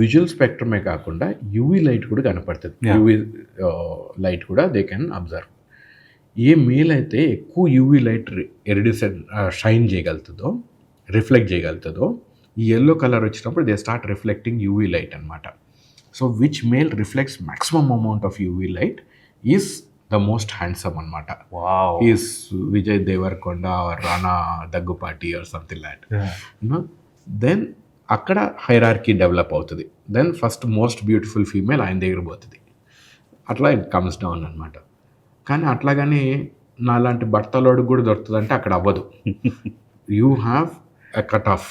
విజువల్ స్పెక్ట్రమే కాకుండా యూవీ లైట్ కూడా కనపడుతుంది. యూవీ లైట్ కూడా దే కెన్ అబ్జర్వ్. ఏ మేల్ అయితే ఎక్కువ యూవీ లైట్ షైన్ చేయగలుగుతుందో, రిఫ్లెక్ట్ చేయగలుగుతుందో, ఈ ఎల్లో కలర్ వచ్చినప్పుడు they start reflecting UV light అనమాట. So which male reflects maximum amount of UV light is the most handsome అనమాట. Is Vijay Devarakonda or Rana Daggubati or something like. Then అక్కడ hierarchy develop అవుతుంది. Then first most beautiful female ఆయన దగ్గర పోతుంది. అట్లా it comes down అనమాట. కానీ అట్లాగని నాలాంటి భర్తలోడు కూడా దొరుకుతుంది అంటే అక్కడ అవ్వదు. You have a cut off.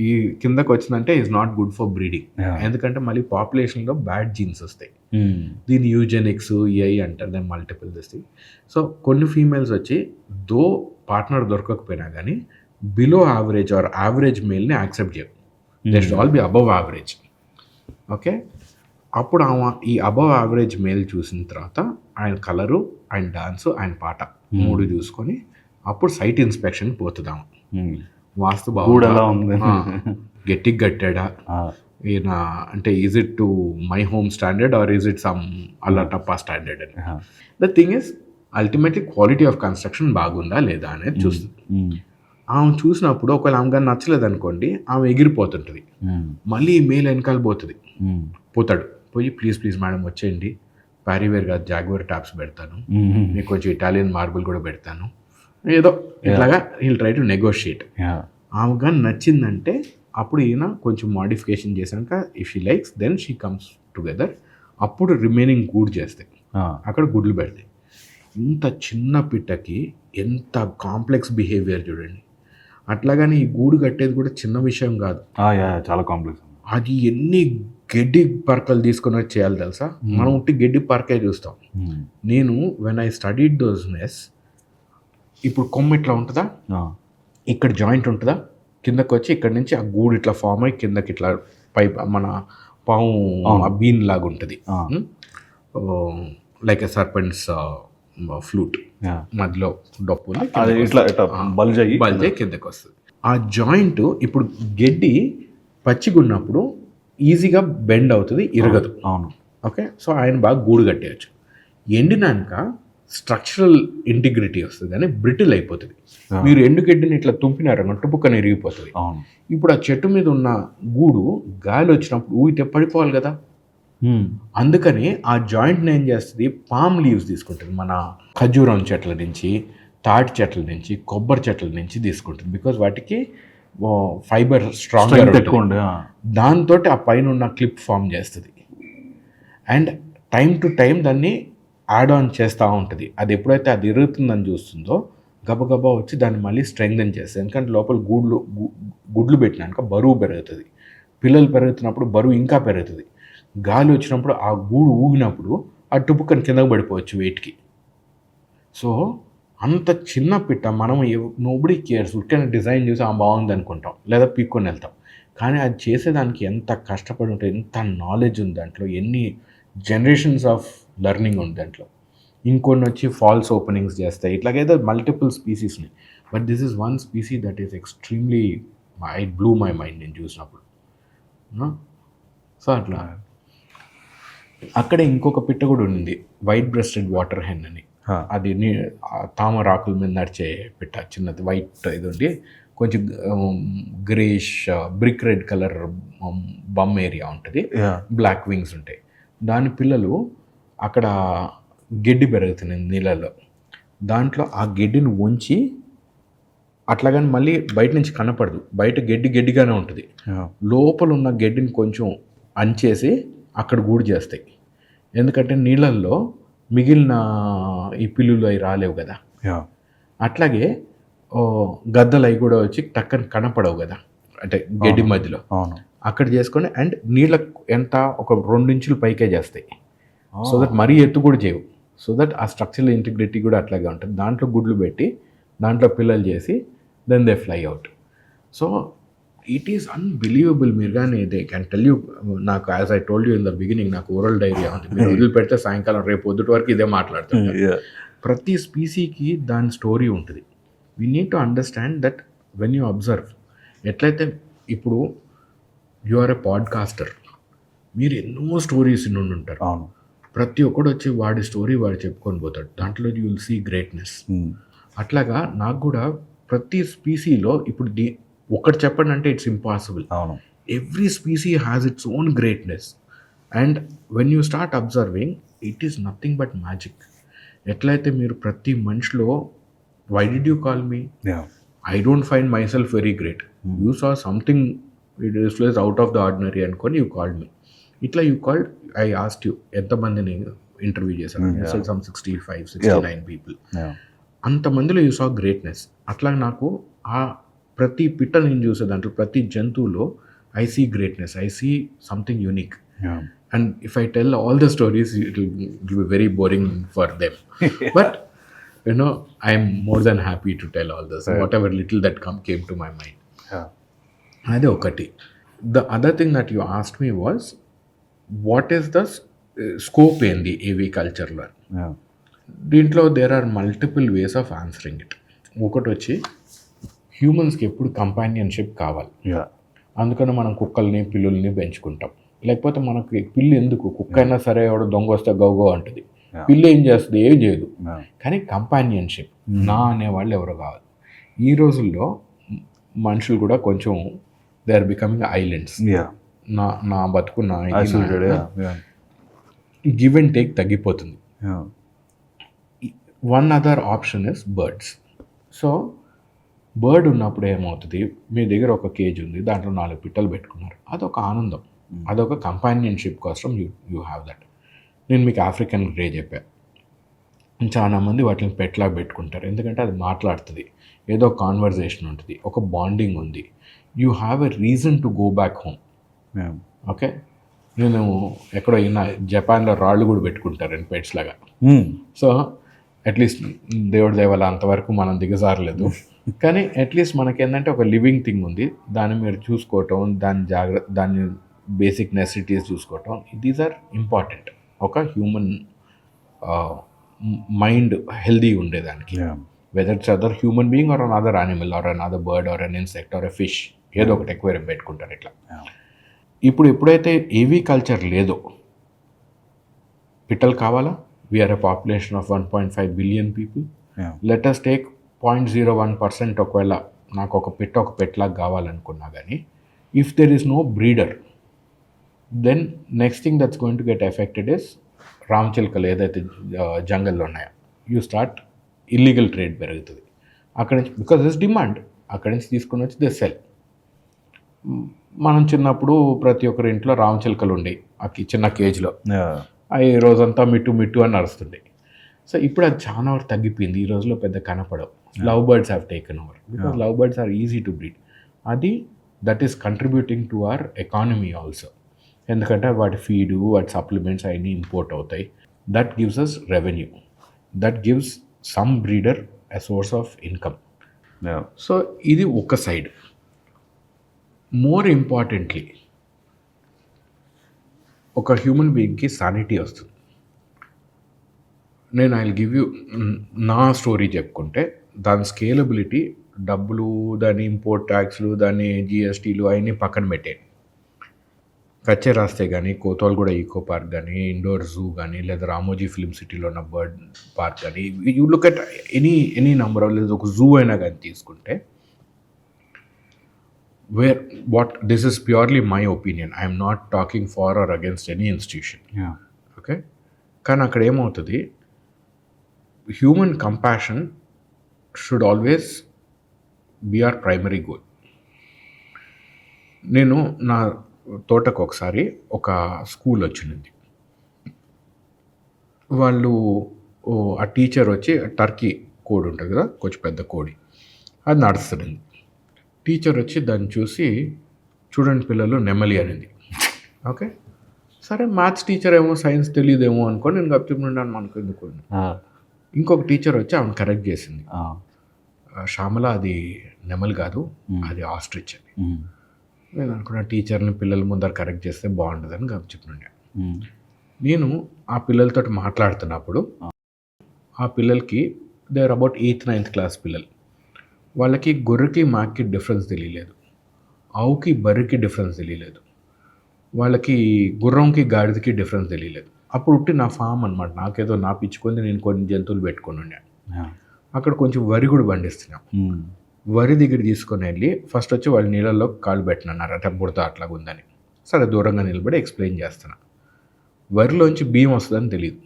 ఈ కిందకు వచ్చిందంటే is not good for breeding. ఎందుకంటే మళ్ళీ పాపులేషన్లో బ్యాడ్ జీన్స్ వస్తాయి. దీని యూజెనిక్స్ ఏఐ అంటారు, దాని మల్టిపుల్ దిస్. సో కొన్ని ఫీమేల్స్ వచ్చి దో పార్ట్నర్ దొరకకపోయినా కానీ బిలో యావరేజ్ ఆర్ యావరేజ్ మేల్ని యాక్సెప్ట్ చేయవు. They should all be above average. Okay, అప్పుడు ఆమె ఈ అబవ్ యావరేజ్ మేల్ చూసిన తర్వాత ఆయన కలరు, ఆయన డాన్సు, ఆయన పాట మూడు చూసుకొని అప్పుడు సైట్ ఇన్స్పెక్షన్ పోతుందాము. వాస్తు బాగుందా, గట్టిగా కట్టాడా ఈయన, అంటే is it to my home standard or is it some అల్లా టప్పా స్టాండర్డ్ అని. The thing is ultimately quality of construction బాగుందా లేదా అనేది చూస్తుంది. ఆమె చూసినప్పుడు ఒకవేళ ఆమె కానీ నచ్చలేదు అనుకోండి, ఆమె ఎగిరిపోతుంటుంది. మళ్ళీ ఈ మేల్ వెనకాల పోతాడు. పోయి ప్లీజ్ మేడం వచ్చేయండి, ప్యారీవేర్ కాదు జాగ్వేర్ టాప్స్ పెడతాను, మీకు కొంచెం ఇటాలియన్ మార్బుల్ కూడా పెడతాను, ఏదో ఇట్లాగా హీల్ ట్రై టు నెగోషియేట్. ఆమె కానీ నచ్చిందంటే అప్పుడు ఈయన కొంచెం మాడిఫికేషన్ చేశాక if she likes then she comes together. అప్పుడు రిమైనింగ్ గూడ్ చేస్తాయి, అక్కడ గుడ్లు పెడతాయి. ఇంత చిన్న పిట్టకి ఎంత కాంప్లెక్స్ బిహేవియర్ చూడండి. అట్లాగని ఈ గూడు కట్టేది కూడా చిన్న విషయం కాదు. చాలా కాంప్లెక్స్. అది ఎన్ని గడ్డి పరకలు తీసుకొని వచ్చి చేయాలి తెలుసా? మనం ఉట్టి గడ్డి పరకే చూస్తాం. నేను when I studied those nests, ఇప్పుడు కొమ్మ ఇట్లా ఉంటుందా, ఇక్కడ జాయింట్ ఉంటుందా, కిందకి వచ్చి ఇక్కడ నుంచి ఆ గూడు ఇట్లా ఫామ్ అయ్యి కిందకి ఇట్లా మన పాము ఆ బీన్ లాగా ఉంటుంది, లైక్ ఎ సర్పెంట్స్ ఫ్లూట్, మధ్యలో డప్పు బల్జ్ అయ్యి కిందకి వస్తుంది. ఆ జాయింట్ ఇప్పుడు గడ్డి పచ్చిగా ఉన్నప్పుడు ఈజీగా బెండ్ అవుతుంది, ఇరగదు. అవును. ఓకే, సో ఆయన బాగా గూడు కట్టేయచ్చు. ఎండినాక స్ట్రక్చరల్ ఇంటిగ్రిటీ వస్తుంది కానీ బ్రిటిల్ అయిపోతుంది. మీరు ఎండుగడ్డిని ఇట్లా తుంపినారన్న టుపుక్కని ఇరిగిపోతుంది. ఇప్పుడు ఆ చెట్టు మీద ఉన్న గూడు గాలి వచ్చినప్పుడు ఊగితే పడిపోవాలి కదా. అందుకని ఆ జాయింట్ని ఏం చేస్తుంది, పామ్ లీవ్స్ తీసుకుంటుంది. మన ఖజూరం చెట్ల నుంచి, తాటి చెట్ల నుంచి, కొబ్బరి చెట్ల నుంచి తీసుకుంటుంది. బికాజ్ వాటికి ఫైబర్ స్ట్రాంగ్గా ఉంటుంది. దాంతో ఆ పైన ఉన్న క్లిప్ ఫామ్ చేస్తుంది. అండ్ టైం టు టైం దాన్ని యాడ్ ఆన్ చేస్తూ ఉంటుంది. అది ఎప్పుడైతే అది ఇరుగుతుందని చూస్తుందో గబగబా వచ్చి దాన్ని మళ్ళీ స్ట్రెంగ్థెన్ చేస్తుంది. ఎందుకంటే లోపల గుడ్లు పెట్టినాక బరువు పెరుగుతుంది. పిల్లలు పెరుగుతున్నప్పుడు బరువు ఇంకా పెరుగుతుంది. గాలి వచ్చినప్పుడు ఆ గూడు ఊగినప్పుడు ఆ టుపుక్కని కిందకు పడిపోవచ్చు వెయిట్కి. సో అంత చిన్న పిట్ట మనం నోబడీ కేర్స్, ఉట్కైనా డిజైన్ చూసి బాగుంది అనుకుంటాం, లేదా పీక్కొని వెళ్తాం. కానీ అది చేసేదానికి ఎంత కష్టపడి ఉంటుంది, ఎంత నాలెడ్జ్ ఉంది దాంట్లో, ఎన్ని జనరేషన్స్ ఆఫ్ లెర్నింగ్ ఉంది దాంట్లో. ఇంకొన్ని వచ్చి ఫాల్స్ ఓపెనింగ్స్ చేస్తాయి. ఇట్లాగైతే మల్టిపుల్ స్పీసీస్ని. But this is one species that is extremely it blew my mind నేను చూసినప్పుడు. సో అట్లా అక్కడే ఇంకొక పిట్ట కూడా ఉంది, వైట్ బ్రెస్టెడ్ వాటర్ హెన్ అని. అది తామరాకుల మీద నడిచే పిట్ట, చిన్నది వైట్ ఇది ఉండి కొంచెం greyish brick red colour bum area ఉంటుంది, బ్లాక్ వింగ్స్ ఉంటాయి. దాని పిల్లలు అక్కడ గడ్డి పెరుగుతుంది నీళ్ళల్లో. దాంట్లో ఆ గడ్డిని ఉంచి అట్లాగని మళ్ళీ బయట నుంచి కనపడదు, బయట గడ్డిగానే ఉంటుంది. లోపల ఉన్న గడ్డిని కొంచెం అంచేసి అక్కడ గూడు చేస్తాయి. ఎందుకంటే నీళ్ళల్లో మిగిలిన ఈ పిల్లులు అవి రాలేవు కదా. అట్లాగే గద్దలు అవి కూడా వచ్చి టక్కని కనపడవు కదా, అంటే గడ్డి మధ్యలో అక్కడ చేసుకొని. అండ్ నీళ్ళ ఎంత ఒక 2 ఇంచులు పైకే చేస్తాయి. సో దట్ మరీ ఎత్తు కూడా చేయవు. సో దట్ ఆ స్ట్రక్చరల్ ఇంటిగ్రిటీ కూడా అట్లాగే ఉంటుంది. దాంట్లో గుడ్లు పెట్టి దాంట్లో పిల్లలు చేసి then they fly out. So it is unbelievable. మీరు కానీ దే క్యాన్ టెల్ యూ. నాకు as I told you in the beginning, నాకు ఓరల్ డైరియా ఉంది. మీరు వదిలి పెడితే సాయంకాలం రేపు పొద్దుటి వరకు ఇదే మాట్లాడుతుంది. ప్రతి స్పీసీకి దాని స్టోరీ ఉంటుంది. We need to understand that when you observe. ఎట్లయితే ఇప్పుడు యు ఆర్ ఎ పాడ్కాస్టర్, మీరు ఎన్నో స్టోరీస్ నుండి ఉంటారు. ప్రతి ఒక్కడు వచ్చి వాడి స్టోరీ వాడు చెప్పుకొని పోతాడు. దాంట్లో యూ విల్ సీ గ్రేట్నెస్. అట్లాగా నాకు కూడా ప్రతి స్పీసీలో ఇప్పుడు ఒకటి చెప్పండి అంటే it's impossible. Every species has its own greatness. And when you start observing, it is nothing but magic. ఎట్లయితే మీరు ప్రతి మనిషిలో why did you call me, I don't find myself very great, you saw something it is place out of the ordinary అనుకొని you called me. ఇట్లా you called, I asked you ఎంతమందిని interview చేశాను, some 65, 69 people. అంతమందిలో you saw greatness. అట్లా నాకు ఆ ప్రతి పిట్ట నేను చూసే దాంట్లో ప్రతి జంతువులో I see greatness, I see something unique. And if I tell all the stories it will be very boring for them. But I'm more than happy to tell all this, whatever little that came to my mind. అదే ఒకటి. The other thing that you asked me was what is the scope ఏంది ఏవి కల్చర్లో. దీంట్లో there are multiple ways of answering it. ఒకటి వచ్చి హ్యూమన్స్కి ఎప్పుడు companionship కావాలి. అందుకని మనం కుక్కల్ని పిల్లుల్ని పెంచుకుంటాం. లేకపోతే మనకి పిల్లి ఎందుకు, కుక్క అయినా సరే ఎవడో దొంగ వస్తే గౌగో అంటుంది, పిల్లి ఏం చేస్తుంది, ఏం చేయదు. కానీ కంపానియన్షిప్ నా అనేవాళ్ళు ఎవరో కావాలి. ఈ రోజుల్లో మనుషులు కూడా కొంచెం దే ఆర్ బికమింగ్ ఐలాండ్స్. నా బతుకు నా గివ్ అండ్ టేక్ తగ్గిపోతుంది. One other option is birds. So bird ఉన్నప్పుడు ఏమవుతుంది, మీ దగ్గర ఒక కేజ్ ఉంది, దాంట్లో 4 పిట్టలు పెట్టుకున్నారు, అదొక ఆనందం, అదొక కంపానియన్షిప్ కోసం యూ హ్యావ్ దట్. నేను మీకు ఆఫ్రికన్ గ్రే చెప్పాను. చాలామంది వాటిని పెట్లా పెట్టుకుంటారు, ఎందుకంటే అది మాట్లాడుతుంది, ఏదో కాన్వర్జేషన్ ఉంటుంది, ఒక బాండింగ్ ఉంది, you have a reason to go back home. Okay, నేను ఎక్కడో అయినా జపాన్లో రాళ్ళు కూడా పెట్టుకుంటారండి పెట్స్ లాగా. సో అట్లీస్ట్ దేవుడి దయ వల్ల అంతవరకు మనం దిగజారలేదు, కానీ అట్లీస్ట్ మనకేంటంటే ఒక లివింగ్ థింగ్ ఉంది, దాన్ని మీరు చూసుకోవటం, దాన్ని బేసిక్ నెసెసిటీస్ చూసుకోవటం, దీస్ ఆర్ ఇంపార్టెంట్ ఒక హ్యూమన్ మైండ్ హెల్దీ ఉండేదానికి. Whether it's other human being or an other animal or an other bird or an insect or a fish, ఏదో ఒకటి ఎక్వేరియం పెట్టుకుంటారు ఇట్లా. ఇప్పుడు ఎప్పుడైతే ఏవీ కల్చర్ లేదో, పిట్టలు కావాలా, we are a population of 1.5 billion people, let us take 0.01%, ఒకవేళ నాకు ఒక పెట్లాగా కావాలనుకున్నా కానీ, if there is no breeder, then next thing that's going to get affected is రామచిలుకలు ఏదైతే జంగల్లో ఉన్నాయో, యూ స్టార్ట్ ఇల్లీగల్ ట్రేడ్ పెరుగుతుంది అక్కడి నుంచి, బికాస్ దిస్ డిమాండ్, అక్కడి నుంచి తీసుకుని వచ్చి దే సెల్. మనం చిన్నప్పుడు ప్రతి ఒక్కరి ఇంట్లో రామచిలుకలు ఉండేవి, ఆ చిన్న కేజ్లో, అవి రోజంతా మిట్టు అని నడుస్తుండే. సో ఇప్పుడు అది చాలా వరకు తగ్గిపోయింది, ఈ రోజులో పెద్ద కనపడవు. Love birds have taken over, because love birds are easy to breed. అది that is contributing to our economy also, ఎందుకంటే వాటి ఫీడు, వాటి సప్లిమెంట్స్ అవన్నీ ఇంపోర్ట్ అవుతాయి. That gives us revenue, that gives some breeder a source of income. So ఇది ఒక సైడ్. More importantly, ఒక హ్యూమన్ బీయింగ్కి సానిటీ వస్తుంది. నేను ఐ విల్ గివ్ యూ నా స్టోరీ చెప్పుకుంటే, దాని స్కేలబిలిటీ, డబ్బులు, దాని ఇంపోర్ట్ ట్యాక్స్లు, దాని జిఎస్టీలు అవన్నీ పక్కన పెట్టేది. కచ్చే రాస్తే కానీ, కోతోల్గూడ ఈకో పార్క్ కానీ, ఇండోర్ జూ కానీ, లేదా రామోజీ ఫిల్మ్ సిటీలో ఉన్న బర్డ్ పార్క్ కానీ, you look at any number, లేదా ఒక జూ అయినా కానీ తీసుకుంటే, where this is purely my opinion, I am not talking for or against any institution, okay, కానీ అక్కడ ఏమవుతుంది, human compassion should always be our primary goal. నేను నా తోటకు ఒకసారి ఒక స్కూల్ వచ్చింది, వాళ్ళు ఆ టీచర్ వచ్చి, టర్కీ కోడి ఉంటుంది కదా, కొంచెం పెద్ద కోడి, అది నడుస్తుంది. టీచర్ వచ్చి దాన్ని చూసి, చూడండి పిల్లలు, నెమలి అనేది. ఓకే, సరే మ్యాథ్స్ టీచర్ ఏమో, సైన్స్ తెలియదేమో అనుకోని నేను గప్పిన్నాను మనకు ఎందుకు. ఇంకొక టీచర్ వచ్చి ఆమెను కరెక్ట్ చేసింది, శ్యామల అది నెమలి కాదు, అది ఆస్ట్రిచ్ అని. నేను అనుకున్న టీచర్ని పిల్లల ముందర కరెక్ట్ చేస్తే బాగుంటుందని గప్పిన్నాను. నేను ఆ పిల్లలతో మాట్లాడుతున్నప్పుడు, ఆ పిల్లలకి they are about 8th 9th class పిల్లలు, వాళ్ళకి గొర్రెకి మాకి డిఫరెన్స్ తెలియలేదు, ఆవుకి బర్రెకి డిఫరెన్స్ తెలియలేదు, వాళ్ళకి గుర్రంకి గాడిదకి డిఫరెన్స్ తెలియలేదు. అప్పుడు ఉట్టి నా ఫామ్ అనమాట, నాకేదో నా పిచ్చుకొని నేను కొన్ని జంతువులు పెట్టుకొని ఉన్నాను. అక్కడ కొంచెం వరి కూడా పండిస్తున్నాం. వరి దగ్గర తీసుకొని వెళ్ళి ఫస్ట్ వచ్చి వాళ్ళ నీళ్ళల్లో కాళ్ళు పెట్టినన్నారు, అట్లా బుడత అట్లాగా ఉందని. సరే దూరంగా నిలబడి ఎక్స్ప్లెయిన్ చేస్తున్నా, వరిలోంచి బియ్యం వస్తుందని తెలియదు,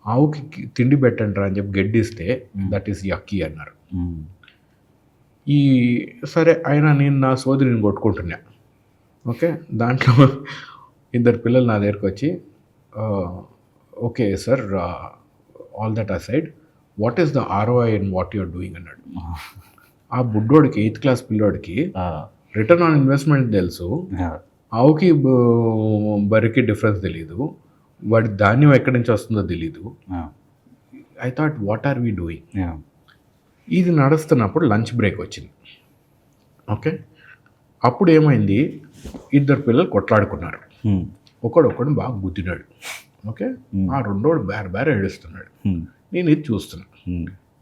ఆవుకి తిండి పెట్టండి అని చెప్పి గడ్డిస్తే దట్ ఈస్ యక్కీ అన్నారు. ఈ సరే అయినా నేను నా సోదరిని కొట్టుకుంటున్నా. ఓకే, దాంట్లో ఇద్దరు పిల్లలు నా దగ్గరకు వచ్చి, okay sir, all that aside, what is the ROI in what you are doing అన్నాడు. ఆ బుడ్డోడికి 8th క్లాస్ పిల్లోడికి రిటర్న్ ఆన్ ఇన్వెస్ట్మెంట్ తెలుసు, ఆవుకి బరికి డిఫరెన్స్ తెలీదు, వాడి ధాన్యం ఎక్కడి నుంచి వస్తుందో తెలీదు. I thought what are we doing. ఇది నడుస్తున్నప్పుడు లంచ్ బ్రేక్ వచ్చింది. ఓకే, అప్పుడు ఏమైంది, ఇద్దరు పిల్లలు కొట్లాడుకున్నారు, ఒకడు బాగా గుద్దినాడు. ఓకే, ఆ రెండోడు బేర ఏడుస్తున్నాడు. నేను ఇది చూస్తున్నా.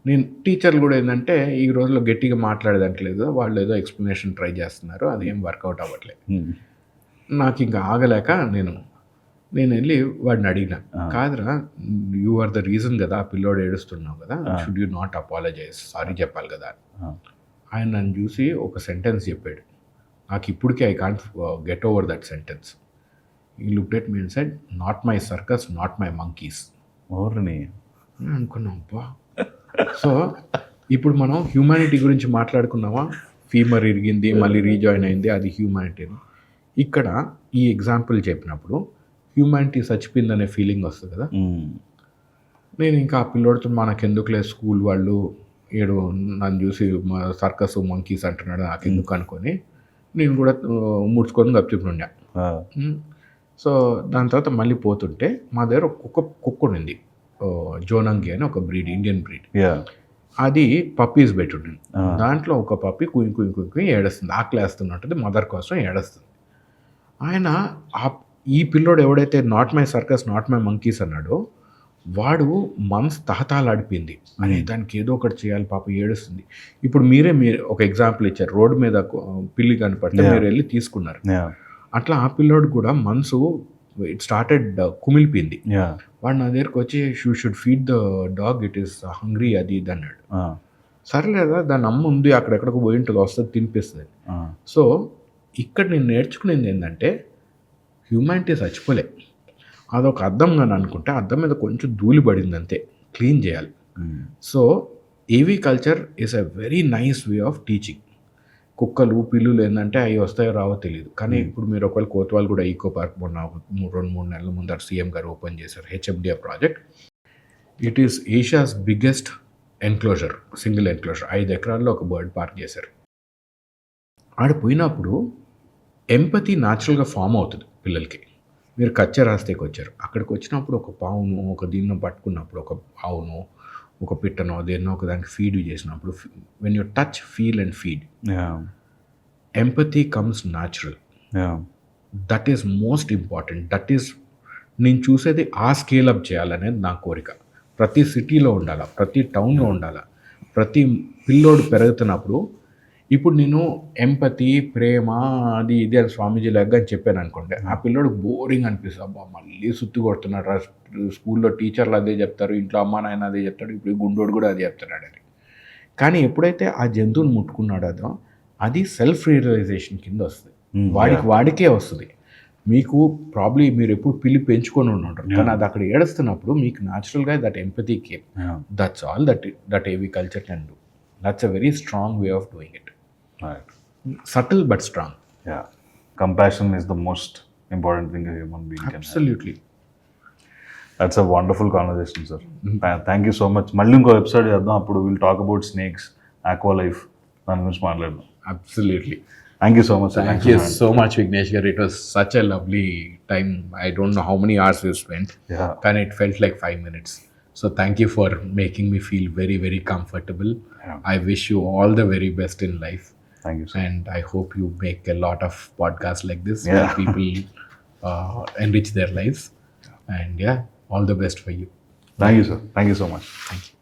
నేను టీచర్లు కూడా ఏంటంటే ఈ రోజుల్లో గట్టిగా మాట్లాడేదంటలేదు, వాళ్ళు ఏదో ఎక్స్ప్లెనేషన్ ట్రై చేస్తున్నారు, అదేం వర్కౌట్ అవ్వట్లేదు. నాకు ఇంకా ఆగలేక నేను వెళ్ళి వాడిని అడిగిన, కాదురా యు ఆర్ ద రీజన్ కదా ఆ పిల్లోడు ఏడుస్తున్నావు కదా, should you not apologise, sorry చెప్పాలి కదా. ఆయన నన్ను చూసి ఒక సెంటెన్స్ చెప్పాడు, నాకు ఇప్పటికీ I can't get over that sentence. He looked at me and said, not my circus, not my monkeys. ఓర్ని అనుకున్నాం అబ్బా. సో ఇప్పుడు మనం హ్యూమానిటీ గురించి మాట్లాడుకున్నామా, ఫీమర్ ఇరిగింది మళ్ళీ రీజాయిన్ అయింది, అది హ్యూమానిటీ. ఇక్కడ ఈ ఎగ్జాంపుల్ చెప్పినప్పుడు హ్యూమానిటీ చచ్చిపోయిందనే ఫీలింగ్ వస్తుంది కదా. నేను ఇంకా ఆ పిల్లోడితో మనకెందుకులే స్కూల్ వాళ్ళు ఏడు నన్ను చూసి సర్కస్ మంకీస్ అంటున్నాడు నాకెందుకు అనుకొని నేను కూడా ముడుచుకొని గప్చిపుండా. సో దాని తర్వాత మళ్ళీ పోతుంటే మా దగ్గర ఒక కుక్క ఉండింది, జోనంగి అని ఒక బ్రీడ్, ఇండియన్ బ్రీడ్. అది పప్పీస్ పెట్టుండింది. దాంట్లో ఒక పప్పి కుయి కుయి కుయి కుయి ఏడుస్తుంది, ఆకలేస్తున్నట్టుంది, మదర్ కోసం ఏడుస్తుంది. ఆయన ఈ పిల్లోడు ఎవడైతే not my circus not my monkeys అన్నాడో వాడు మనసు తహతాలాడిపోయింది. అనే దానికి ఏదో ఒకటి చేయాలి, పాప ఏడుస్తుంది. ఇప్పుడు మీరు ఒక ఎగ్జాంపుల్ ఇచ్చారు, రోడ్డు మీద పిల్లి కనపడితే మీరు వెళ్ళి తీసుకున్నారు. అట్లా ఆ పిల్లోడు కూడా మనసు ఇట్ స్టార్టెడ్ కుమిలిపోయింది. వాడు నా దగ్గరకు వచ్చి you should feed the dog, it is hungry అది ఇది అన్నాడు. సరేలేదా, దాని అమ్మ ఉంది అక్కడెక్కడికి పోయి ఉంటుంది, వస్తుంది తినిపిస్తుంది. సో ఇక్కడ నేను నేర్చుకునేది ఏంటంటే హ్యూమానిటీ చచ్చిపోలే, అదొక అద్దం కానీ అనుకుంటే అద్దం మీద కొంచెం ధూళి పడింది అంతే, క్లీన్ చేయాలి. సో ఏవీ culture is a very nice way of teaching. కుక్కలు పిల్లులు ఏంటంటే అవి వస్తాయో రావో తెలియదు, కానీ ఇప్పుడు మీరు ఒకవేళ కోతవాల్ కూడా ఈకో పార్క్ మొన్న 2-3 నెలల ముందర సీఎం గారు ఓపెన్ చేశారు, HMDA project. It is Asia's biggest enclosure, single enclosure. 5 ఎకరాల్లో ఒక బర్డ్ పార్క్ చేశారు. ఆడ పోయినప్పుడు ఎంపతి న్యాచురల్గా ఫామ్ అవుతుంది పిల్లలకి. మీరు కచ్చరాస్తేకి వచ్చారు, అక్కడికి వచ్చినప్పుడు ఒక పావును ఒక దీన్ని పట్టుకున్నప్పుడు, ఒక ఆవును ఒక పిట్టనో దేన్నో ఒక దానికి ఫీడ్ చేసినప్పుడు, when you touch feel and feed, empathy comes natural. That is most important. That is నేను చూసేది ఆ స్కేల్ అప్ చేయాలనేది నా కోరిక. ప్రతి సిటీలో ఉండాలా, ప్రతి టౌన్లో ఉండాలా, ప్రతి పిల్లోడు పెరుగుతున్నప్పుడు. ఇప్పుడు నేను ఎంపతి ప్రేమ అది ఇది అని స్వామీజీ లాగా అని చెప్పాను అనుకోండి, ఆ పిల్లోడు బోరింగ్ అనిపిస్తుంది. అబ్బా మళ్ళీ సుత్తి కొడుతున్నాడు, స్కూల్లో టీచర్లు అదే చెప్తారు, ఇంట్లో అమ్మ నాయన అదే చెప్తాడు, ఇప్పుడు గుండోడు కూడా అదే చెప్తున్నాడు అని. కానీ ఎప్పుడైతే ఆ జంతువుని ముట్టుకున్నాడో అది సెల్ఫ్ రియలైజేషన్ కింద వస్తుంది, వాడికే వస్తుంది. మీకు ప్రాబ్లీ మీరు ఎప్పుడు పిల్లి పెంచుకొని ఉంటారు, కానీ అది అక్కడ ఏడుస్తున్నప్పుడు మీకు న్యాచురల్గా that empathy came. That's all that aviculture can do. That's a very strong way of doing it. Subtle but strong. Yeah, compassion is the most important thing a human being can have. Absolutely. That's a wonderful conversation, sir. Thank you so much. మళ్ళీ ఇంకో episode చేద్దాం, అప్పుడు will talk about snakes, aqua life, దాని గురించి మాట్లాడదాం. Absolutely. Thank you so much. Thank you so much, Vignesh garu. It was such a lovely time. I don't know how many hours we spent. Yeah. And it felt like 5 minutes. So thank you for making me feel very, very comfortable. Yeah. I wish you all the very best in life. Thank you, sir. And I hope you make a lot of podcasts like this Yeah. where people enrich their lives. And yeah, all the best for you. Thank you, sir. Thank you so much. Thank you.